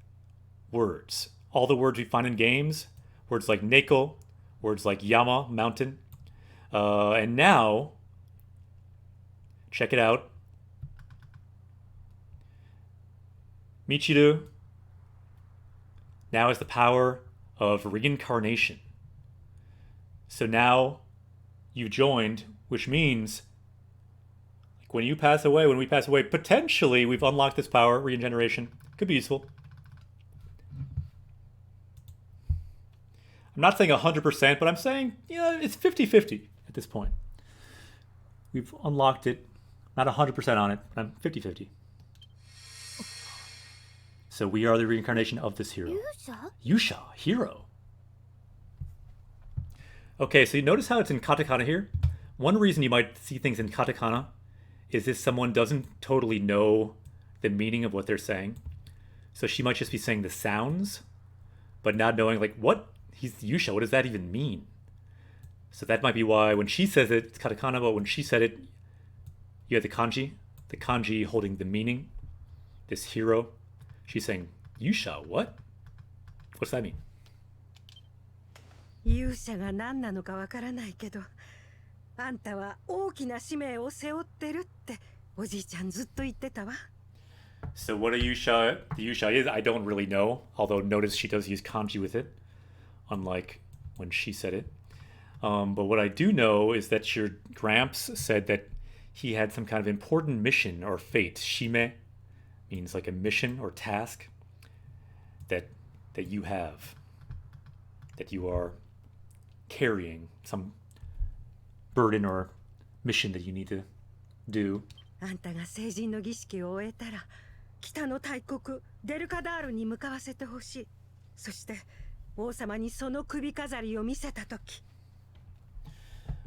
Speaker 1: words. All the words we find in games, words like Neko, words like Yama, mountain. And now, check it out. Michiru now has the power of reincarnation. So now you've joined, which means like when we pass away, potentially we've unlocked this power, regeneration. Could be useful. I'm not saying 100%, but I'm saying, it's 50-50 at this point. We've unlocked it. Not 100% on it, but I'm 50-50. So we are the reincarnation of this hero. Yusha, hero. Okay, so you notice how it's in katakana here? One reason you might see things in katakana is if someone doesn't totally know the meaning of what they're saying. So she might just be saying the sounds, but not knowing, like, what? He's Yusha, what does that even mean? So that might be why when she says it, it's katakana, but when she said it, you have the kanji holding the meaning, this hero. She's saying, Yusha, what? What's that mean?
Speaker 5: 勇者が何なのかわからないけど、あんたは大きな使命を背負ってるっておじいちゃんずっと言ってたわ。
Speaker 1: So what the Yusha is, I don't really know. Although notice she does use kanji with it, unlike when she said it. But what I do know is that your Gramps said that he had some kind of important mission or fate. Shime means like a mission or task that you have, that you are carrying, some burden or mission that you need to do.
Speaker 5: あんたが成人の儀式を終えたら、北の大国デルカダールに向かわせてほしい。そして王様にその首飾りを見せたとき。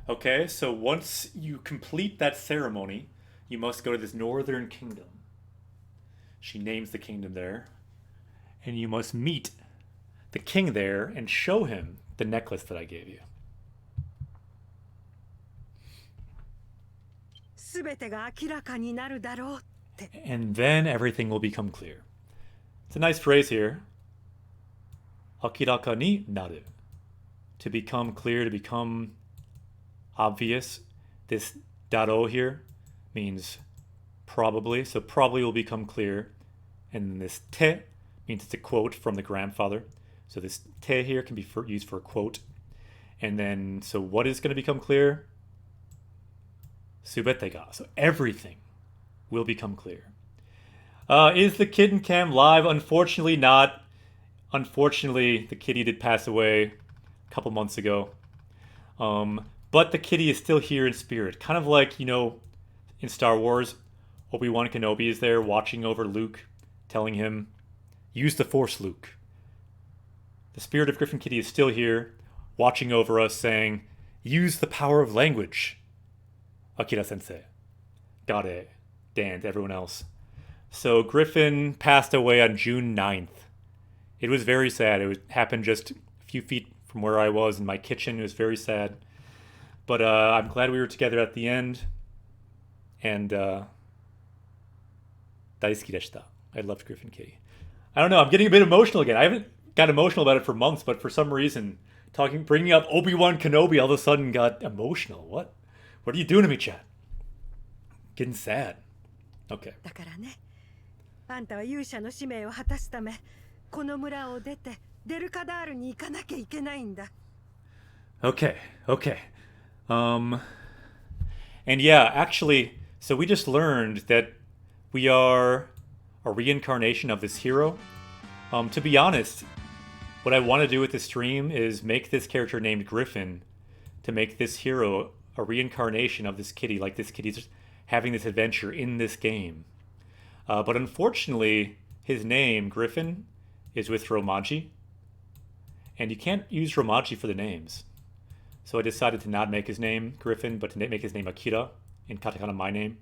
Speaker 1: Okay, so once you complete that ceremony, you must go to this northern kingdom. She names the kingdom there. And you must meet the king there and show him the necklace that I gave you.
Speaker 5: すべてが明らかになるだろうって。
Speaker 1: And then everything will become clear. It's a nice phrase here. Akiraka ni naru. To become clear, to become obvious. This daro here means probably. So probably will become clear. And then this te means it's a quote from the grandfather. So this te here can be used for a quote. And then, so what is going to become clear? Subete ga. So everything will become clear. Is the kid in cam live? Unfortunately not. Unfortunately, the kitty did pass away a couple months ago. But the kitty is still here in spirit. Kind of like, in Star Wars, Obi-Wan Kenobi is there watching over Luke, telling him, use the Force, Luke. The spirit of Griffin Kitty is still here, watching over us, saying, use the power of language. Akira sensei, Gare, Dan, everyone else. So Griffin passed away on June 9th. It was very sad. It happened just a few feet from where I was in my kitchen. It was very sad. But I'm glad we were together at the end. And daisuki deshita. I loved Griffin Kitty. I don't know, I'm getting a bit emotional again. I haven't got emotional about it for months, but for some reason, bringing up Obi-Wan Kenobi all of a sudden got emotional. What are you doing to me, chat? Getting sad. Okay.
Speaker 5: だからね、あんたは勇者の使命を果たすため、この村を出てデルカダールに行かなきゃいけないんだ。
Speaker 1: Okay. And yeah, actually, so we just learned that we are a reincarnation of this hero. To be honest, what I want to do with this stream is make this character named Griffin to make this hero a reincarnation of this kitty, like this kitty's having this adventure in this game. But unfortunately, his name, So I decided to not make his name Griffin, but to make his name Akira, in katakana my name.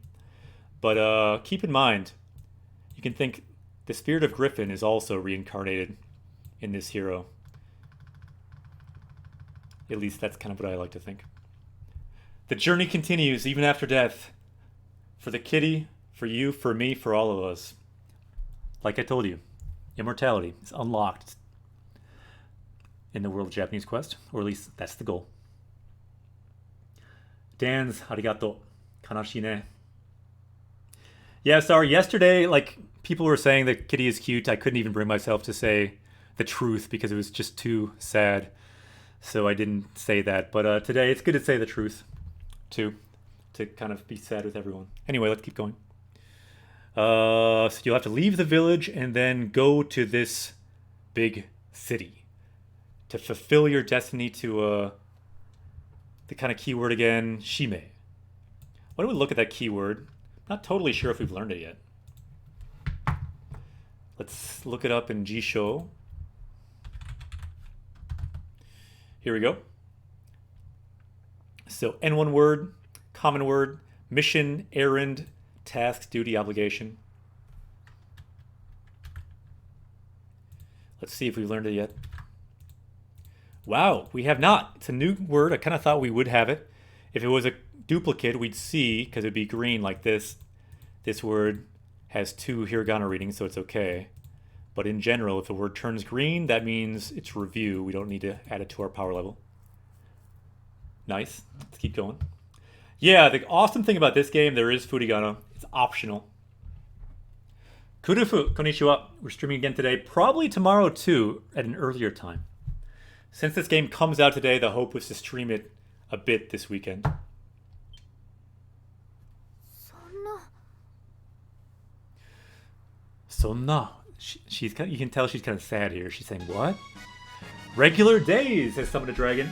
Speaker 1: But keep in mind, you can think the spirit of Griffin is also reincarnated in this hero. At least that's kind of what I like to think. The journey continues even after death. For the kitty, for you, for me, for all of us. Like I told you, immortality is unlocked in the world of Japanese Quest, or at least that's the goal. Dan's arigato. Kanashi ne. Yeah, sorry. Yesterday, like, people were saying that Kitty is cute. I couldn't even bring myself to say the truth because it was just too sad. So I didn't say that. But today, it's good to say the truth, too, to kind of be sad with everyone. Anyway, let's keep going. So you'll have to leave the village and then go to this big city to fulfill your destiny to the kind of keyword again, shime. Why don't we look at that keyword? Not totally sure if we've learned it yet. Let's look it up in Jisho. Here we go. So N1 word, common word, mission, errand, task, duty, obligation. Let's see if we've learned it yet. Wow, we have not. It's a new word. I kind of thought we would have it. If it was a duplicate, we'd see, because it'd be green like this. This word has 2 hiragana readings, so it's okay. But in general, if the word turns green, that means it's review. We don't need to add it to our power level. Nice. Let's keep going. Yeah, the awesome thing about this game, there is furigana. It's optional. Kurufu, konnichiwa. We're streaming again today. Probably tomorrow too, at an earlier time. Since this game comes out today, the hope was to stream it a bit this weekend. Sonna. She's kind of, you can tell she's kind of sad here. She's saying, what? Regular days has summoned a dragon.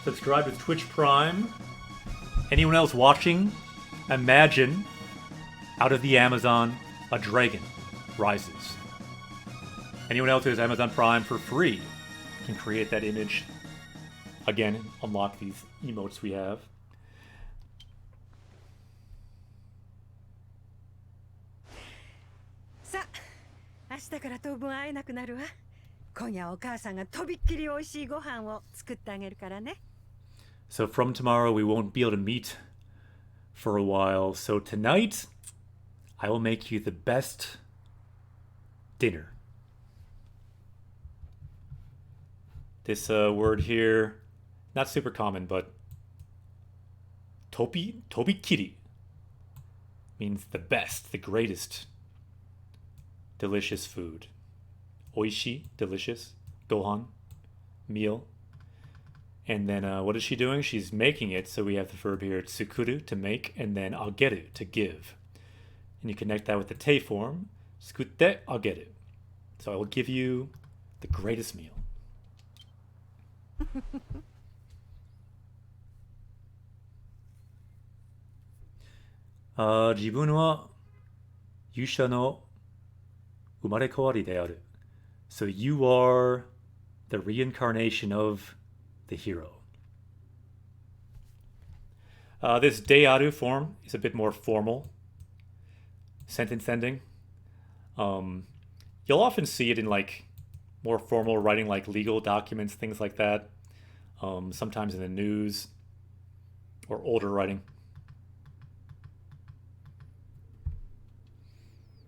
Speaker 1: Subscribe with Twitch Prime. Anyone else watching? Imagine, out of the Amazon, a dragon rises. Anyone else who has Amazon Prime for free can create that image. Again, unlock these emotes we have.
Speaker 5: Sa, 明日から当分会えなくなるわ。今夜お母さんがとびっきり美味しいご飯を作ってあげるからね。
Speaker 1: So from tomorrow, we won't be able to meet for a while. So tonight, I will make you the best dinner. This word here, not super common, but tobikiri means the best, the greatest, delicious food. Oishi, delicious. Gohan, meal. And then what is she doing? She's making it. So we have the verb here, tsukuru, to make, and then ageru, to give. And you connect that with the te form, tsukutte ageru. So I will give you the greatest meal. 自分は勇者の生まれ変わりである. So you are the reincarnation of the hero. This dearu form is a bit more formal. Sentence ending. You'll often see it in like more formal writing, like legal documents, things like that. Sometimes in the news or older writing.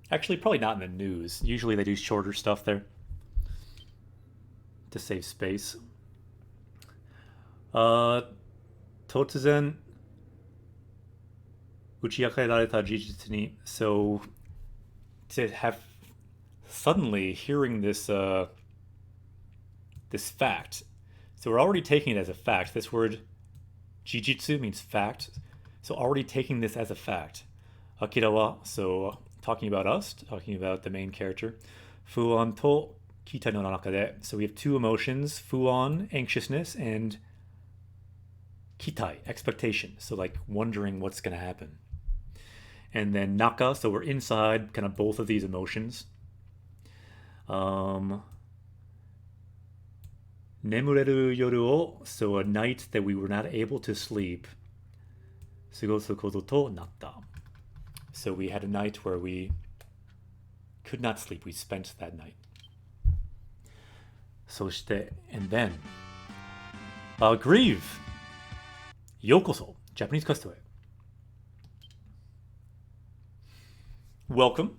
Speaker 1: Actually, probably not in the news. Usually they do shorter stuff there to save space. 突然打ち明けられた事実に So to have suddenly hearing this this fact. So we're already taking it as a fact. This word jijitsu means fact. So already taking this as a fact. Akira wa, so talking about us, talking about the main character. Fuan to kitai no naka de. So we have 2 emotions, fuan, anxiousness, and kitai, expectation. So like wondering what's going to happen. And then naka, so we're inside kind of both of these emotions. Nemureru yoru o, so a night that we were not able to sleep. Sugosu koto to natta. So we had a night where we could not sleep. We spent that night. そして and then Grieve ようこそ Japanese Quest へ Welcome.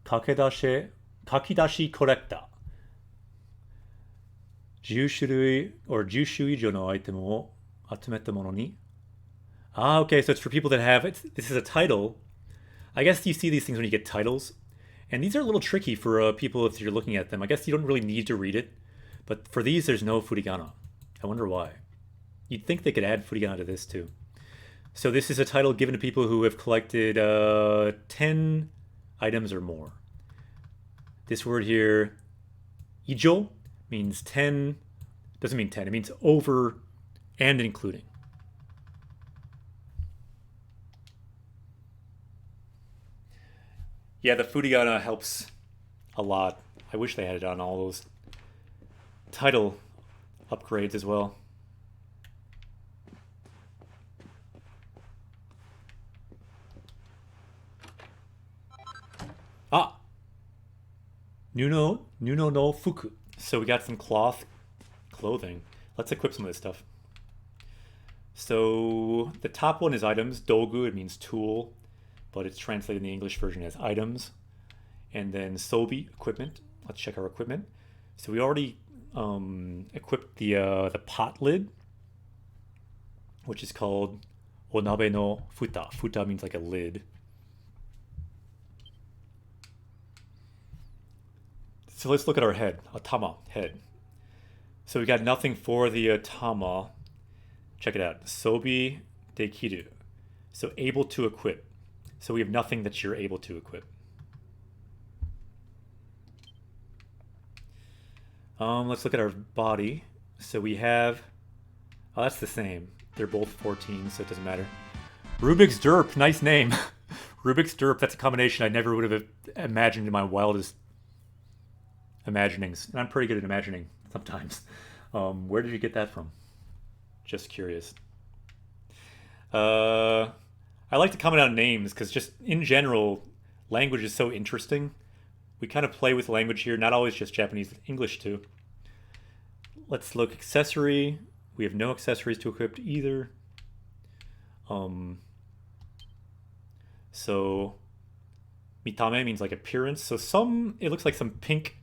Speaker 1: Kakidashi collector. 10種類 or 10種以上のアイテムを集めたものに okay, so it's for people that have it. This is a title. I guess you see these things when you get titles. And these are a little tricky for people if you're looking at them. I guess you don't really need to read it. But for these, there's no furigana. I wonder why. You'd think they could add furigana to this too. So this is a title given to people who have collected 10 items or more. This word here, ijo, means 10. Doesn't mean 10. It means over and including. Yeah, the furigana helps a lot. I wish they had it on all those title upgrades as well. Nuno no fuku. So we got some clothing. Let's equip some of this stuff. So the top one is items. Dogu, it means tool, but it's translated in the English version as items. And then sobi, equipment. Let's check our equipment. So we already equipped the pot lid, which is called onabe no futa. Futa means like a lid. So let's look at our head. Atama, head. So we got nothing for the atama. Check it out. Sobi dekiru. So able to equip. So we have nothing that you're able to equip. Let's look at our body. So we have... Oh, that's the same. They're both 14, so it doesn't matter. Rubik's Derp, nice name. Rubik's Derp, that's a combination I never would have imagined in my wildest imaginings. And I'm pretty good at imagining sometimes. Where did you get that from? Just curious. I like to comment on names because just in general, language is so interesting. We kind of play with language here, not always just Japanese, English too. Let's look accessory. We have no accessories to equip either. So mitame means like appearance. So it looks like some pink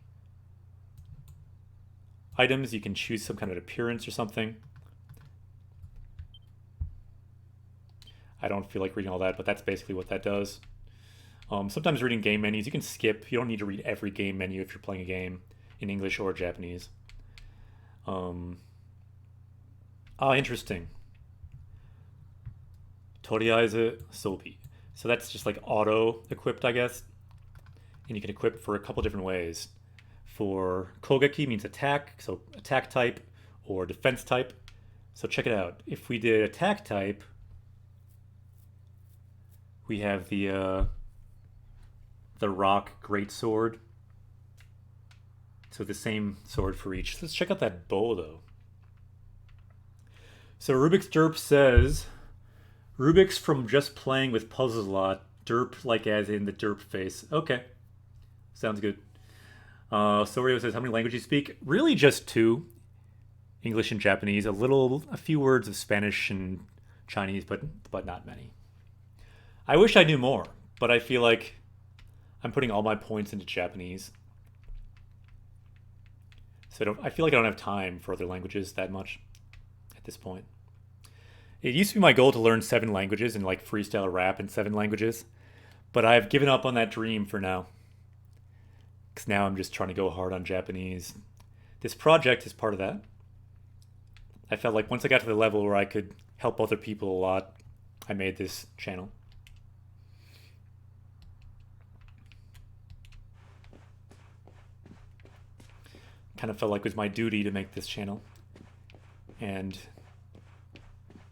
Speaker 1: items. You can choose some kind of appearance or something. I don't feel like reading all that, but that's basically what that does. Sometimes reading game menus, you can skip. You don't need to read every game menu if you're playing a game in English or Japanese. Interesting. Toriaizu sobi. So that's just like auto-equipped, I guess. And you can equip for a couple different ways. For kogeki means attack, so attack type or defense type. So check it out. If we did attack type, we have the rock greatsword. So the same sword for each. Let's check out that bow though. So Rubik's Derp says, Rubik's from just playing with puzzles a lot. Derp like as in the derp face. Okay, sounds good. Sorio says, how many languages you speak? Really just 2. English and Japanese. A few words of Spanish and Chinese, but not many. I wish I knew more, but I feel like I'm putting all my points into Japanese. So I feel like I don't have time for other languages that much at this point. It used to be my goal to learn 7 languages and like freestyle rap in 7 languages, but I've given up on that dream for now. Because now I'm just trying to go hard on Japanese. This project is part of that. I felt like once I got to the level where I could help other people a lot, I made this channel. Kind of felt like it was my duty to make this channel and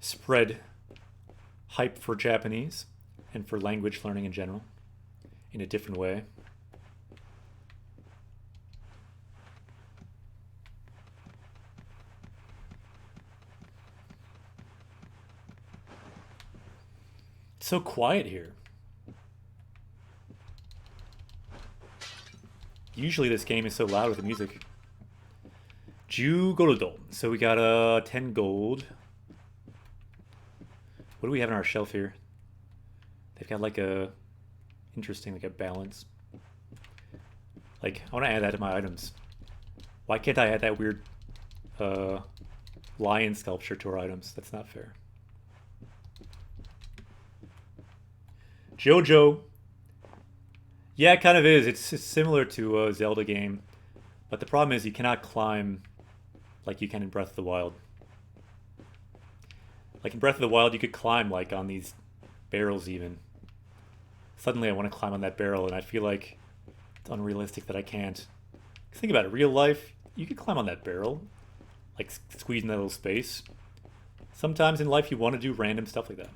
Speaker 1: spread hype for Japanese and for language learning in general. in a different way. It's so quiet here. Usually this game is so loud with the music. Ju gold. So we got 10 gold. What do we have on our shelf here? They've got like a interesting, like a balance. Like, I want to add that to my items. Why can't I add that weird lion sculpture to our items? That's not fair. Jojo. Yeah, it kind of is. It's similar to a Zelda game. But the problem is you cannot climb like you can in Breath of the Wild. Like in Breath of the Wild, you could climb like on these barrels even. Suddenly I want to climb on that barrel and I feel like it's unrealistic that I can't. Think about it. Real life, you could climb on that barrel. Like squeezing that little space. Sometimes in life you want to do random stuff like that.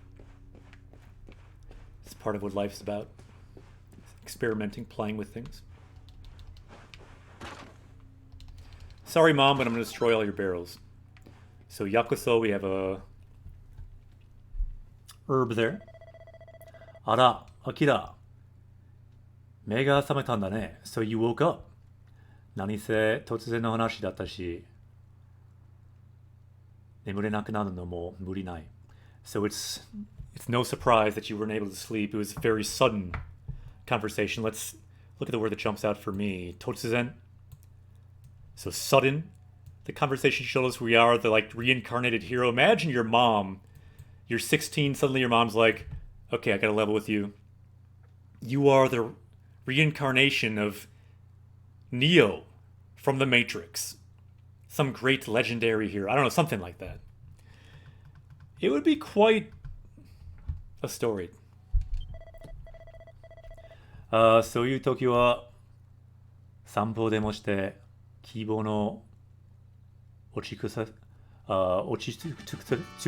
Speaker 1: It's part of what life's about. Experimenting, playing with things. Sorry, Mom, but I'm going to destroy all your barrels. So, Yakuso, we have a herb there. Ara, Akira. Mei ga sametan da ne. So you woke up. Nani se totsuzen no hanashi datta shi. Nemurenaku naru no mo muri nai. So it's no surprise that you weren't able to sleep. It was a very sudden conversation. Let's look at the word that jumps out for me. Totsuzen. So sudden. The conversation showed us we are the like reincarnated hero. Imagine your mom. You're 16. Suddenly your mom's like, okay, I gotta level with you. You are the reincarnation of Neo from the Matrix. Some great legendary hero. I don't know, something like that. It would be quite a story. そういう時は散歩でもして希望の落ち着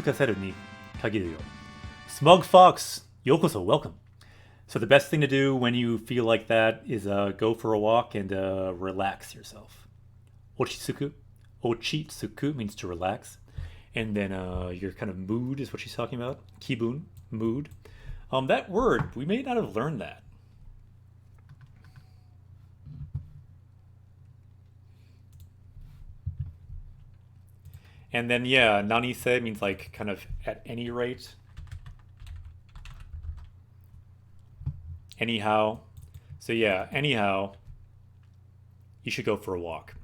Speaker 1: かせるに限るよ。Smug Fox, yokoso, welcome. So the best thing to do when you feel like that is go for a walk and relax yourself. Ochitsuku. Ochitsuku means to relax. And then your kind of mood is what she's talking about. Kibun, mood. That word, we may not have learned that. And then, yeah, nanise means like kind of at any rate. Anyhow. So yeah, anyhow, you should go for a walk.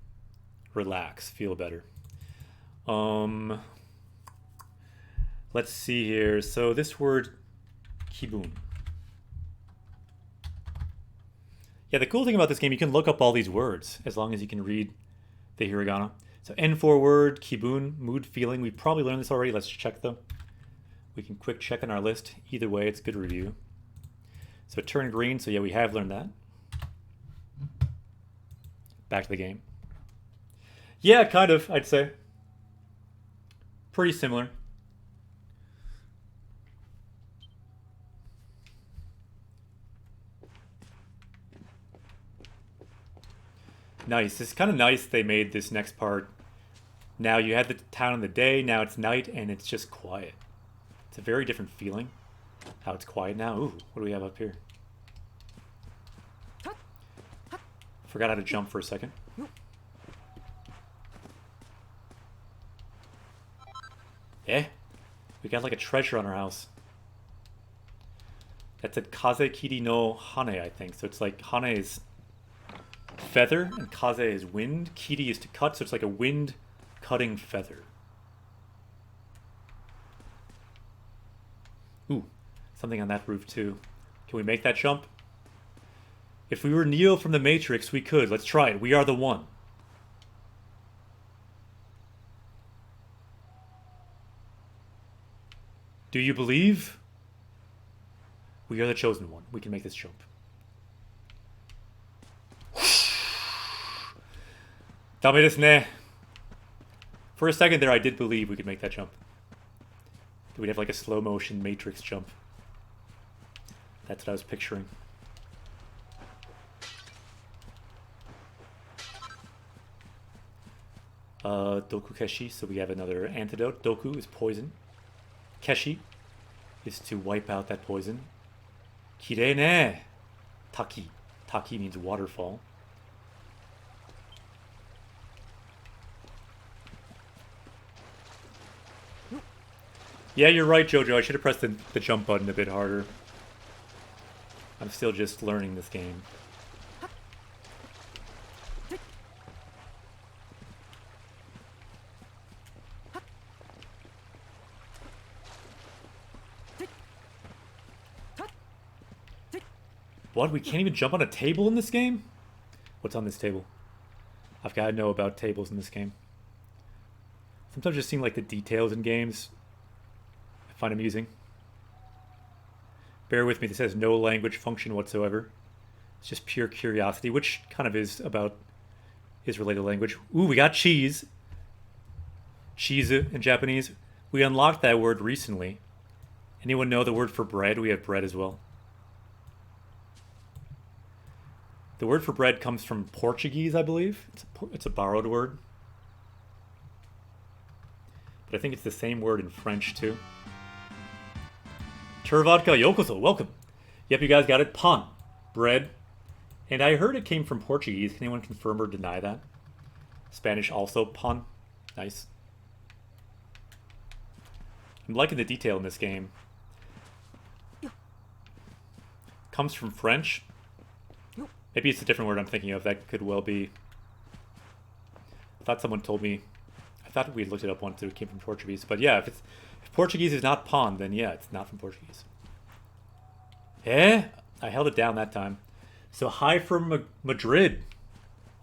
Speaker 1: Relax, feel better. Let's see here. So this word, kibun. Yeah, the cool thing about this game, you can look up all these words as long as you can read the hiragana. So N4 word, kibun, mood, feeling. We probably learned this already. Let's check them. We can quick check on our list. Either way, it's good review. So turn green. So yeah, we have learned that. Back to the game. Yeah, kind of, I'd say. Pretty similar. Nice. It's kind of nice they made this next part. Now you had the town in the day, now it's night, and it's just quiet. It's a very different feeling, how it's quiet now. Ooh, what do we have up here? Forgot how to jump for a second. Eh? We got like a treasure on our house. That's a Kazekiri no Hane, I think. So it's like Hane is feather and Kaze is wind. Kiri is to cut, so it's like a wind cutting feather. Ooh, something on that roof too. Can we make that jump? If we were Neo from the Matrix, we could. Let's try it. We are the one. Do you believe? We are the chosen one. We can make this jump. Dame desu ne. For a second there, I did believe we could make that jump. We'd have like a slow motion Matrix jump. That's what I was picturing. Doku Keshi, so we have another antidote. Doku is poison. Keshi is to wipe out that poison. Kirei ne! Taki. Taki means waterfall. Yeah, you're right, Jojo. I should have pressed the jump button a bit harder. I'm still just learning this game. What? We can't even jump on a table in this game? What's on this table? I've got to know about tables in this game. Sometimes just seem like the details in games I find amusing. Bear with me, this has no language function whatsoever. It's just pure curiosity, which kind of is about his related language. Ooh, we got cheese. Cheese in Japanese. We unlocked that word recently. Anyone know the word for bread? We have bread as well. The word for bread comes from Portuguese, I believe. It's a borrowed word. But I think it's the same word in French, too. Turvodka yokoso, welcome. Yep, you guys got it. Pan, bread. And I heard it came from Portuguese. Can anyone confirm or deny that? Spanish also, pan. Nice. I'm liking the detail in this game. Comes from French. Maybe it's a different word I'm thinking of. That could well be. I thought someone told me. I thought we looked it up once. It came from Portuguese. But yeah, if Portuguese is not pan, then yeah, it's not from Portuguese. Eh? I held it down that time. So hi from Madrid.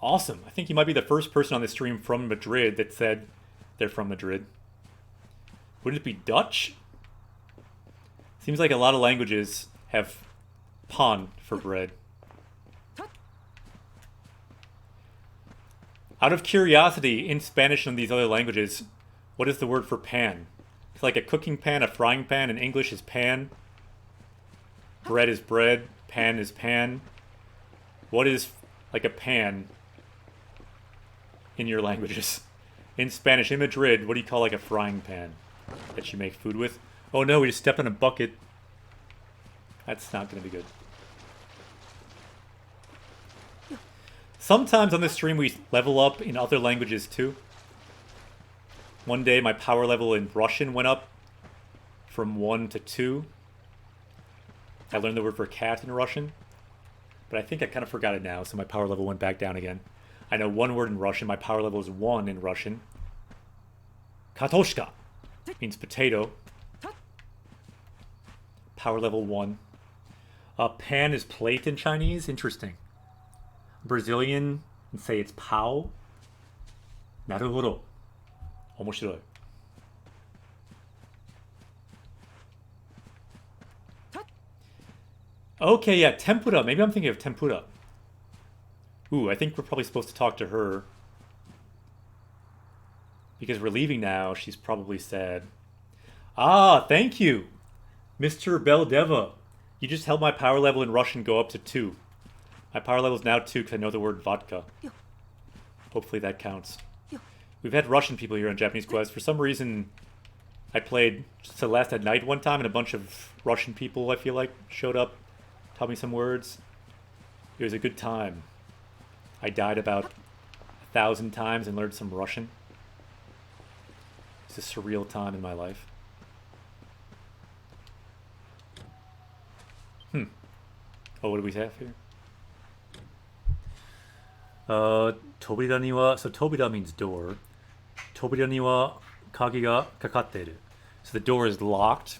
Speaker 1: Awesome. I think you might be the first person on the stream from Madrid that said they're from Madrid. Wouldn't it be Dutch? Seems like a lot of languages have pan for bread. Out of curiosity, in Spanish and these other languages, what is the word for pan? It's like a cooking pan, a frying pan. In English is pan. Bread is bread. Pan is pan. What is like a pan in your languages? In Spanish, in Madrid, what do you call like a frying pan that you make food with? Oh no, we just stepped on a bucket. That's not going to be good. Sometimes on this stream we level up in other languages too. One day my power level in Russian went up from 1 to 2. I learned the word for cat in Russian, but I think I kind of forgot it now, so my power level went back down again. I know one word in Russian. My power level is 1 in Russian. Katoshka means potato. Power level 1. Pan is plate in Chinese. Interesting. Brazilian and say it's pau. Naruhodo. Omoshiroi. Okay, yeah, tempura. Maybe I'm thinking of tempura. Ooh, I think we're probably supposed to talk to her. Because we're leaving now, she's probably sad. Ah, thank you, Mr. Beldeva. You just helped my power level in Russian go up to 2. My power level is now 2 because I know the word vodka. Hopefully that counts. We've had Russian people here on Japanese Quest. For some reason, I played Celeste at night one time and a bunch of Russian people, I feel like, showed up, taught me some words. It was a good time. I died about 1,000 times and learned some Russian. It's a surreal time in my life. Oh, what do we have here? Tobira ni wa, so tobira means door. Tobira ni wa kage ga kakatteru. So the door is locked.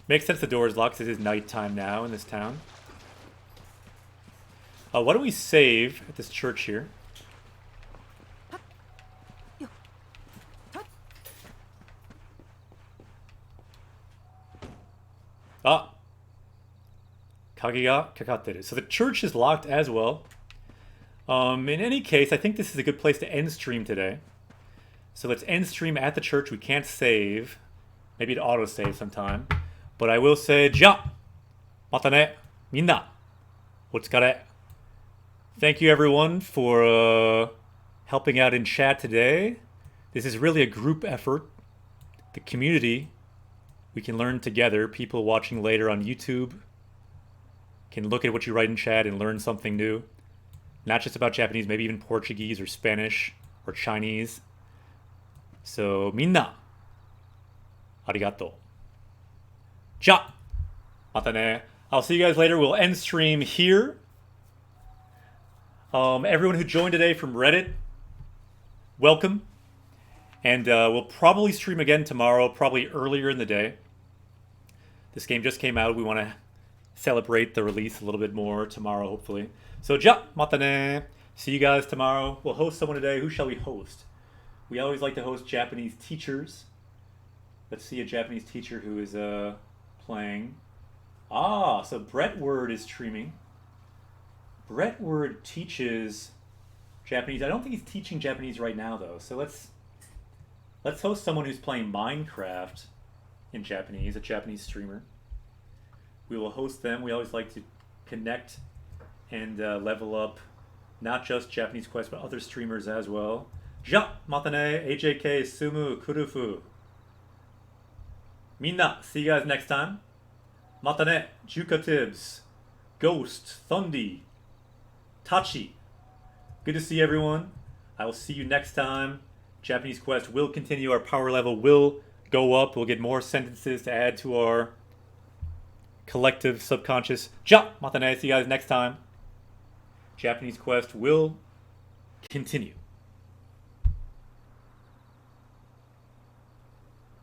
Speaker 1: Makes sense the door is locked because it is nighttime now in this town. Why don't we save at this church here? Ah! Kage ga kakatteru. So the church is locked as well. In any case, I think this is a good place to end stream today. So let's end stream at the church. We can't save. Maybe it auto-save sometime. But I will say, ja! Mata ne! Minna! Otsukare! Thank you everyone for helping out in chat today. This is really a group effort. The community, we can learn together. People watching later on YouTube can look at what you write in chat and learn something new. Not just about Japanese, maybe even Portuguese or Spanish or Chinese. So, みんな、ありがとう。じゃ、またね. I'll see you guys later. We'll end stream here. Everyone who joined today from Reddit, welcome. And we'll probably stream again tomorrow, probably earlier in the day. This game just came out. We want to celebrate the release a little bit more tomorrow, hopefully. So, ja, mata ne. See you guys tomorrow. We'll host someone today. Who shall we host? We always like to host Japanese teachers. Let's see a Japanese teacher who is playing. Ah, so Brett Word is streaming. Brett Word teaches Japanese. I don't think he's teaching Japanese right now, though. So let's host someone who's playing Minecraft in Japanese, a Japanese streamer. We will host them. We always like to connect and level up not just Japanese Quest, but other streamers as well. Ja, matane, AJK, Sumu, Kurufu. Minna, see you guys next time. Matane, Juka Tibbs, Ghost, Thundi, Tachi. Good to see everyone. I will see you next time. Japanese Quest will continue. Our power level will go up. We'll get more sentences to add to our collective subconscious. Ja, matane, see you guys next time. Japanese Quest will continue.